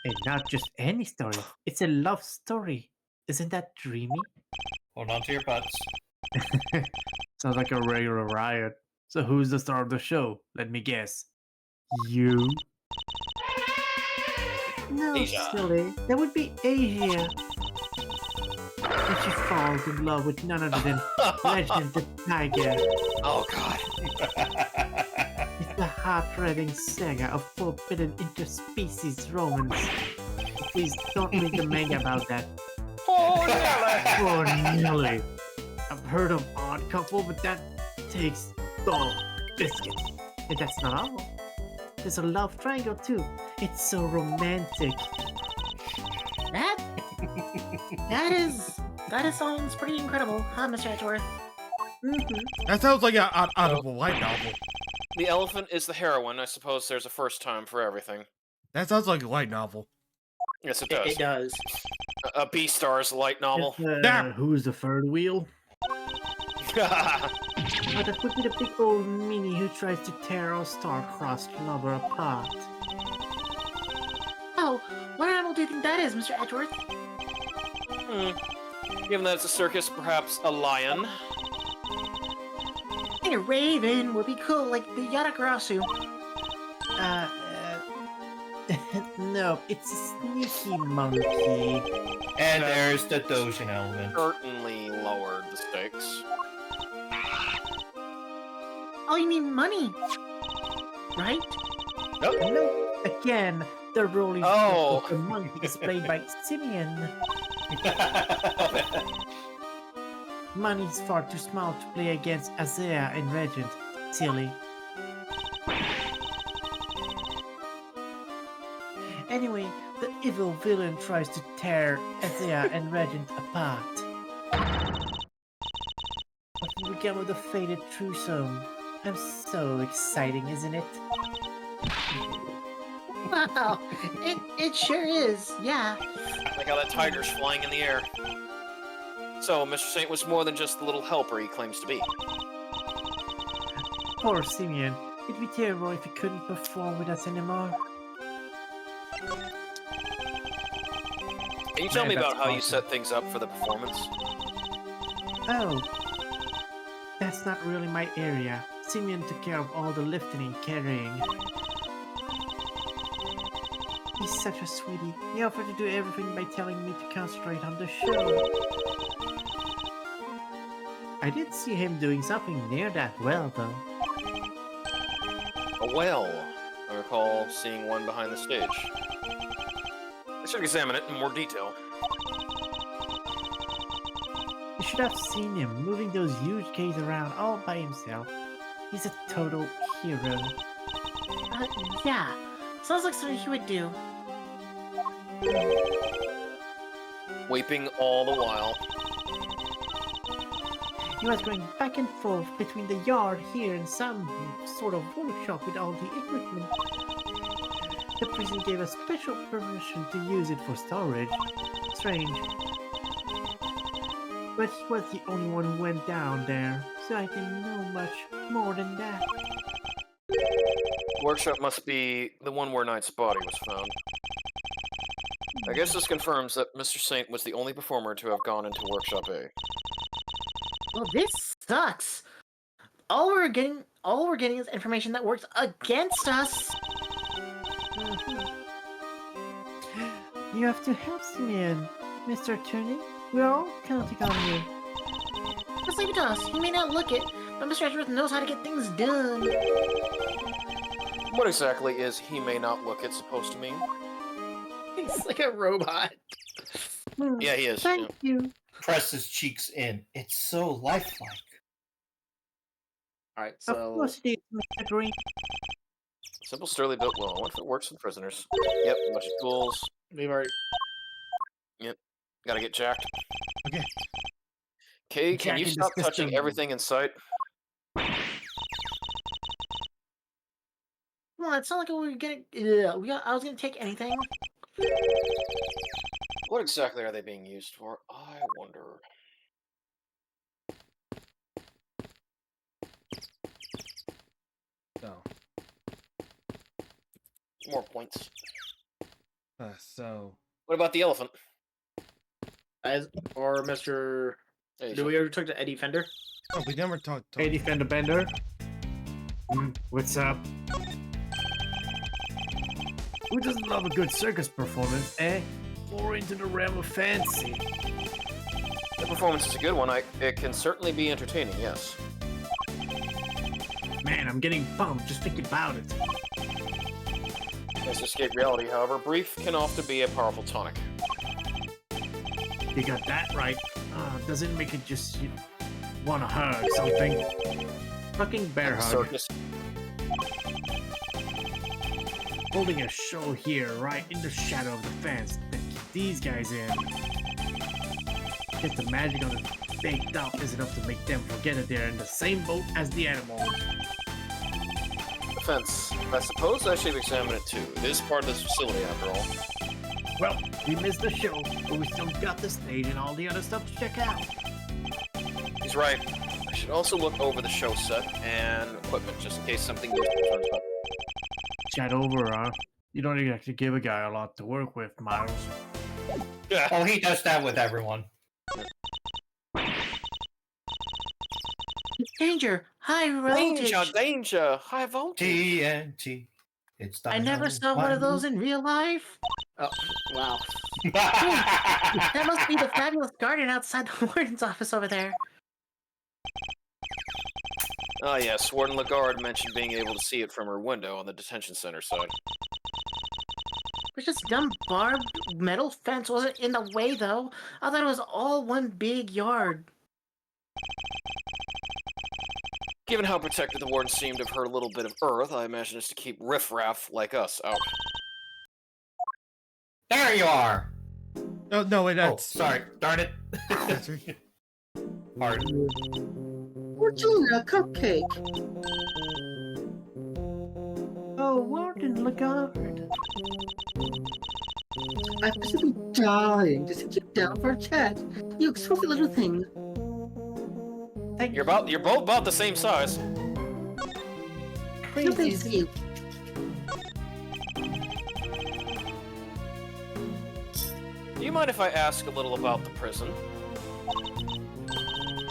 And not just any story. It's a love story. Isn't that dreamy? Hold on to your butts. Sounds like a regular riot. So who's the star of the show? Let me guess. You? No, Asia. silly. That would be Asia. And she falls in love with none other than Legend the Tiger. Oh, God. It's the heart-rending saga of forbidden interspecies romance. Please don't read the manga about that. Oh, Oh, Nelly. I've heard of Odd Couple, but that takes the biscuit. And that's not all. There's a love triangle too. It's so romantic. That sounds pretty incredible, huh, Mr. Edgeworth? That sounds like out of a light novel. The elephant is the heroine. I suppose there's a first time for everything. That sounds like a light novel. Yes, it does. It does. A VaStar's light novel. Damn. Who's the third wheel? But that would be the big old meanie who tries to tear our star-crossed lover apart. Oh, what animal do you think that is, Mr. Edgeworth? Given that it's a circus, perhaps a lion. I think a raven would be cool, like the Yatagarasu. No, it's a sneaky monkey. And there's the Dojin element. Certainly lowered the stakes. Oh, you mean money? Right? No, again, the rolling Oh. of the monkey is played by Simeon. Money's far too small to play against Azea and Regent. Silly. Anyway, the evil villain tries to tear Azea and Regent apart. What will become of the fated trousseau? I'm so exciting, isn't it? Wow, it sure is, yeah. Like how that tiger's flying in the air. So, Mr. Saint was more than just the little helper he claims to be. Poor Simeon. It'd be terrible if he couldn't perform with us anymore. Can you tell Man, me about that's how you awesome. set things up for the performance? Oh. That's not really my area. Simeon took care of all the lifting and carrying. He's such a sweetie. He offered to do everything by telling me to concentrate on the show. I did see him doing something near that well, though. A well. I recall seeing one behind the stage. I should examine it in more detail. You should have seen him moving those huge gates around all by himself. He's a total hero. Yeah. Sounds like something he would do. Weeping all the while. He was going back and forth between the yard here and some sort of workshop with all the equipment. The prison gave us special permission to use it for storage. Strange. But he was the only one who went down there, so I didn't know much more than that. Workshop must be the one where Knight's body was found. I guess this confirms that Mr. Saint was the only performer to have gone into Workshop A. Well, this sucks. All we're getting is information that works against us. You have to help Simeon, Mr. Attorney. We're all counting on you. Just leave it to us. He may not look it, but Mr. Edgeworth knows how to get things done. What exactly is he may not look it supposed to mean? He's like a robot. Yeah, he is. Thank you. Press his cheeks in. It's so lifelike. All right, Of so course it is, Mr. Green. Simple, sturdy built well. I wonder if it works with prisoners. Yep, a bunch of tools. we've already. Gotta get jacked. Okay. Okay, can you Jacking the stop touching system. everything in sight? Come on, it's not like we were getting. I was gonna take anything. What exactly are they being used for? I wonder. So, More points. so What about the elephant? Or Mr. Hey, Do we ever talk to Eddie Fender? oh, we never talked. Hey, Defender Bender. What's up? Who doesn't love a good circus performance, eh? More into the realm of fancy. The performance is a good one. It can certainly be entertaining, yes. Man, I'm getting bummed just thinking about it. As to escape reality, however, brief can often be a powerful tonic. You got that right. Doesn't make it just want to hug something. Fucking bear hug. Circus. Holding a show here, right in the shadow of the fence that keep these guys in. If the magic on the fake doll is enough to make them forget that they're in the same boat as the animals. The fence. I suppose I should examine it too. It is part of this facility after all. Well, we missed the show, but we still got the stage and all the other stuff to check out. He's right. I should also look over the show set and equipment just in case something new turns up. Chat over, huh? You don't even actually give a guy a lot to work with, Miles. Yeah. Oh, he does that with everyone. Danger! High voltage! Danger! High voltage! TNT. It's I never saw one of those in real life. Oh, wow. That must be the fabulous garden outside the warden's office over there. Ah, yes. Warden Lagarde mentioned being able to see it from her window on the detention center side. Which this dumb barbed metal fence wasn't in the way, though. I thought it was all one big yard. Given how protected the warden seemed of her little bit of earth, I imagine it's to keep riffraff like us out. There you are! Oh, no, wait, Oh, that's... sorry. Darn it. That's right. Pardon. Fortuna cupcake. Oh, Warden Lagarde. I'm simply dying to sit you down for a chat. You exquisite little thing. You're both about the same size. No thanks to you. Do you mind if I ask a little about the prison?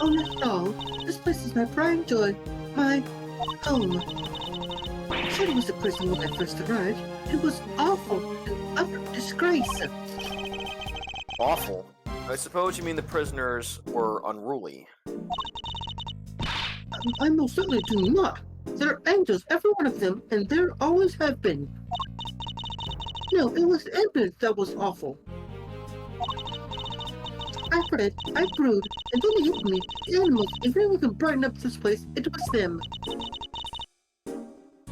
Oh, not at all. This place is my prime joy. My home. I said it was a prison when I first arrived. It was awful. An utter disgrace. Awful. I suppose you mean the prisoners were unruly. I most certainly do not. There are angels, every one of them, and there always have been. No, it was Edmund that was awful. I bred, I brewed, and then they hit me. The animals, if anyone can brighten up this place, it was them.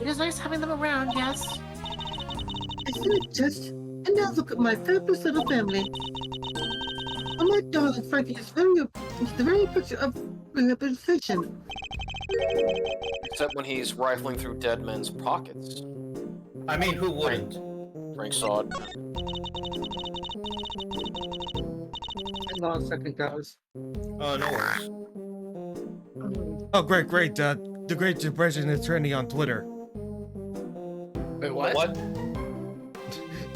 It is nice having them around, yes. Isn't it just? And now look at my fabulous little family. Oh, my darling Frankie is the very picture of rehabilitation. Except when he's rifling through dead men's pockets. I mean, who wouldn't? Frank saw it. Hang on a second, guys. Oh, no worries. Oh, great. The Great Depression is trending on Twitter. Wait, what? What?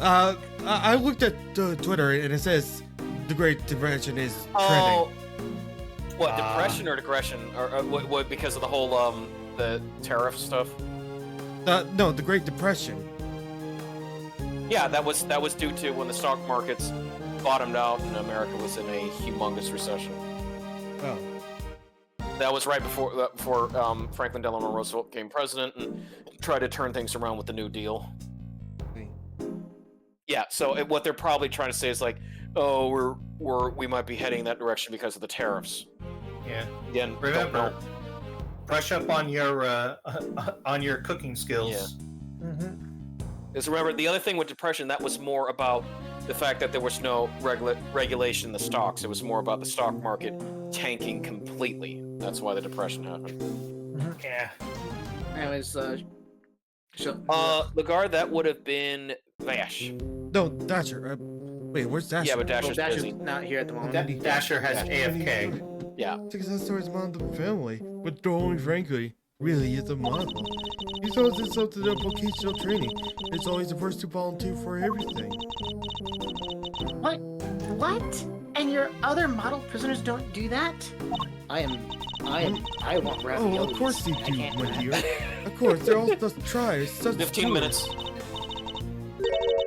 I looked at Twitter and it says the Great Depression is Oh, trending. what? Depression or digression? Or what? Because of the whole the tariff stuff? No, the Great Depression. Yeah, that was due to when the stock markets bottomed out and America was in a humongous recession. Oh. That was right before Franklin Delano Roosevelt became president and tried to turn things around with the New Deal. Yeah, so what they're probably trying to say is like, oh, we might be heading that direction because of the tariffs. Yeah. Again, Remember, brush up on your cooking skills. Yeah. Because remember, the other thing with depression, that was more about the fact that there was no regulation in the stocks. It was more about the stock market tanking completely. That's why the depression happened. Yeah. Anyways, Lagarde, that would have been Vash. No, Dasher. Wait, where's Dasher? Yeah, but Dasher's Dasher's busy. not here at the moment. Dasher has AFK. Yeah. Success stories among the family, but Darling Frankly really is a model. He's always insulted in vocational training. It's always the first to volunteer for everything. What? And your other model prisoners don't do that? I want raviolis. Oh, of course they I do, can't my do dear. that. Of course, they're all just tries. Such 15 fun. minutes.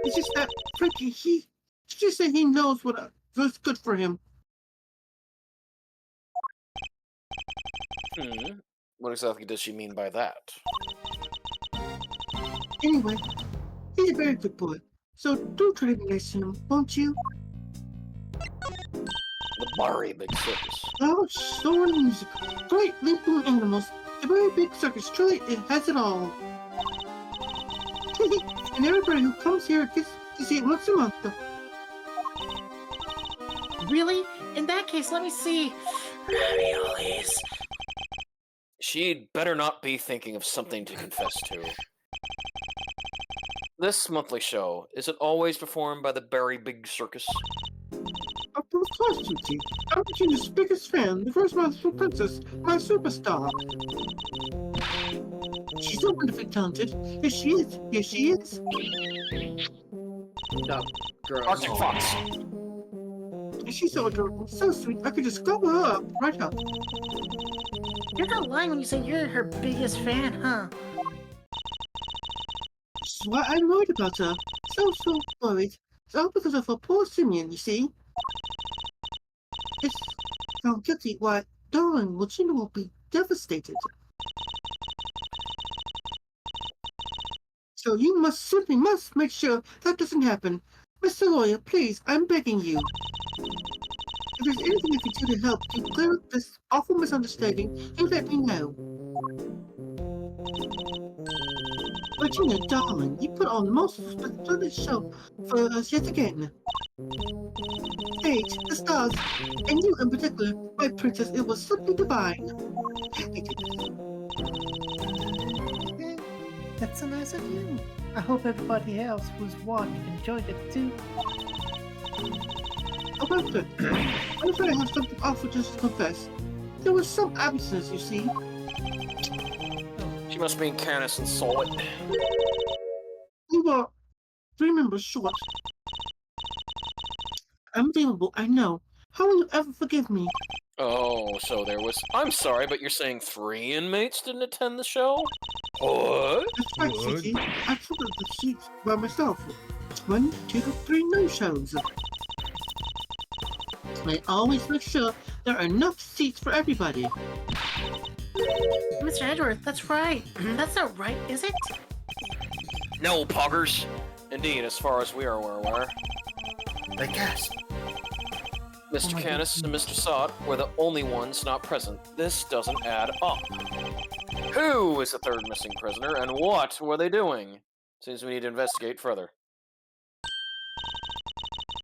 It's just that Frankie, he just said he knows what's good for him. What exactly does she mean by that? Anyway, he's a very good boy. So do try to be nice to him, won't you? Very big circus. Oh, so music. Great leaping animals. A very big circus. Truly, it has it all. And everybody who comes here gets to see it once a month. Really? In that case, let me see. Raviolis. She'd better not be thinking of something to confess to. This monthly show, is it always performed by the Very Big Circus? Of course, Tutti. I'm Regina's biggest fan, the first magical princess, my superstar. She's so wonderfully talented. Here she is. Here she is. No, gross. Arctic Fox. She's so adorable, so sweet. I could just gobble her up right up. You're not lying when you say you're her biggest fan, huh? That's why I'm worried about her. So worried. It's all because of her poor Simeon, you see. If found guilty, why, darling, Regina will be devastated. So you simply must make sure that doesn't happen. Mr. Lawyer, please, I'm begging you. If there's anything I can do to help you clear up this awful misunderstanding, you let me know. Regina, darling, you put on the most splendid show for us yet again. Stage, the stars, and you in particular, my princess, it was simply divine. That's so nice of you. I hope everybody else who's watching enjoyed it too. However, I'm afraid I have something awful just to confess. There was some absence, you see. She must be in Canis and Solid. You are 3 members short. I'm available, I know. How will you ever forgive me? Oh, so there was... I'm sorry, but you're saying 3 inmates didn't attend the show? What? That's right, What? City. I covered the seats by myself. 1, 2, 3 no-shows. I always make sure there are enough seats for everybody. Mr. Edgeworth, that's right. That's not right, is it? No, poggers. Indeed, as far as we are aware. They gasped. Mr. Canis and Mr. Sott were the only ones not present. This doesn't add up. Who is the third missing prisoner, and what were they doing? Seems we need to investigate further.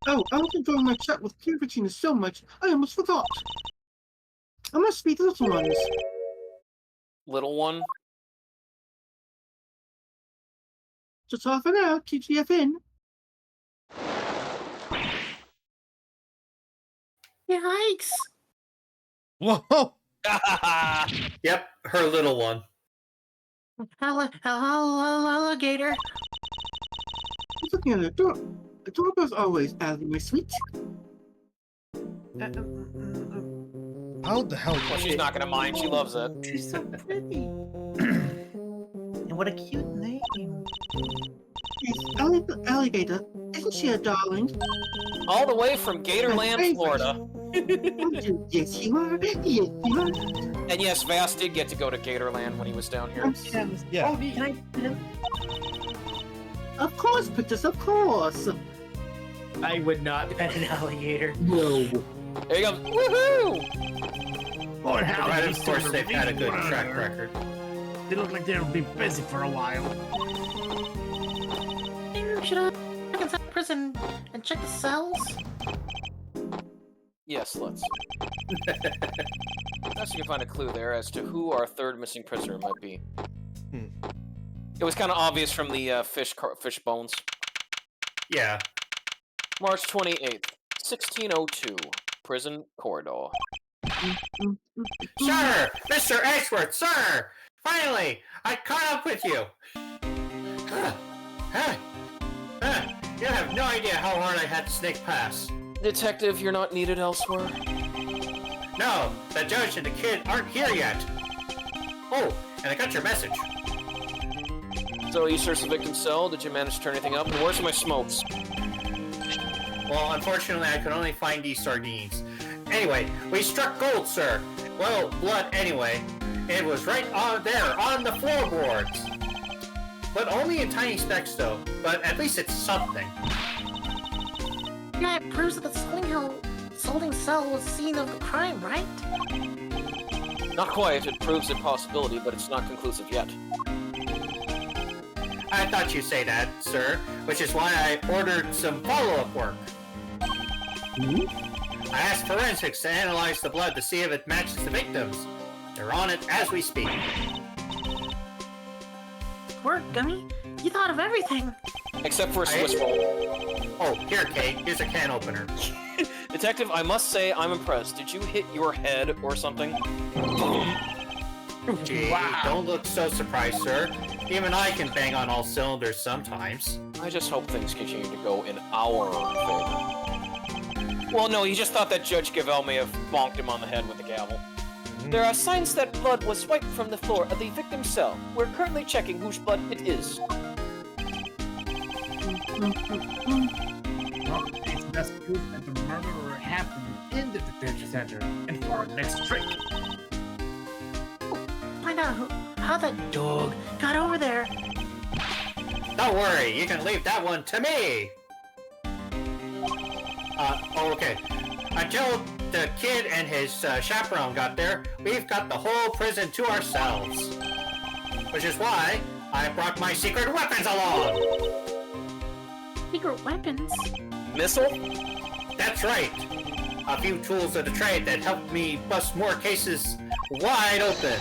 Oh, I was enjoying my chat with Pure Regina so much, I almost forgot. I must be the little ones. Little one? Just half an hour, TGFN. Yikes! Whoa! Yep, her little one. Alligator. He's looking at the door. The doorbell's always Allie, my sweet. How the hell? Well, she's not gonna mind. She loves it. She's so pretty. And what a cute name. Yes, Alligator. Isn't she a darling? All the way from Gatorland, Florida. Yes, you are. Yes, you are. And yes, Vass did get to go to Gatorland when he was down here. Yeah. Oh, can I pet him? Of course, Princess, of course. I would not pet an alligator. No. There you go. Woohoo! Lord, how Right, these of course, two they've had a good are- track record. They look like they'll be busy for a while. Should I check inside the prison and check the cells? Yes, let's. Unless you can find a clue there as to who our third missing prisoner might be. It was kind of obvious from the fish bones. Yeah. March 28th, 1602, prison corridor. Sir! Mr. Ashworth, sir! Finally! I caught up with you! You have no idea how hard I had to snake past. Detective, you're not needed elsewhere? No, the judge and the kid aren't here yet. Oh, and I got your message. So you searched the victim's cell, did you manage to turn anything up? And where's my smokes? Well, unfortunately, I could only find these sardines. Anyway, we struck gold, sir. Well, blood anyway. It was right on there, on the floorboards. But only in tiny specks, though. But at least it's something. Yeah, it proves that the holding cell was the scene of the crime, right? Not quite. It proves a possibility, but it's not conclusive yet. I thought you'd say that, sir, which is why I ordered some follow-up work. I asked forensics to analyze the blood to see if it matches the victims. They're on it as we speak. Work, Gummy. You thought of everything. Except for a Swiss roll. Oh, here, Kate. Here's a can opener. Detective, I must say I'm impressed. Did you hit your head or something? Gee, don't look so surprised, sir. Even I can bang on all cylinders sometimes. I just hope things continue to go in our favor. Well, no, he just thought that Judge Gavel may have bonked him on the head with the gavel. There are signs that blood was wiped from the floor of the victim's cell. We're currently checking whose blood it is. Well, it's best proof that the murder happened in the detention center. And for our next trick, Find out how that dog got over there. Don't worry, you can leave that one to me! Okay. Until the kid and his chaperone got there, we've got the whole prison to ourselves. Which is why I brought my secret weapons along! Secret weapons? Missile? That's right! A few tools of the trade that helped me bust more cases wide open.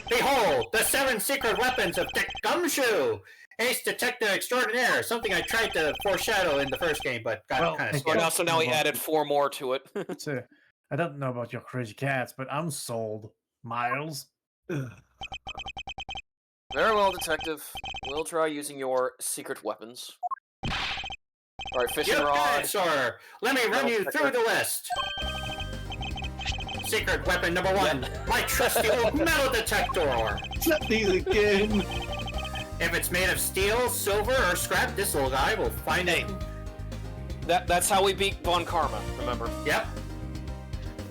Behold, the 7 secret weapons of Dick Gumshoe! Ace Detective Extraordinaire, something I tried to foreshadow in the first game, but got kind of scared. So now he added 4 more to it. so I don't know about your crazy cats, but I'm sold. Miles? Ugh. Very well, Detective. We'll try using your secret weapons. Alright, fishing You rod. got it, sir! Let me run you through the list! Secret weapon number 1, my trusty old metal detector! Shut these again. If it's made of steel, silver, or scrap, this little guy will find it. That's how we beat Von Karma, remember? Yep.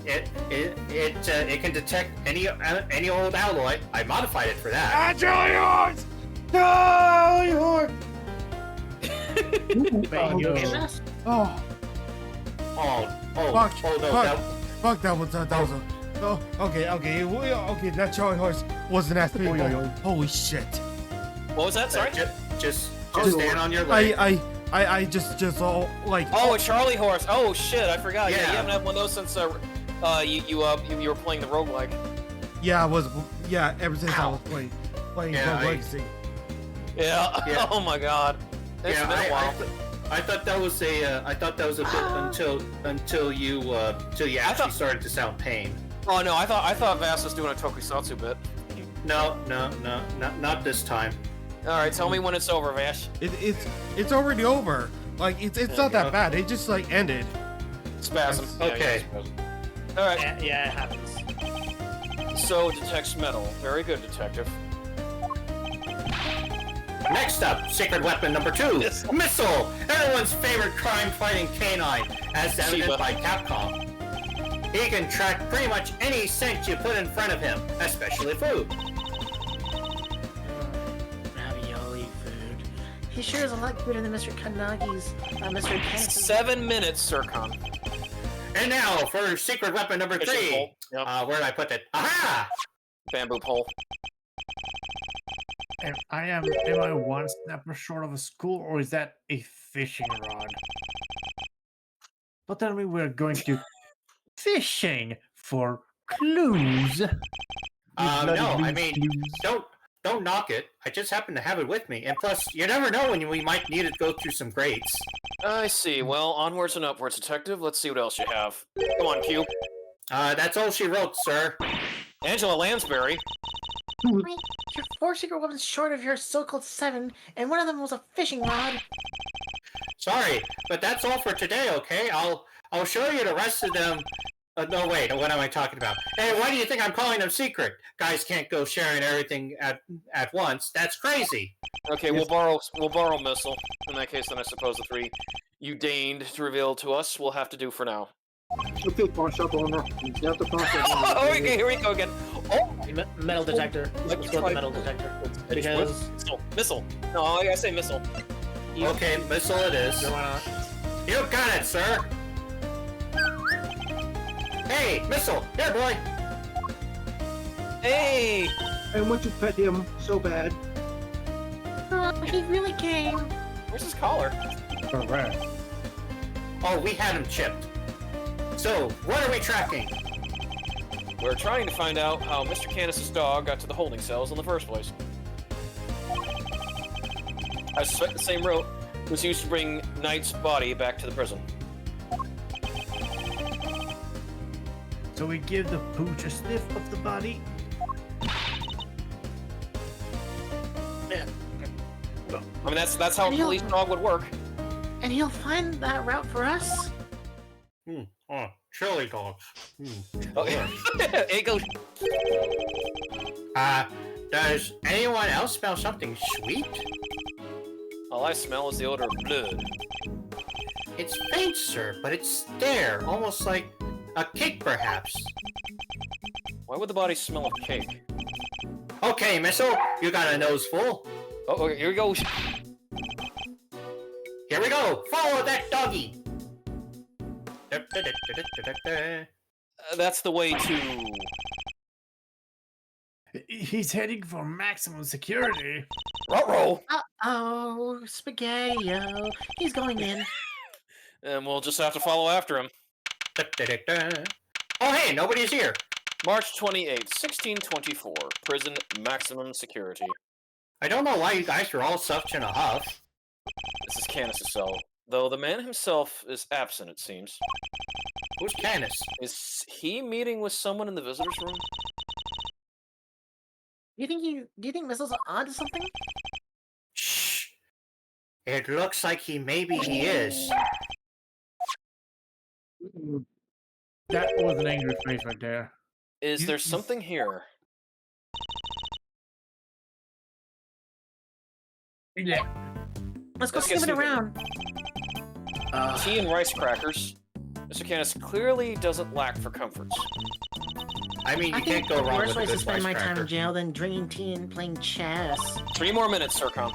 It can detect any old alloy. I modified it for that. Charlie Horse! Charlie Horse! Oh, Oh no, fuck. Fuck, that was a... Oh, okay, that Charlie Horse wasn't as big. Holy shit. What was that? Sorry? Just stand on your leg. I just all, like... Oh, a Charlie Horse. Oh, shit, I forgot. Yeah, Yeah. you haven't had one of those since you were playing the roguelike. Yeah, ever since I was playing Yeah, Rogue Legacy. Yeah. Oh my god. It's been a while. I thought that was a bit until you actually started to sound pain. Oh no, I thought Vass was doing a tokusatsu bit. No, not this time. Alright, tell me when it's over, Vash. It's already over. Like it's not that bad. It just like ended. Spasm. Okay. Alright. Yeah, it happens. So detects metal. Very good, Detective. Next up, secret weapon number 2, Missile! Everyone's favorite crime-fighting canine, as evident by Capcom. He can track pretty much any scent you put in front of him, especially food. Ravioli food. He sure is a lot better than Mr. Kanagi's, Mr. Kenneth's. 7 minutes, Sircon. And now for secret weapon number 3. Fishing pole. Yep. Where did I put it? Aha! Bamboo pole. Am I one snapper short of a school, or is that a fishing rod? But tell me we're going to fishing for clues. No, I mean, don't knock it. I just happen to have it with me, and plus, you never know when we might need it to go through some grades. I see. Well, onwards and upwards, Detective. Let's see what else you have. Come on, Q. That's all she wrote, sir. Angela Lansbury. Wait, you're 4 secret weapons short of your so-called 7, and one of them was a fishing rod. Sorry, but that's all for today, okay? I'll show you the rest of them. No, wait, what am I talking about? Hey, why do you think I'm calling them secret? Guys can't go sharing everything at once. That's crazy. Okay, we'll borrow Missile. In that case, then I suppose the 3 you deigned to reveal to us will have to do for now. Okay, pawn shop owner. You have to pawn shop Oh, owner. okay, here we go again. Oh, Metal detector. Like Let's go with the metal detector. Because Missile. No, I gotta say Missile. Okay, Missile it is. why not? You got it, sir. Hey, Missile! Here, boy! Hey! I want to pet him so bad. Oh, he really came. Where's his collar? Correct. Oh, we had him chipped. So, what are we tracking? We're trying to find out how Mr. Canis' dog got to the holding cells in the first place. I suspect the same route was used to bring Knight's body back to the prison. So we give the pooch a sniff of the body. I mean, that's how a police dog would work. And he'll find that route for us? Oh, chili dogs. Okay. It goes. Does anyone else smell something sweet? All I smell is the odor of blood. It's faint, sir, but it's there, almost like a cake, perhaps. Why would the body smell of cake? Okay, Missile, you got a nose full. Oh, okay, here we go. Here we go. Follow that doggy. That's the way to. He's heading for maximum security. Ruh-roh! Uh-oh, Spaghetti-O. He's going in. And we'll just have to follow after him. Oh, hey, nobody's here. March 28, 1624. Prison maximum security. I don't know why you guys are all such in a huff. This is Canis' cell, though the man himself is absent, it seems. Who's Canis? Is he meeting with someone in the visitors' room? Do you think Missile's onto something? Shh. It looks like he is. That was an angry face right there. Is there something here? Yeah. Let's go Let's get sniff it sniffing. around. Tea and rice crackers. Mr. Canis clearly doesn't lack for comforts. I mean, I you think can't go the wrong worst with way a to good spend my time wisecracker. in jail than drinking tea and playing chess. 3 more minutes, Sircon.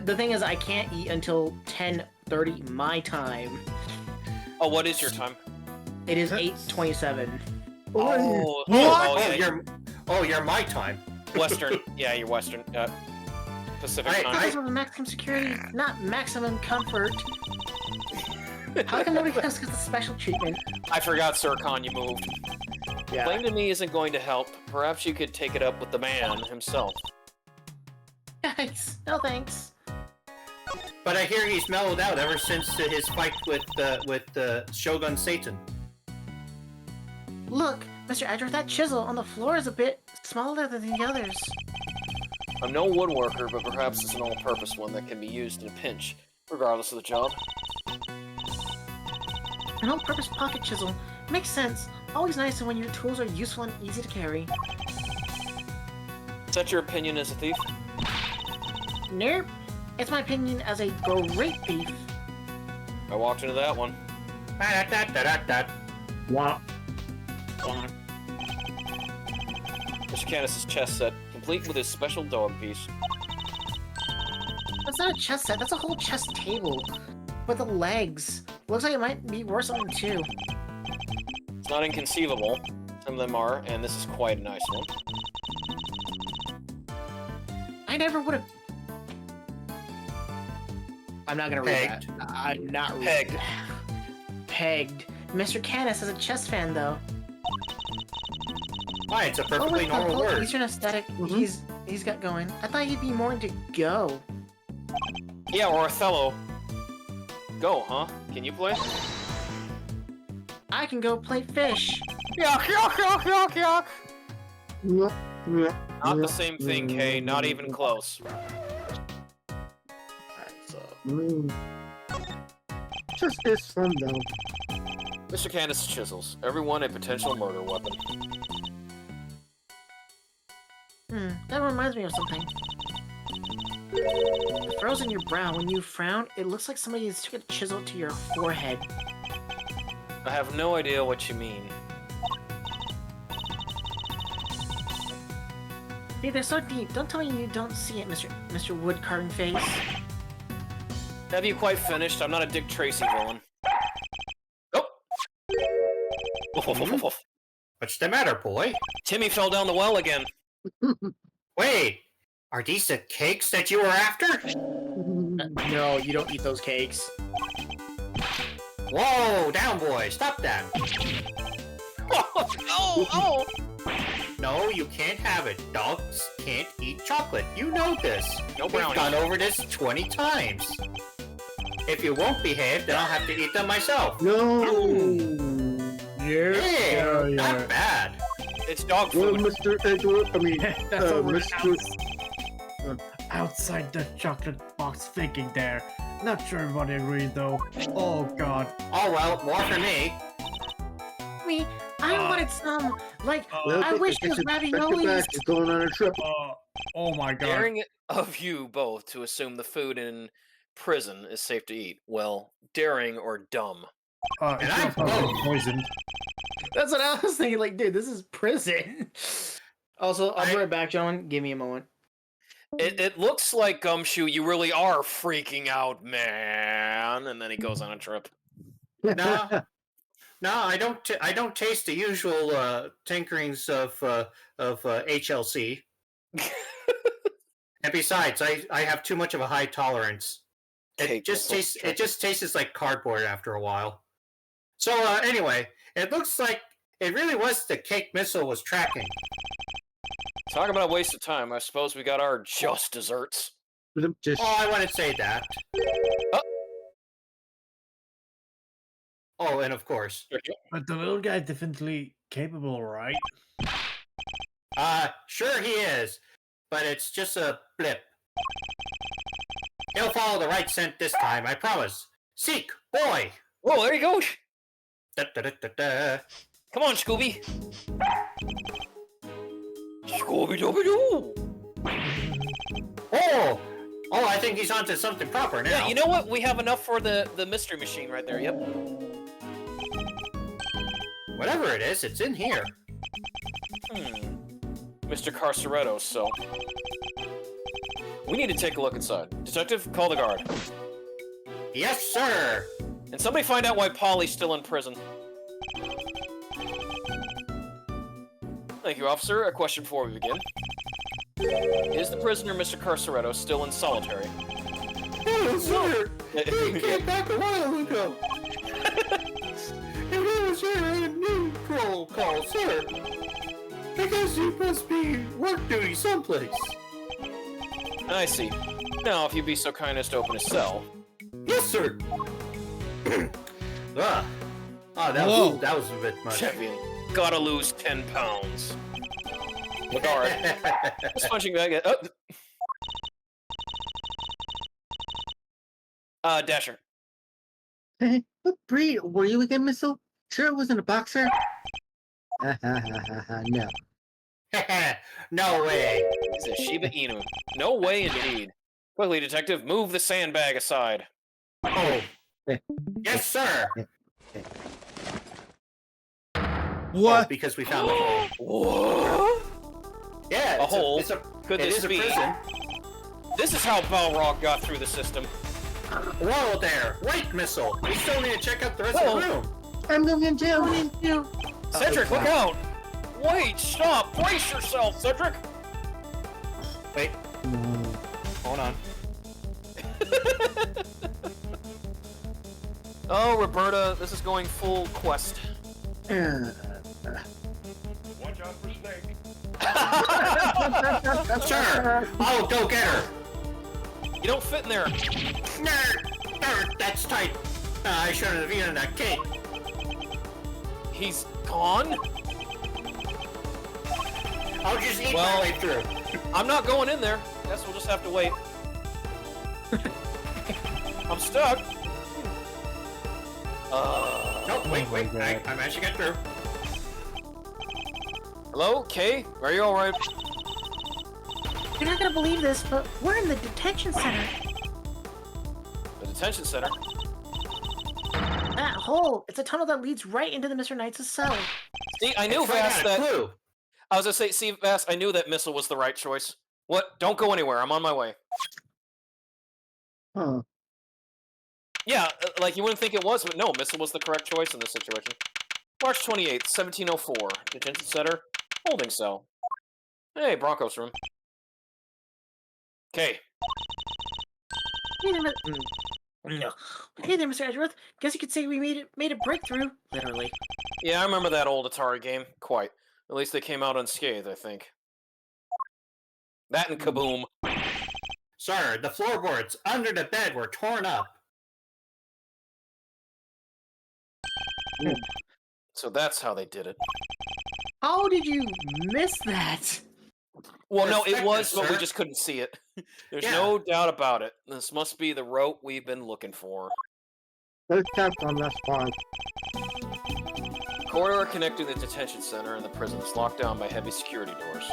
The thing is, I can't eat until 10:30 my time. Oh, what is your time? It is 8:27. Oh, Oh, yeah, you're my time. Western. Yeah, you're Western. Pacific I- time. This was maximum security, not maximum comfort. How come nobody else gets the special treatment? I forgot, Sircon, you moved. Yeah. Blame to me isn't going to help. Perhaps you could take it up with the man himself. Guys, no thanks. But I hear he's mellowed out ever since his fight with Shogun Satan. Look, Mr. Edward, that chisel on the floor is a bit smaller than the others. I'm no woodworker, but perhaps it's an all-purpose one that can be used in a pinch, regardless of the job. An all-purpose pocket chisel. Makes sense. Always nice when your tools are useful and easy to carry. Is that your opinion as a thief? Nope. It's my opinion as a great thief. I walked into that one. Wah. Mr. Canis' chess set, complete with his special dog piece. That's not a chess set, that's a whole chess table. With the legs. Looks like it might be worth something too. It's not inconceivable. Some of them are, and this is quite a nice one. I never would have. I'm not gonna read Pegged. that. I'm not reading Pegged. that. Pegged. Mr. Canis is a chess fan, though. Why, it's a Oh, perfectly with the normal whole word. Eastern aesthetic he's got going. I thought he'd be more into Go. Yeah, or Othello. Go, huh? Can you play? I can go play fish. Yuck, yuck, yuck, yuck, yuck! Not Not the same thing, Kay. Not even close. Alright, so Just this fun though. Mr. Canis chisels. Everyone a potential murder weapon. That reminds me of something. The furrows in your brow, when you frown, it looks like somebody has took a chisel to your forehead. I have no idea what you mean. See, they're so deep. Don't tell me you don't see it, Mr. Wood carving face. Have you quite finished? I'm not a Dick Tracy villain. Oh! What's the matter, boy? Timmy fell down the well again. Wait, are these the cakes that you were after? No, you don't eat those cakes. Whoa, down, boy, stop that. Oh! No, you can't have it. Dogs can't eat chocolate. You know this. No We've brownies. gone over this 20 times. If you won't behave, then I'll have to eat them myself. No. Hey, Yeah, yeah. not bad. It's dog Well, food. Mr. Edward, I mean, That's what we're Mr. Outside the chocolate box thinking there. Not sure everybody agrees though. Oh god. Oh well, more for me. Me, I wanted some. Like, Well, I wish get those your raviolis. back. It's going on a trip. Oh my god. Daring of you both to assume the food in prison is safe to eat. Well, daring or dumb. And It's I'm not probably both. poisoned. That's what I was thinking. Like, dude, this is prison. Also, I'll be right back, gentlemen. Give me a moment. It looks like, Gumshoe, you really are freaking out, man. And then he goes on a trip. No, no, I don't. I don't taste the usual tinkerings of HLC. And besides, I have too much of a high tolerance. Cake It just missile. tastes. It just tastes like cardboard after a while. So anyway, it looks like it really was the cake missile was tracking. Talk about a waste of time. I suppose we got our just desserts. Just Oh, I want to say that. Oh, and of course, But the little guy's definitely capable, right? sure he is, but it's just a blip. He'll follow the right scent this time, I promise. Seek, boy. Oh, there you go. Da, da, da, da, da. Come on, Scooby. Scooby-Dooby-Doo. Oh, I think he's onto something proper now. Yeah, you know what? We have enough for the mystery machine right there. Yep. Whatever it is, it's in here. Mr. Carceretto, so... We need to take a look inside. Detective, call the guard. Yes, sir. And somebody find out why Polly's still in prison. Thank you, officer. A question before we begin. Is the prisoner, Mr. Carceretto, still in solitary? Oh, sir. He came back a while ago. And he was here in a new roll call, sir. I guess he must be work duty someplace. I see. Now, if you'd be so kind as to open his cell. Yes, sir. Ah. Oh, Whoa. that was a bit much. Champion, gotta lose 10 pounds. The guard. This punching bag. Dasher. what breed were you again, Missile? Sure it wasn't a boxer? No. No way. He's a Shiba Inu. No way, indeed. Quickly, detective, move the sandbag aside. Oh. Yes, sir. What? Oh, because we found the hole. What? Yeah, A hole? It's a, Could it this is a be? prison. This is how Balrog got through the system. Whoa there! Wait, Missile! We still need to check out the rest Whoa. of the room! I'm going in jail. Cedric, look out! Wait, stop! Brace yourself, Cedric! Wait, hold on. Oh, Roberta, this is going full quest. Watch out for snake. Sure! I'll go get her! You don't fit in there. Nerd! That's tight! I shouldn't have eaten that cake! He's gone? I'll just eat Well- my way through. I'm not going in there. Guess we'll just have to wait. I'm stuck. No, wait, I managed to get through. Hello, Kay? Are you alright? You're not gonna believe this, but we're in the detention center. The detention center? That hole, it's a tunnel that leads right into the Mr. Knight's cell. See, I knew It's right Vass out of that... clue. I was gonna say, see, Vass, I knew that missile was the right choice. What? Don't go anywhere. I'm on my way. Huh. Yeah, like you wouldn't think it was, but no, missile was the correct choice in this situation. March 28th, 1704. Detention center. Holding cell. Hey, Bronco's room. Okay. Hey there, no. Hey there, Mr. Edgeworth. Guess you could say we made a breakthrough, literally. Yeah, I remember that old Atari game. Quite. At least they came out unscathed, I think. That and Kaboom. Sir, the floorboards under the bed were torn up. So that's how they did it. How did you miss that? Well, no, it Perspective, was, but we sir. just couldn't see it. There's Yeah. no doubt about it. This must be the rope we've been looking for. Let's count on last part. Corridor connecting the detention center and the prison is locked down by heavy security doors.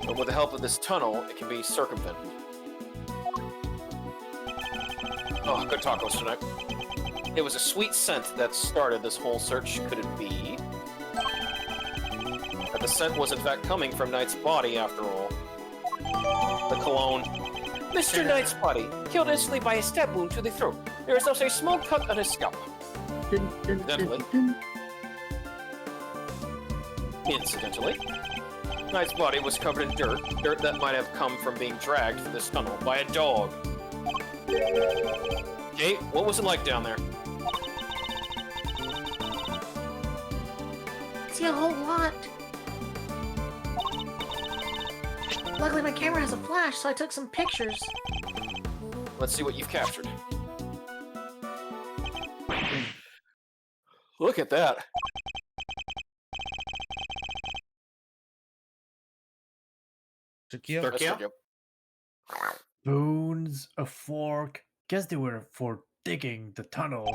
But with the help of this tunnel, it can be circumvented. Oh, good tacos tonight. It was a sweet scent that started this whole search. Could it be that the scent was in fact coming from Knight's body after all? The cologne. Mr. Knight's body, killed instantly by a stab wound to the throat. There is also a small cut on his scalp. Incidentally. Incidentally, Knight's body was covered in dirt that might have come from being dragged through this tunnel by a dog. Kate, what was it like down there? See a whole lot. Luckily, my camera has a flash, so I took some pictures. Let's see what you've captured. Look at that. Shaquille? That's Turkey? good. Spoons, a fork. Guess they were for digging the tunnels.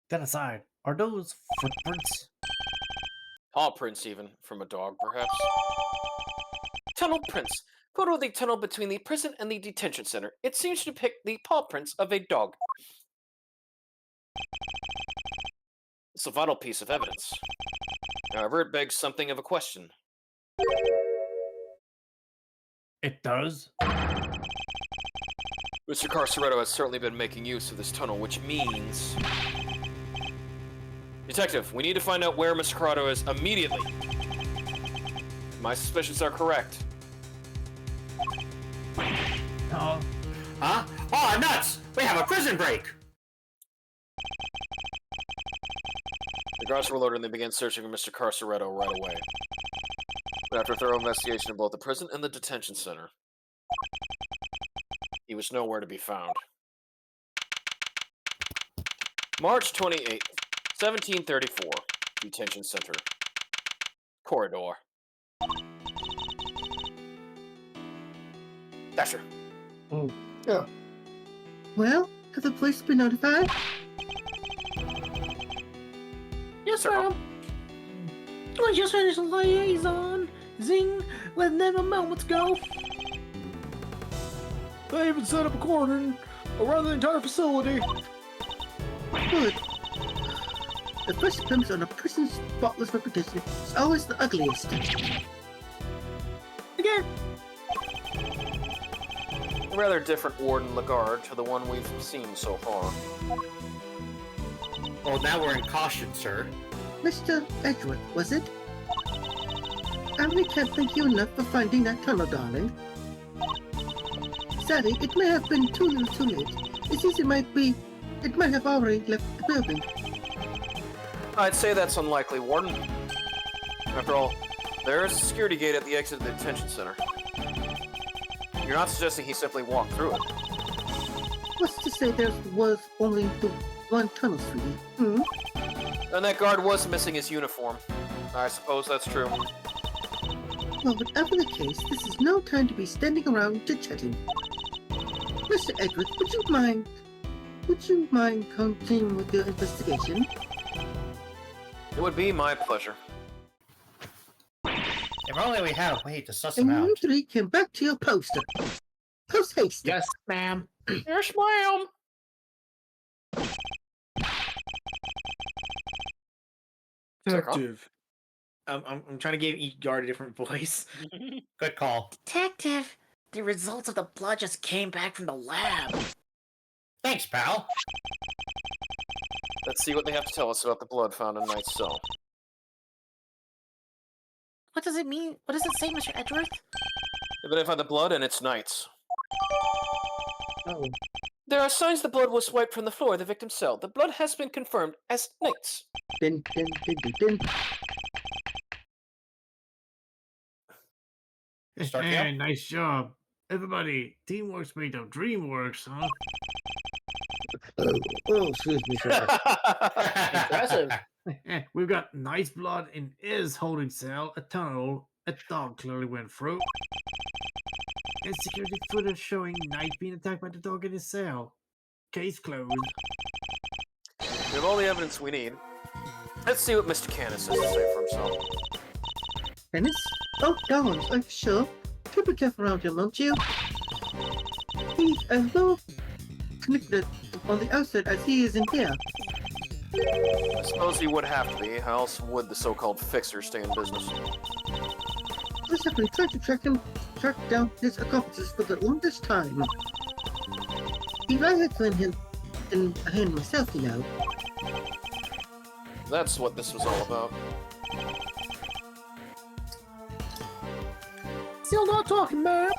That aside, are those footprints? Paw prints, even, from a dog, perhaps. Tunnel prints. Photo of the tunnel between the prison and the detention center. It seems to depict the paw prints of a dog. It's a vital piece of evidence. However, it begs something of a question. It does? Mr. Carceretto has certainly been making use of this tunnel, which means... Detective, we need to find out where Mr. Carceretto is immediately. My suspicions are correct. Oh, Huh? Oh, nuts! We have a prison break! The guards were alerted and they began searching for Mr. Carceretto right away. But after a thorough investigation of both the prison and the detention center, he was nowhere to be found. March 28th, 1734, detention center. Corridor. Dasher. Oh. Yeah. Well, has the police been notified? Yes, Sir. ma'am. I just finished a liaison. Zing. Let them know moments ago. They even set up a cordon around the entire facility. Good. The first glimpse on a person's spotless reputation is always the ugliest. Again. A rather different Warden Lagarde to the one we've seen so far. Well, now we're in caution, sir. Mr. Edgeworth, was it? I really can't thank you enough for finding that tunnel, darling. Sadly, it may have been too little too late. It seems it might have already left the building. I'd say that's unlikely, Warden. After all, there is a security gate at the exit of the detention center. You're not suggesting he simply walked through it. What's to say there was only the one tunnel, sweetie? Hmm? And that guard was missing his uniform. I suppose that's true. Well, whatever the case, this is no time to be standing around chit-chatting. Mr. Edwards, would you mind continuing with your investigation? It would be my pleasure. If only we had a way to suss And them out. you three can back to your poster. Post haste. Yes, ma'am. Yes, ma'am. Detective. I'm trying to give each guard a different voice. Good call. Detective, the results of the blood just came back from the lab. Thanks, pal. Let's see what they have to tell us about the blood found in Knight's cell. What does it mean? What does it say, Mr. Edgeworth? They've identified the blood, and it's Knight's. Oh, There are signs the blood was wiped from the floor of the victim's cell. The blood has been confirmed as Knight's. bin, bin, bin, bin, bin. Start the Hey, nice job. Everybody, teamwork's made of dreamworks, huh? Oh, excuse me, sir. Impressive. We've got nice blood in his holding cell, a tunnel a dog clearly went through, and security footage showing Knight being attacked by the dog in his cell. Case closed. We have all the evidence we need. Let's see what Mr. Canis has to say for himself. Dennis? Oh, darling, are you sure? Be careful around him, won't you? He's as well connected on the outside as he is in here. I suppose he would have to be. How else would the so-called fixer stay in business? Let's simply try to track down his accomplices for the longest time. If I had planned him in a hand myself, you know. That's what this was all about. Still not talking, man.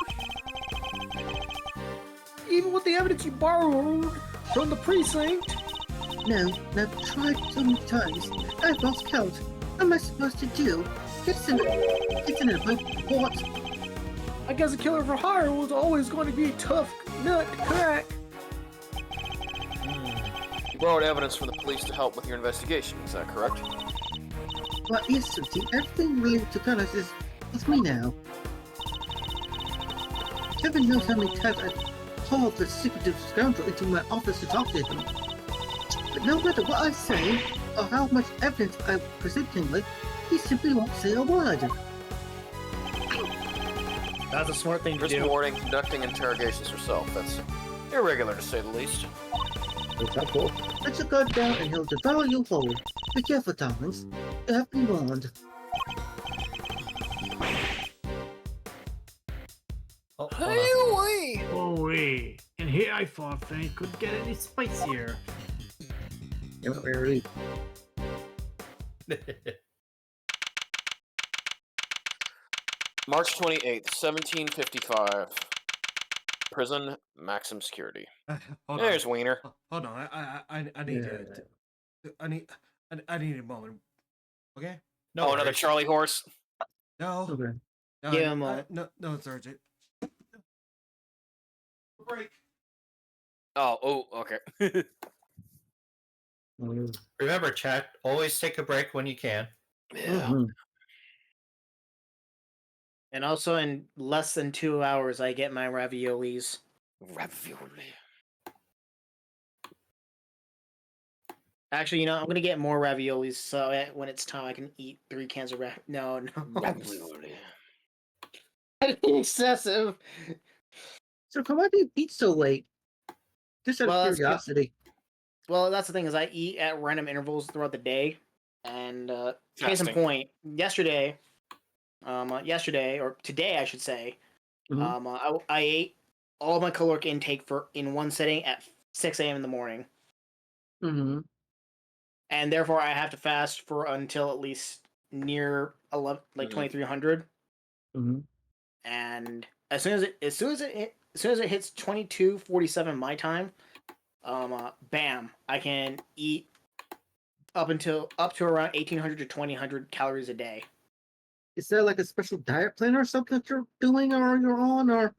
Even with the evidence you borrowed from the precinct. No, I've tried so many times. I've lost count. What am I supposed to do? Get in what? I guess a killer for hire was always going to be a tough nut to crack. You borrowed evidence from the police to help with your investigation, is that correct? Well, yes, sweetie. Everything related to Carlos is with me now. Heaven knows how many times I've called the secretive scoundrel into my office to talk to him. But no matter what I say, or how much evidence I present him with, he simply won't say a word. That's a smart thing to Risk do. warning, conducting interrogations yourself. That's irregular, to say the least. Let your guard down and he'll devour you whole. Be careful, darlings. You have been warned. Oh, Oh, wait. And here I thought things couldn't get any spicier. You're not very March 28th, 1755. Prison, maximum security. Hold There's on. Wiener. Hold on. I need to. I need a moment. Okay. Oh, another Charlie horse. No. Okay. No, Give him a- no, it's urgent. Break. Oh, okay. Remember, chat, always take a break when you can. Yeah. Mhm. And also in less than 2 hours, I get my raviolis. Ravioli. Actually, you know, I'm gonna get more raviolis, so when it's time, I can eat 3 cans of No. Ravioli. Excessive. So, why do you eat so late? Just out Well, of that's curiosity. Well, that's the thing is I eat at random intervals throughout the day, and case in Fasting. point, yesterday or today I should say, Mhm. I ate all of my caloric intake in one sitting at 6 a.m. in the morning, Mm-hmm. and therefore I have to fast for until at least near 11, like 2300, Mm-hmm. and as soon as it hits 22:47 my time, bam, I can eat up to around 1800 to 2000 calories a day. Is there like a special diet plan or something that you're doing or you're on or?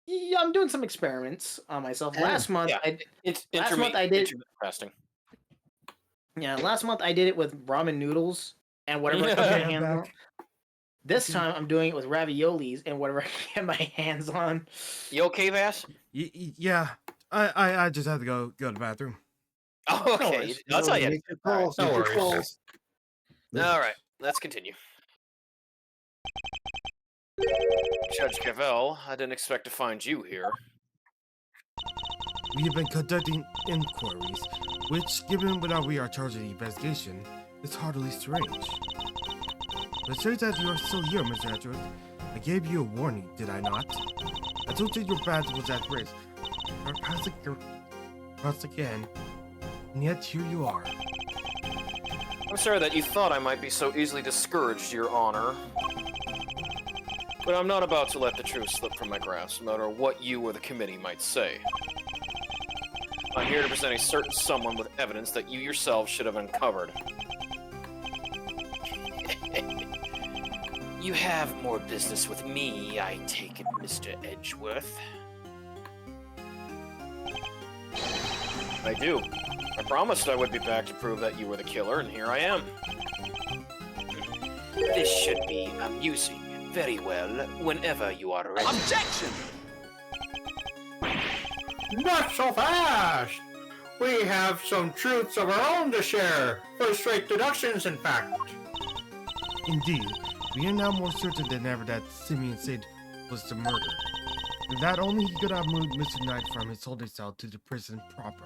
Yeah, I'm doing some experiments on myself. Oh, Last month, yeah. last Intermittent month I did. fasting. Last month I did it with ramen noodles and whatever I Yeah, can get my I'm hands on. back. This time I'm doing it with raviolis and whatever I can get my hands on. You okay, Vass? Yeah. I just have to go to the bathroom. Oh, okay. worries. That's all you had. Make your calls, No make your worries. calls. All right, let's continue. Judge Cavell, I didn't expect to find you here. We have been conducting inquiries, which, given what we are charged with the investigation, is hardly strange. But it turns out you are still here, Mr. Edgeworth. I gave you a warning, did I not? I told you your badge was at risk. Once again, and yet here you are. I'm sorry that you thought I might be so easily discouraged, Your Honor. But I'm not about to let the truth slip from my grasp, no matter what you or the committee might say. I'm here to present a certain someone with evidence that you yourself should have uncovered. You have more business with me, I take it, Mr. Edgeworth. I do. I promised I would be back to prove that you were the killer, and here I am. This should be amusing. Very well, whenever you are ready. Objection! Not so fast! We have some truths of our own to share. First-rate deductions, in fact. Indeed, we are now more certain than ever that Simeon Sid was the murderer, and that only he could have moved Mr. Knight from his holding cell to the prison proper.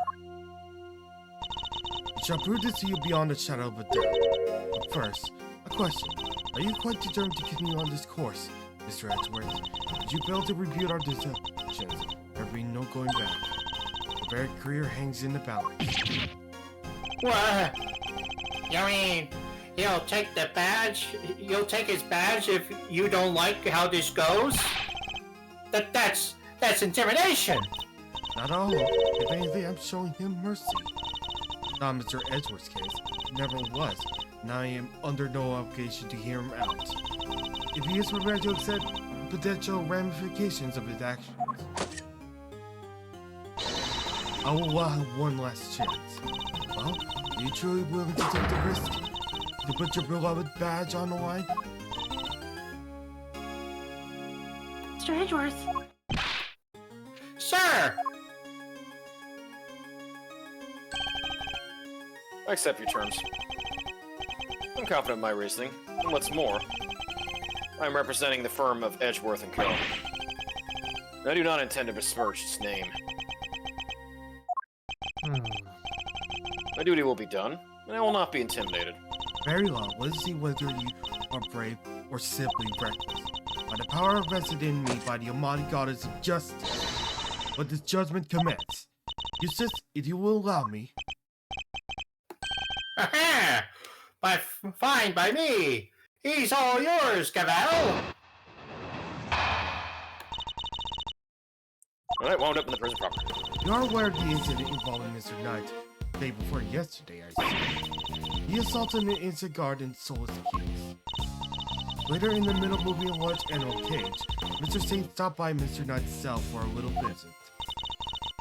We shall prove this to you beyond a shadow of a doubt. But first, a question. Are you quite determined to continue on this course, Mr. Edgeworth? Did you fail to rebuke our deceptions? There will be no going back. Your very career hangs in the balance. What? You mean he'll take the badge? You'll take his badge if you don't like how this goes? That's intimidation. Not all. If anything, I'm showing him mercy. Not Mr. Edgeworth's case. It never was. And I am under no obligation to hear him out. If he is prepared to accept potential ramifications of his actions, I will allow him one last chance. Well, are you truly willing to take the risk? To put your beloved badge on the line? Mr. Edgeworth. Sir! I accept your terms. I'm confident in my reasoning, and what's more, I'm representing the firm of Edgeworth & Co. I do not intend to besmirch its name. My duty will be done, and I will not be intimidated. Very well. Let's see whether you are brave or simply reckless. By the power vested in me by the Almighty Goddess of Justice, let this judgment commence. Eustace, if you will allow me. Aha! Fine by me. He's all yours, Cavell. Alright, wound up in the prison proper. You are aware of the incident involving Mr. Knight the day before yesterday, I see. He assaulted an innocent guard and stole his keys. Later in the middle of moving a large animal cage, Mr. Saint stopped by Mr. Knight's cell for a little visit.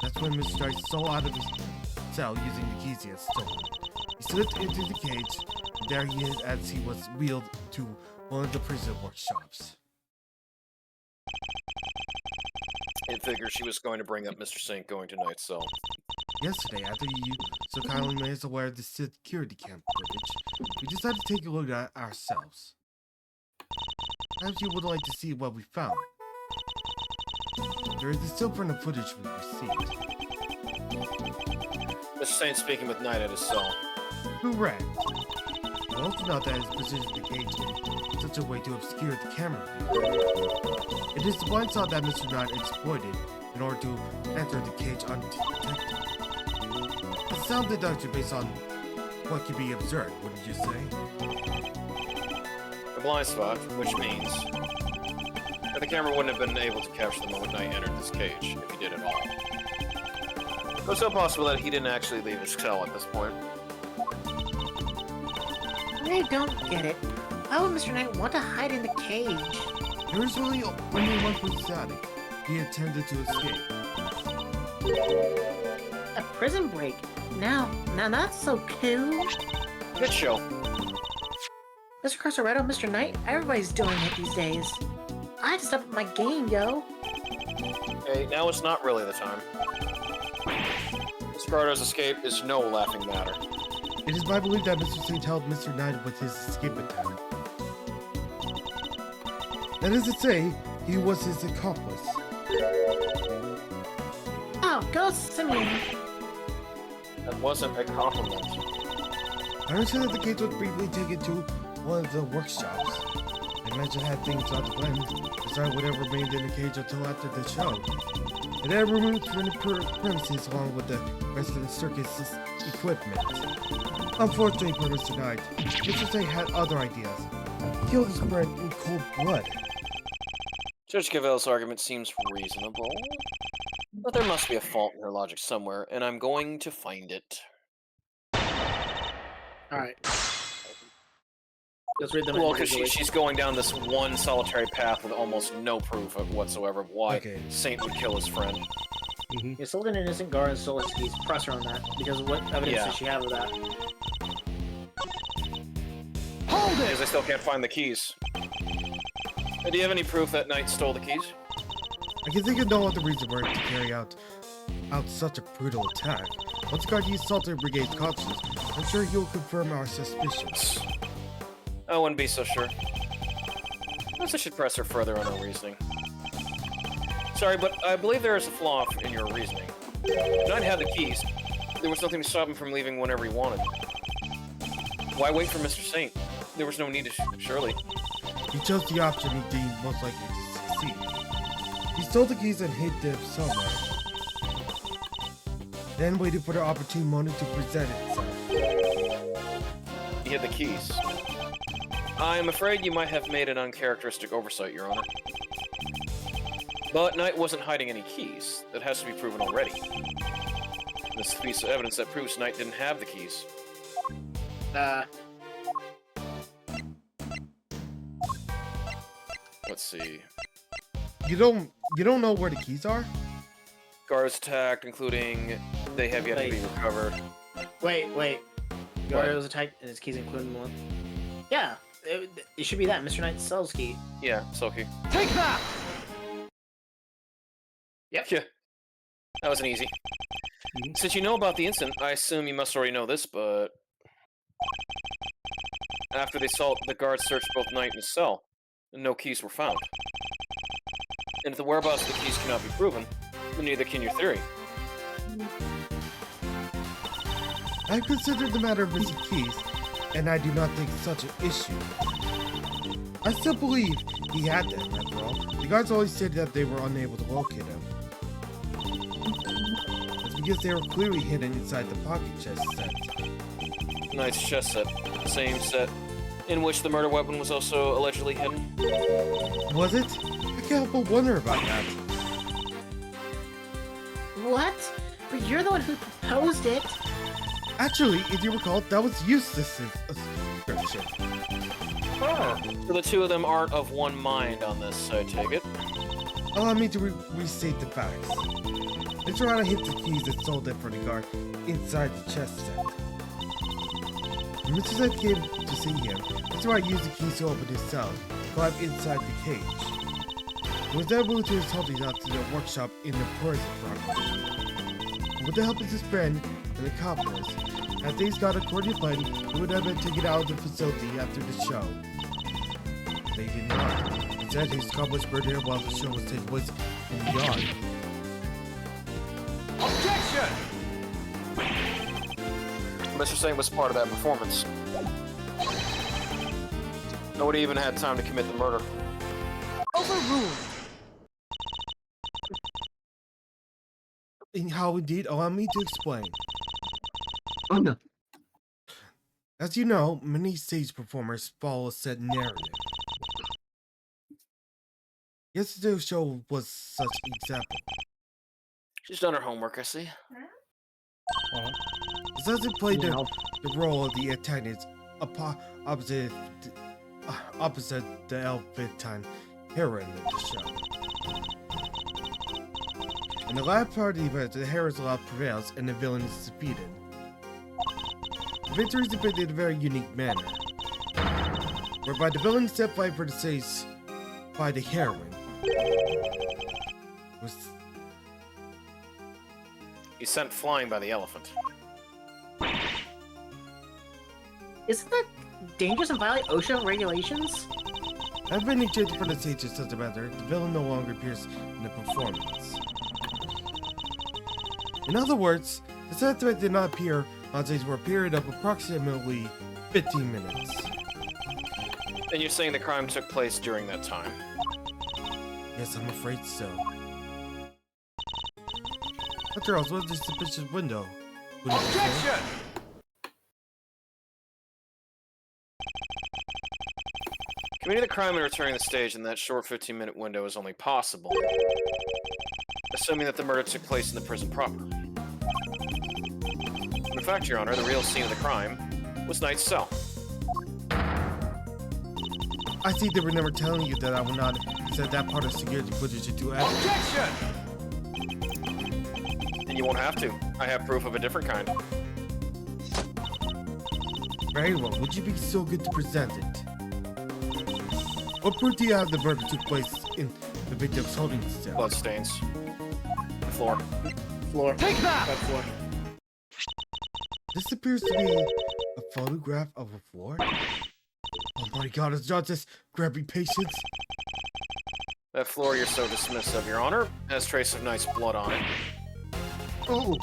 That's when Mr. Knight stole out of his cell using the keys he had stolen. He slipped into the cage, and there he is as he was wheeled to one of the prison workshops. It figures she was going to bring up Mr. Saint going to Knight's cell. Yesterday, after you so kindly made us aware of the security camp footage, we decided to take a look at it ourselves. Perhaps you would like to see what we found. There is a still print of footage we received. Mr. Saint speaking with Knight at his cell. Correct. We also note that his positioned the cage in such a way to obscure the camera view. It is the blind spot that Mr. Knight exploited in order to enter the cage undetected. A sound deduction based on what can be observed, wouldn't you say? A blind spot, which means that the camera wouldn't have been able to capture the moment Knight entered this cage, if he did at all. But it's so possible that he didn't actually leave his cell at this point. I don't get it. Why would Mr. Knight want to hide in the cage? There is really only one personality. He attempted to escape. A prison break. Now that's so cool. Good show. Mr. Carceretto, Mr. Knight, everybody's doing it these days. I had to step up my game, yo. Hey, now it's not really the time. Mr. Carter's escape is no laughing matter. It is my belief that Mr. Saint held Mr. Knight with his escape attempt. That is to say, he was his accomplice. Oh, go Simeon. That wasn't a compliment. I understand that the cage was briefly taken to one of the workshops. I mentioned had things on the blend, decide whatever remained in the cage until after the show. And then removed from the premises along with the rest of the circus equipment. Unfortunately, purpose denied. Mr. Say had other ideas. Kill this bird in cold blood. Judge Cavell's argument seems reasonable, but there must be a fault in her logic somewhere, and I'm going to find it. Alright. Let's read them Well, because individually. she's going down this one solitary path with almost no proof of whatsoever of why Okay. Saint would kill his friend. You sold an innocent guard and stole his keys. Press her on that, because what evidence Yeah. does she have of that? Because I still can't find the keys. Do you have any proof that Knight stole the keys? I can think of no other reason for it to carry out such a brutal attack. Once guard used Salter Brigade's conscience, I'm sure he'll confirm our suspicions. I wouldn't be so sure. Perhaps I should press her further on her reasoning. Sorry, but I believe there is a flaw in your reasoning. Knight had the keys. There was nothing to stop him from leaving whenever he wanted. Why wait for Mr. Saint? There was no need to, surely. He chose the option he deemed most likely to succeed. He stole the keys and hid them somewhere. Then waited for the opportune moment to present itself. He had the keys. I'm afraid you might have made an uncharacteristic oversight, Your Honor. But Knight wasn't hiding any keys. That has to be proven already. This piece of evidence that proves Knight didn't have the keys. Let's see. You don't know where the keys are? Guards attacked, including they have yet to be recovered. Wait. Guard was attacked and his keys including one. Yeah, it should be that. Mr. Knight's cell's key. Yeah, Soki. Take that! Yep. Yeah. That wasn't easy. Since you know about the incident, I assume you must already know this, but... After the assault, the guards searched both Knight and his cell, and no keys were found. And if the whereabouts of the keys cannot be proven, then neither can your theory. I've considered the matter of missing keys, and I do not think such an issue. I still believe he had them, after all. The guards always said that they were unable to locate him. It's because they were clearly hidden inside the pocket chest set. Knight's chest set. The same set in which the murder weapon was also allegedly hidden. Was it? I can't help but wonder about that. What? But you're the one who proposed it. Actually, if you recall, that was Eustace's description. So the two of them aren't of one mind on this, I take it. Allow me to restate the facts. Mr. Rana hid the keys and sold them for the guard inside the chest set. When Mr. Set came to see him, Mr. Rana used the keys to open his cell, climb inside the cage. He was then moved to his holding out to the workshop in the prison front. With the help of his friend and accomplice, as things got according to plan, he would have been taken out of the facility after the show. They did not. Instead, his accomplice burned him while the show was taking place in the yard. Objection! Mr. Saint was part of that performance. Nobody even had time to commit the murder. Overruled. And how indeed? Allow me to explain. Oh no. As you know, many stage performers follow a set narrative. Yesterday's show was such an example. She's done her homework, I see. As it played the role of the antagonist opposite the Elfitine heroine of the show. In the last part of the event, the hero's law prevails and the villain is defeated. The victory is depicted in a very unique manner, whereby the villain is set flight for the stage by the heroine. He's sent flying by the elephant. Isn't that dangerous and violate OSHA regulations? I've been ejected from the stage in such a matter, the villain no longer appears in the performance. In other words, the suspect did not appear on stage for a period of approximately 15 minutes. And you're saying the crime took place during that time? Yes, I'm afraid so. After all, what's this suspicious window? Objection! Committing the crime and returning the stage in that short 15-minute window is only possible, assuming that the murder took place in the prison proper. In fact, Your Honor, the real scene of the crime was Knight's cell. I see they were never telling you that I will not set that part of security footage into evidence. Objection! And you won't have to. I have proof of a different kind. Very well, would you be so good to present it? What proof do you have the murder took place in the victim's holding cell? Bloodstains. Floor. Floor. Take that! Red floor. This appears to be a photograph of a floor. Oh my god, it's not just grabbing patience. That floor you're so dismissive of, Your Honor, has trace of Knight's blood on it. Oh,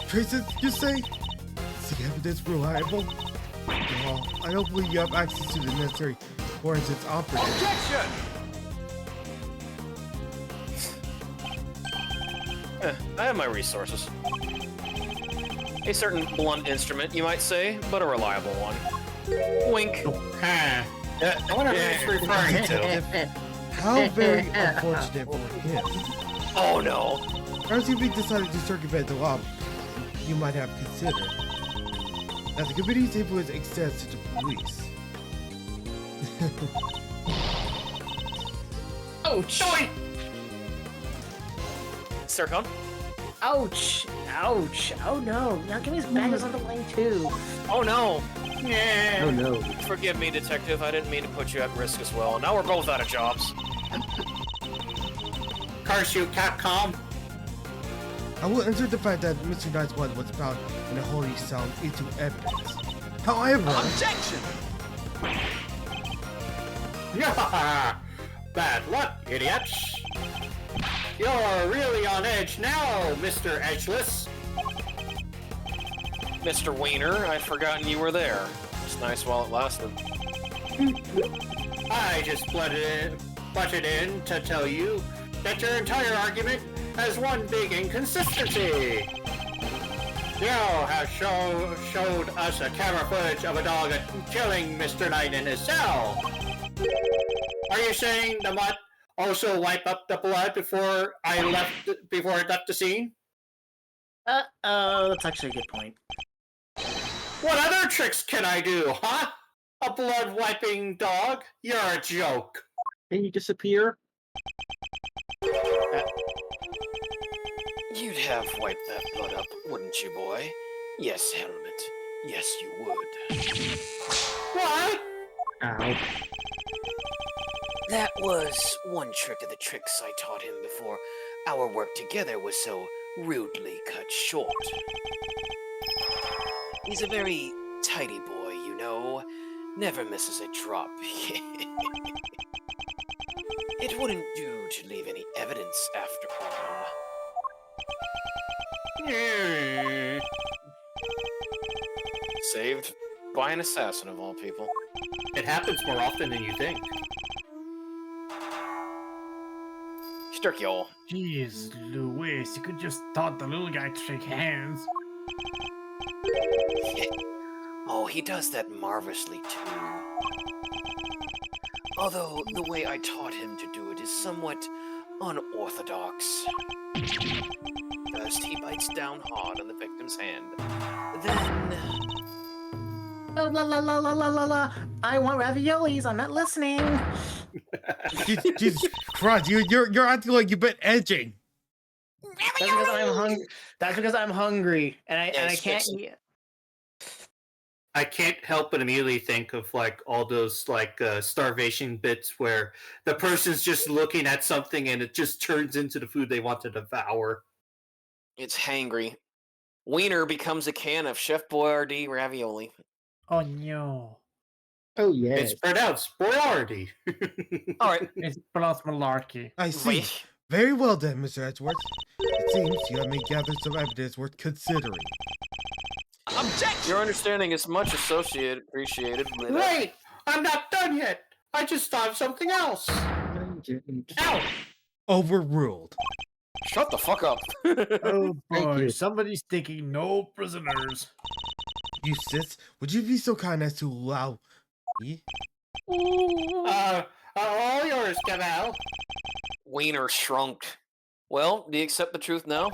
traces, you say? Is the evidence reliable? Well, I don't believe you have access to the necessary forensics operatives. Objection! I have my resources. A certain blunt instrument, you might say, but a reliable one. Wink. Huh. I wonder who he's referring to. How very unfortunate for him. Oh no. Perhaps if he decided to circumvent the law, you might have considered. As the committee's influence extends to the police. Ouch! Sircon? Ouch! Ouch! Oh no! Now give me his bangers on the line too. Oh no. Oh no! Forgive me, Detective. I didn't mean to put you at risk as well. Now we're both out of jobs. Curse you, Capcom. I will insert the fact that Mr. Knight's blood was found in a holding cell into evidence. However, Objection! Yeah! Bad luck, idiots. You're really on edge now, Mr. Edgeless. Mr. Wiener, I'd forgotten you were there. It's nice while it lasted. I just butted in to tell you that your entire argument has one big inconsistency. You have showed us a camera footage of a dog killing Mr. Knight in his cell. Are you saying the mutt also wipe up the blood before it left the scene? That's actually a good point. What other tricks can I do, huh? A blood-wiping dog? You're a joke. Can you disappear? You'd have wiped that blood up, wouldn't you, boy? Yes, Helmet. Yes, you would. What? Ow. That was one trick of the tricks I taught him before our work together was so rudely cut short. He's a very tidy boy, you know. Never misses a drop. It wouldn't do to leave any evidence after all. Saved by an assassin of all people. It happens more often than you think. Sturk y'all. Jeez, Louis, you could just taught the little guy to shake hands. Oh, he does that marvelously too. Although the way I taught him to do it is somewhat unorthodox. First, he bites down hard on the victim's hand. Then... Oh, la la la la la la la! I want raviolis. I'm not listening. Jesus Christ, you're acting like you've been edging. That's because I'm hungry. That's because I'm hungry, and I Yes, can't yes. eat. I can't help but immediately think of like all those like starvation bits where the person's just looking at something and it just turns into the food they want to devour. It's hangry. Wiener becomes a can of Chef Boyardee ravioli. Oh no. Oh yes. It's pronounced Boyardee. Alright. It's plus malarkey. I see. Very well then, Mr. Edgeworth. It seems you have gathered some evidence worth considering. Your understanding is much appreciated. Wait! I'm not done yet! I just thought of something else. I didn't. Ow! Overruled. Shut the fuck up. Oh Thank boy, you. somebody's taking no prisoners. Eustace, would you be so kind as to allow me? All yours, Gavel. Wiener shrunk. Well, do you accept the truth now?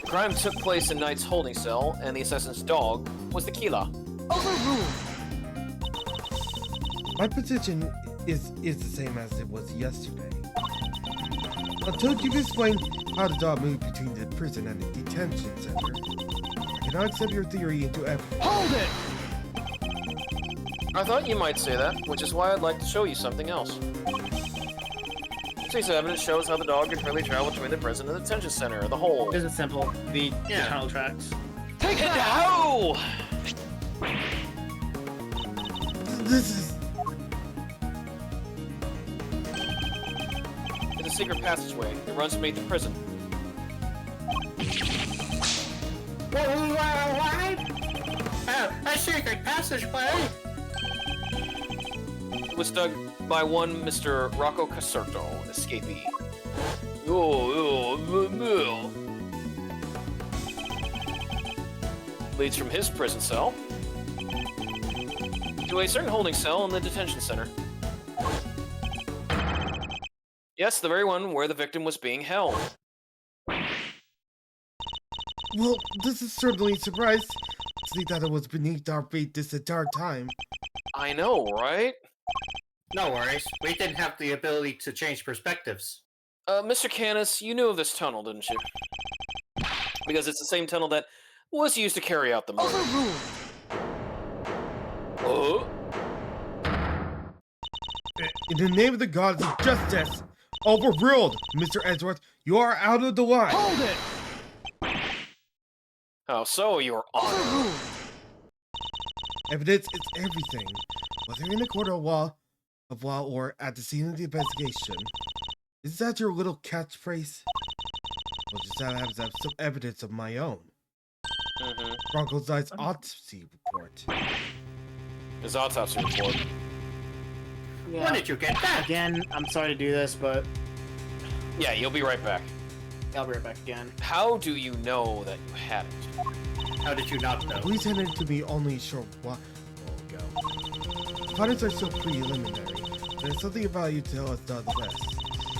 The crime took place in Knight's holding cell, and the assassin's dog was the killer. Overruled. My position is the same as it was yesterday. Until you've explained how the dog moved between the prison and the detention center, I cannot accept your theory into evidence. Hold it. I thought you might say that, which is why I'd like to show you something else. This evidence shows how the dog could really travel between the prison and the detention center, the whole. This is simple. The tunnel tracks. Take it out! This is It's a secret passageway. It runs beneath the prison. What? A secret passageway? It was dug by one Mr. Rocco Caserto, an escapee. Leads from his prison cell to a certain holding cell in the detention center. Yes, the very one where the victim was being held. well, this is certainly a surprise. To see that it was beneath our feet this entire time. I know, right? No worries. We didn't have the ability to change perspectives. Mr. Canis, you knew of this tunnel, didn't you? Because it's the same tunnel that was used to carry out the murder. Overruled. In the name of the gods of justice, overruled, Mr. Edgeworth. You are out of the line. Hold it. Oh, so you're on. Overruled. Evidence is everything. Whether in the court of law or at the scene of the investigation. Is that your little catchphrase? Well, just I have some evidence of my own. Bronco's Knight's autopsy report. His autopsy report. Yeah. When did you get that? Again, I'm sorry to do this, but Yeah, you'll be right back. I'll be right back again. How do you know that you had it? How did you not know? Police handed it to me only a short while ago. Findings are so preliminary. There's something about you to tell us the rest.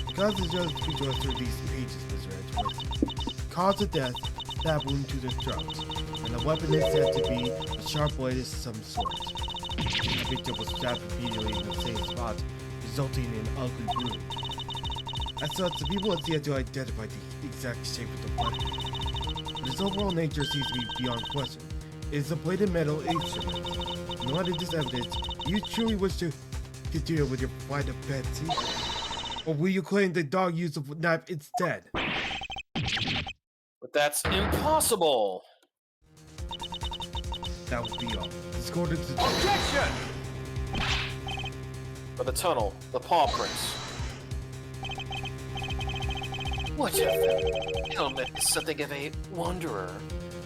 Because the judge speaks to us through these pages, Mr. Edgeworth. Cause of death, stab wound to the throat. And the weapon is said to be a sharp blade of some sort. The victim was stabbed repeatedly in the same spot, resulting in an ugly wound. As such, the people have yet to identify the exact shape of the weapon. But its overall nature seems to be beyond question. It is a bladed metal instrument. In light of this evidence, do you truly wish to continue with your flight of fancy? Or will you claim the dog used the knife instead? But that's impossible! That would be all. Discordant to Objection! For the tunnel, the paw prints. What if Helmet is something of a wanderer?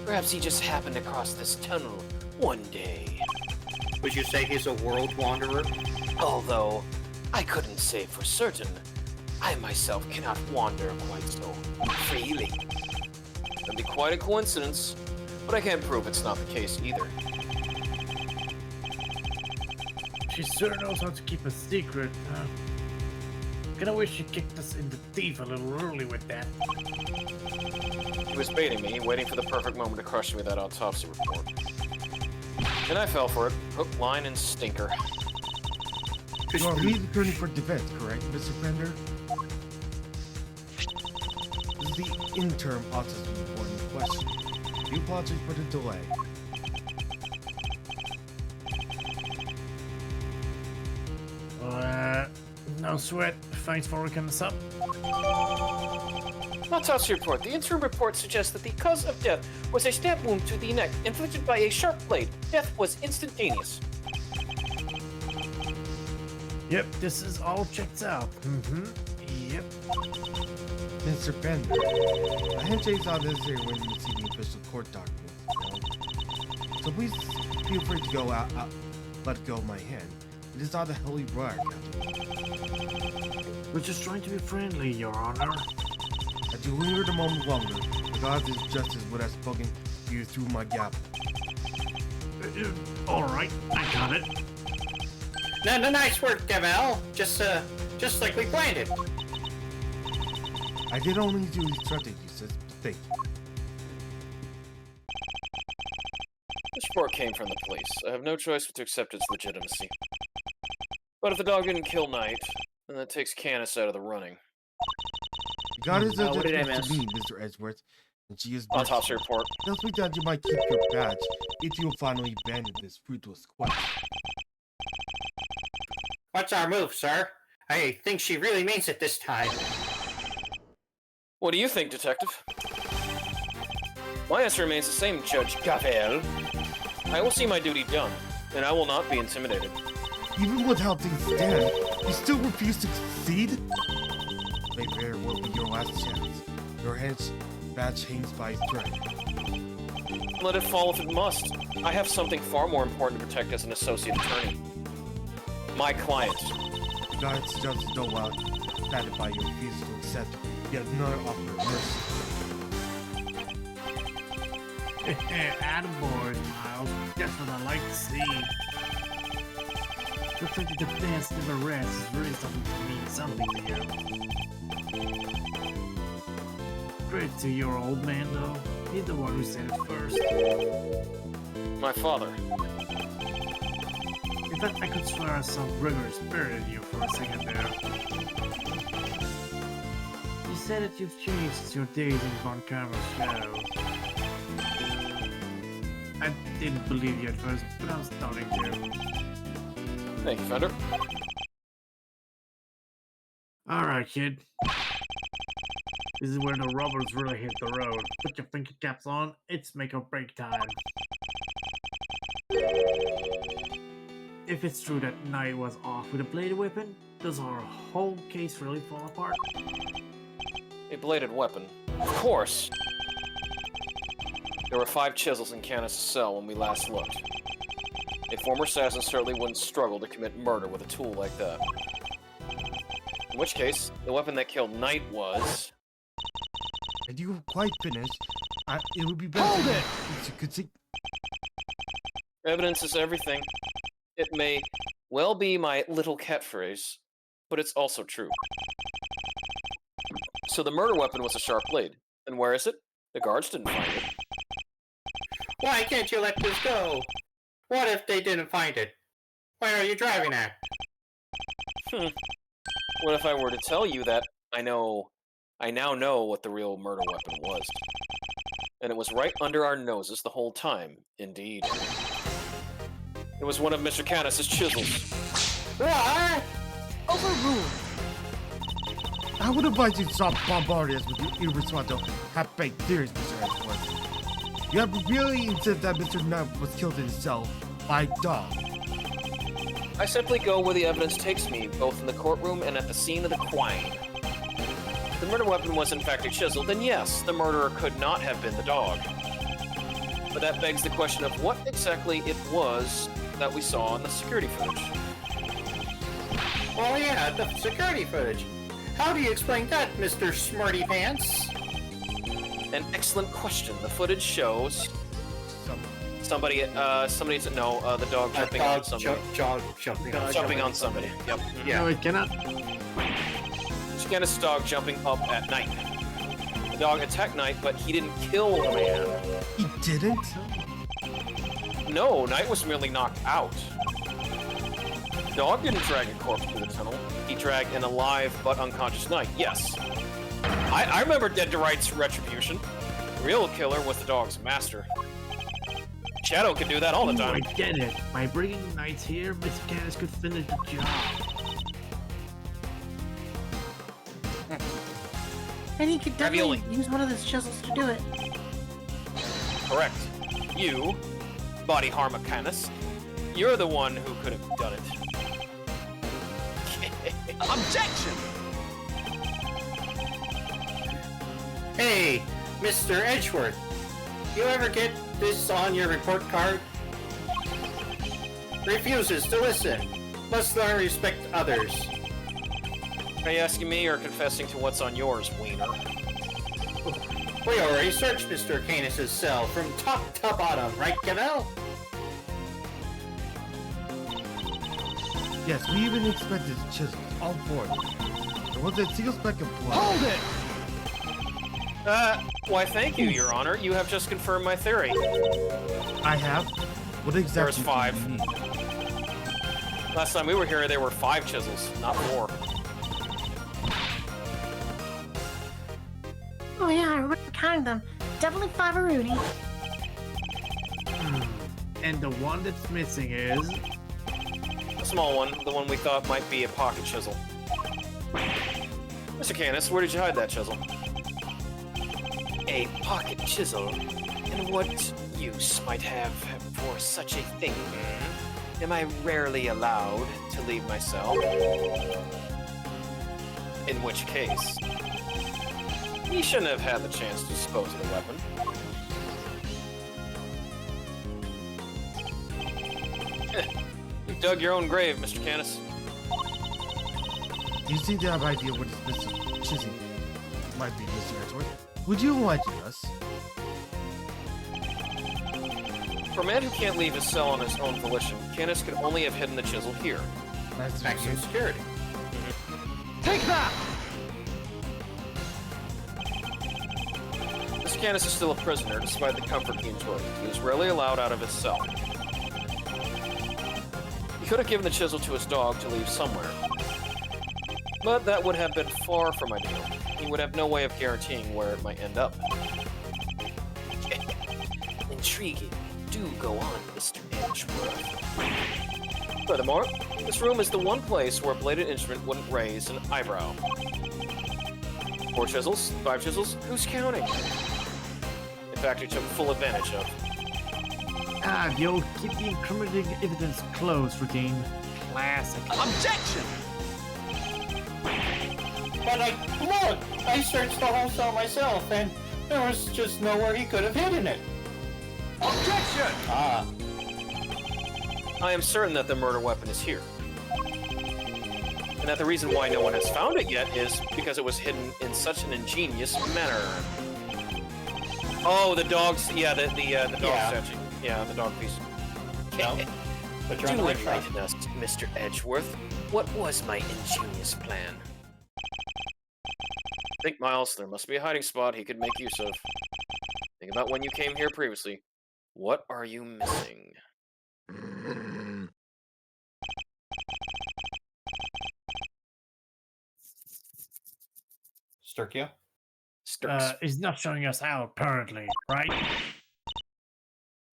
Perhaps he just happened across this tunnel one day. Would you say he's a world wanderer? Although, I couldn't say for certain. I myself cannot wander quite so freely. That'd be quite a coincidence, but I can't prove it's not the case either. She sure knows how to keep a secret, huh? Kinda wish she kicked us in the teeth a little early with that. He was baiting me, waiting for the perfect moment to crush me with that autopsy report. And I fell for it, hook, line, and stinker. You are returning for defense, correct, Mr. Fender? This is the interim autism report in question. Do you apologize for the delay? No sweat. Thanks for looking this up. Autopsy report. The interim report suggests that the cause of death was a stab wound to the neck inflicted by a sharp blade. Death was instantaneous. Yep, this is all checks out. Yep. Mr. Fender, a handshake is not necessary when you see the official court documents. So please feel free to go out, let go of my hand. It is not a holy briar, Captain. We're just trying to be friendly, Your Honor. Had you lingered a moment longer, the gods of justice would have spoken to you through my gap. Alright, I got it. No, nice work, Gavel. Just like we planned it. I did only do instructed you, sis. Thank you. This report came from the police. I have no choice but to accept its legitimacy. But if the dog didn't kill Knight, then that takes Canis out of the running. The goddess of what did I justice miss? to me, Mr. Edgeworth, and she is Autopsy report. tells me that you might keep your badge if you finally abandon this fruitless quest. What's our move, sir? I think she really means it this time. What do you think, Detective? My answer remains the same, Judge Gavel. I will see my duty done, and I will not be intimidated. Even with how things stand, you still refuse to concede? May very well be your last chance. Your head's badge hangs by a thread. Let it fall if it must. I have something far more important to protect as an associate attorney. My client. The goddess of justice don't allow you, saddened by your refusal to accept yet another offer of mercy. Attaboy, Miles. That's what I like to see. Looks like the defense never rests is really something to mean something to you. Credit to your old man, though. He's the one who said it first. My father. In fact, I could swear I saw rigorous spirit in you for a second there. You said that you've changed since your days in Von Karma's shadow. I didn't believe you at first, but I'm starting to. Thank you, Fender. Alright, kid. This is where the rubbers really hit the road. Put your thinking caps on, it's make or break time. If it's true that Knight was off with a bladed weapon, does our whole case really fall apart? A bladed weapon. Of course! There were 5 chisels in Canis' cell when we last looked. A former assassin certainly wouldn't struggle to commit murder with a tool like that. In which case, the weapon that killed Knight was... And you were quite finished. It would be better if you could see. Evidence is everything. It may well be my little catchphrase, but it's also true. So the murder weapon was a sharp blade. And where is it? The guards didn't find it. Why can't you let this go? What if they didn't find it? Where are you driving at? What if I were to tell you that I now know what the real murder weapon was? And it was right under our noses the whole time, indeed. It was one of Mr. Canis' chisels. What? Overruled. I would advise you to stop bombarding us with your irresponsible, half-baked theories, Mr. Edgeworth. You have really insisted that Mr. Knight was killed in his cell by a dog. I simply go where the evidence takes me, both in the courtroom and at the scene of the crime. If the murder weapon was in fact a chisel, then yes, the murderer could not have been the dog. But that begs the question of what exactly it was that we saw in the security footage. Oh yeah, the security footage. How do you explain that, Mr. Smarty Pants? An excellent question. The footage shows the dog jumping on somebody. Jumping on somebody. Yep. Yeah. No, it cannot. Canis' dog jumping up at Knight. The dog attacked Knight, but he didn't kill the man. He didn't? No, Knight was merely knocked out. The dog didn't drag a corpse through the tunnel. He dragged an alive but unconscious Knight, yes. I remember Dead to Right's retribution. The real killer was the dog's master. Shadow could do that all the Oh, time. I get it. By bringing Knights here, Mr. Canis could finish the job. And he could definitely Ravioli. use one of those chisels to do it. Correct. You, Body Harma Canis, you're the one who could have done it. Objection! Hey, Mr. Edgeworth. You ever get this on your report card? Refuses to listen. Must learn to respect others. Are you asking me or confessing to what's on yours, wiener? We already searched Mr. Canis' cell from top to bottom, right, Gavel? Yes, we even expected chisels, all four of them. The ones that seal speck of blood. Hold it! Why thank you, Your Honor. You have just confirmed my theory. I have? What exactly There's 5. do you need? Last time we were here, there were 5 chisels, not 4. Oh yeah, I remember counting them. Definitely 5 Rooney. And the one that's missing is... A small one, the one we thought might be a pocket chisel. Mr. Canis, where did you hide that chisel? A pocket chisel? And what use might have for such a thing? Am I rarely allowed to leave my cell? In which case, he shouldn't have had the chance to dispose of the weapon. You dug your own grave, Mr. Canis. Do you seem to have an idea what this chisel might be, Mr. Edgeworth? Would you enlighten us? For a man who can't leave his cell on his own volition, Canis could only have hidden the chisel here. That's Maximum security. Take that! Mr. Canis is still a prisoner, despite the comfort he enjoyed. He was rarely allowed out of his cell. He could have given the chisel to his dog to leave somewhere. But that would have been far from ideal. He would have no way of guaranteeing where it might end up. Intriguing. Do go on, Mr. Edgeworth. Furthermore, this room is the one place where a bladed instrument wouldn't raise an eyebrow. 4 chisels? 5 chisels? Who's counting? In fact, he took full advantage of. Ah, the old keep the incriminating evidence close routine. Classic. Objection! But look! I searched the whole cell myself, and there was just nowhere he could have hidden it. Objection! Ah. I am certain that the murder weapon is here. And that the reason why no one has found it yet is because it was hidden in such an ingenious manner. Oh, the dogs. Yeah, the dog statue. Yeah, the dog piece. No. But you're on Do the right track. enlighten us, Mr. Edgeworth. What was my ingenious plan? Think, Miles, there must be a hiding spot he could make use of. Think about when you came here previously. What are you missing? Sturkio? Sturks. He's not showing us out, apparently, right?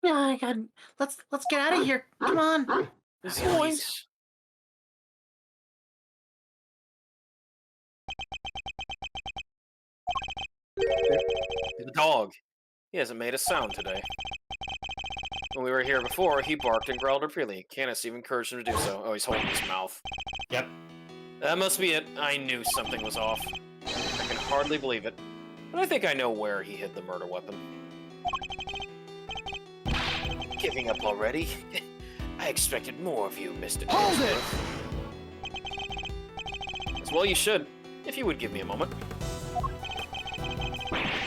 Yeah, I got. Let's get out of here. Come on. Boys. The dog. He hasn't made a sound today. When we were here before, he barked and growled repeatedly. Canis even encouraged him to do so. Oh, he's holding his mouth. Yep. That must be it. I knew something was off. I can hardly believe it. But I think I know where he hid the murder weapon. Giving up already? I expected more of you, Mr. Hold it! Well, you should, if you would give me a moment.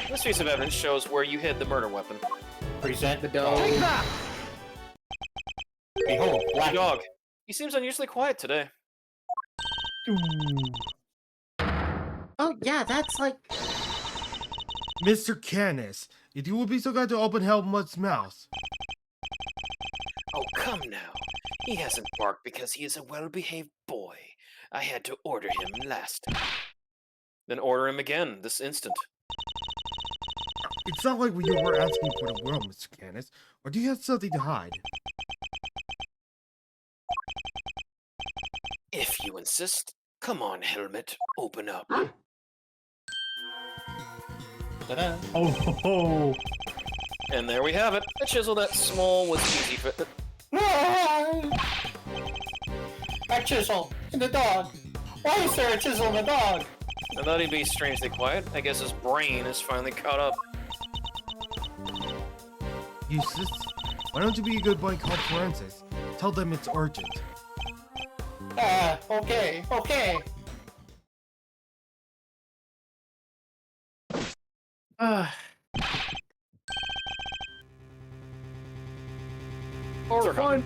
This piece of evidence shows where you hid the murder weapon. Present the dog. Take that! Behold, black Dog. He seems unusually quiet today. Oh yeah, that's like. Mr. Canis, if you would be so kind to open Helmut's mouth. Oh, come now. He hasn't barked because he is a well-behaved boy. I had to order him last time. Then order him again, this instant. It's not like we were asking for the world, Mr. Canis. Or do you have something to hide? If you insist. Come on, Helmut. Open up. Ta-da. Oh, ho, ho. And there we have it. A chisel that small was easy for... A chisel in the dog. Why is there a chisel in the dog? I thought he'd be strangely quiet. I guess his brain is finally caught up. Useless. Why don't you be a good boy called Forensics? Tell them it's urgent. Okay, okay. Or Ugh,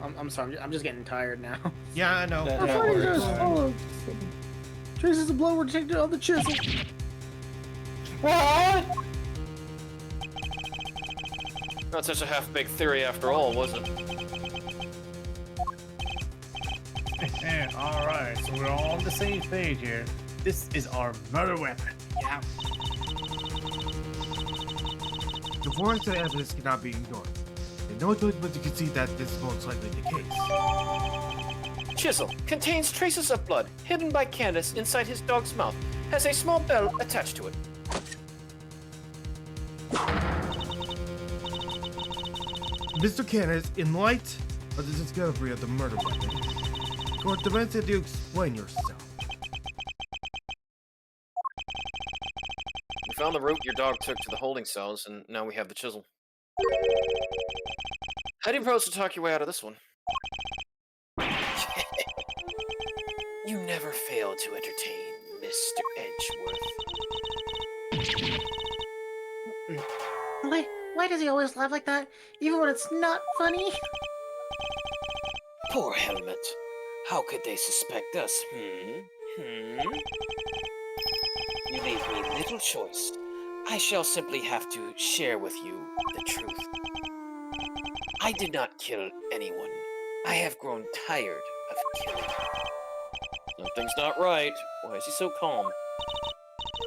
I'm sorry. I'm just getting tired now. Yeah, I know. No worries. Traces of blood were taken on the chisel. What? not such a half-baked theory after all, was it? Alright, so we're all on the same page here. This is our murder weapon. Yeah. The forensic evidence cannot be ignored. And no choice but to concede that this is most likely the case. Chisel contains traces of blood hidden by Candace inside his dog's mouth. Has a small bell attached to it. Mr. Candace, in light of the discovery of the murder weapon, court demands that you explain yourself. We found the route your dog took to the holding cells, and now we have the chisel. How do you propose to talk your way out of this one? You never fail to entertain, Mr. Edgeworth. Why does he always laugh like that, even when it's not funny? Poor Helmet. How could they suspect us, You leave me little choice. I shall simply have to share with you the truth. I did not kill anyone. I have grown tired of killing. Something's not right. Why is he so calm?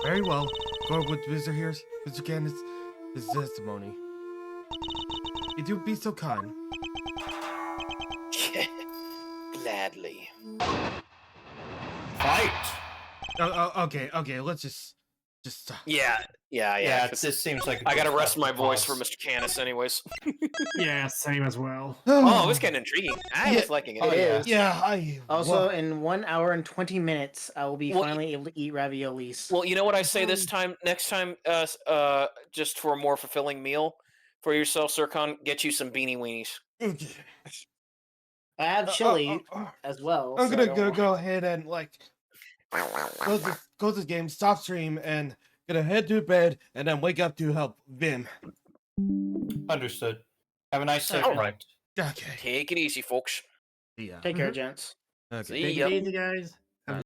Very well. Go with Mr. Here's Mr. Candace, his testimony. If you'd be so kind. Gladly. Fight! Okay, let's just stop. Yeah. Yeah, this seems like. I gotta rest my voice pause. for Mr. Canis, anyways. Yeah, same as well. Oh, it's getting intriguing. I was liking it. Oh, yeah. Yeah, I... Also, in 1 hour and 20 minutes, I will be Well, finally able to eat raviolis. Well, you know what I say this time? Next time, just for a more fulfilling meal for yourself, Sircon, get you some beanie weenies. Okay. I have chili as well. I'm so gonna go ahead and, like, close this game, stop stream, and gonna head to bed, and then wake up to help Vim. Understood. Have a nice All second. right. Okay. Take it easy, folks. Yeah. Take care, gents. Okay. See Take ya. it easy, guys.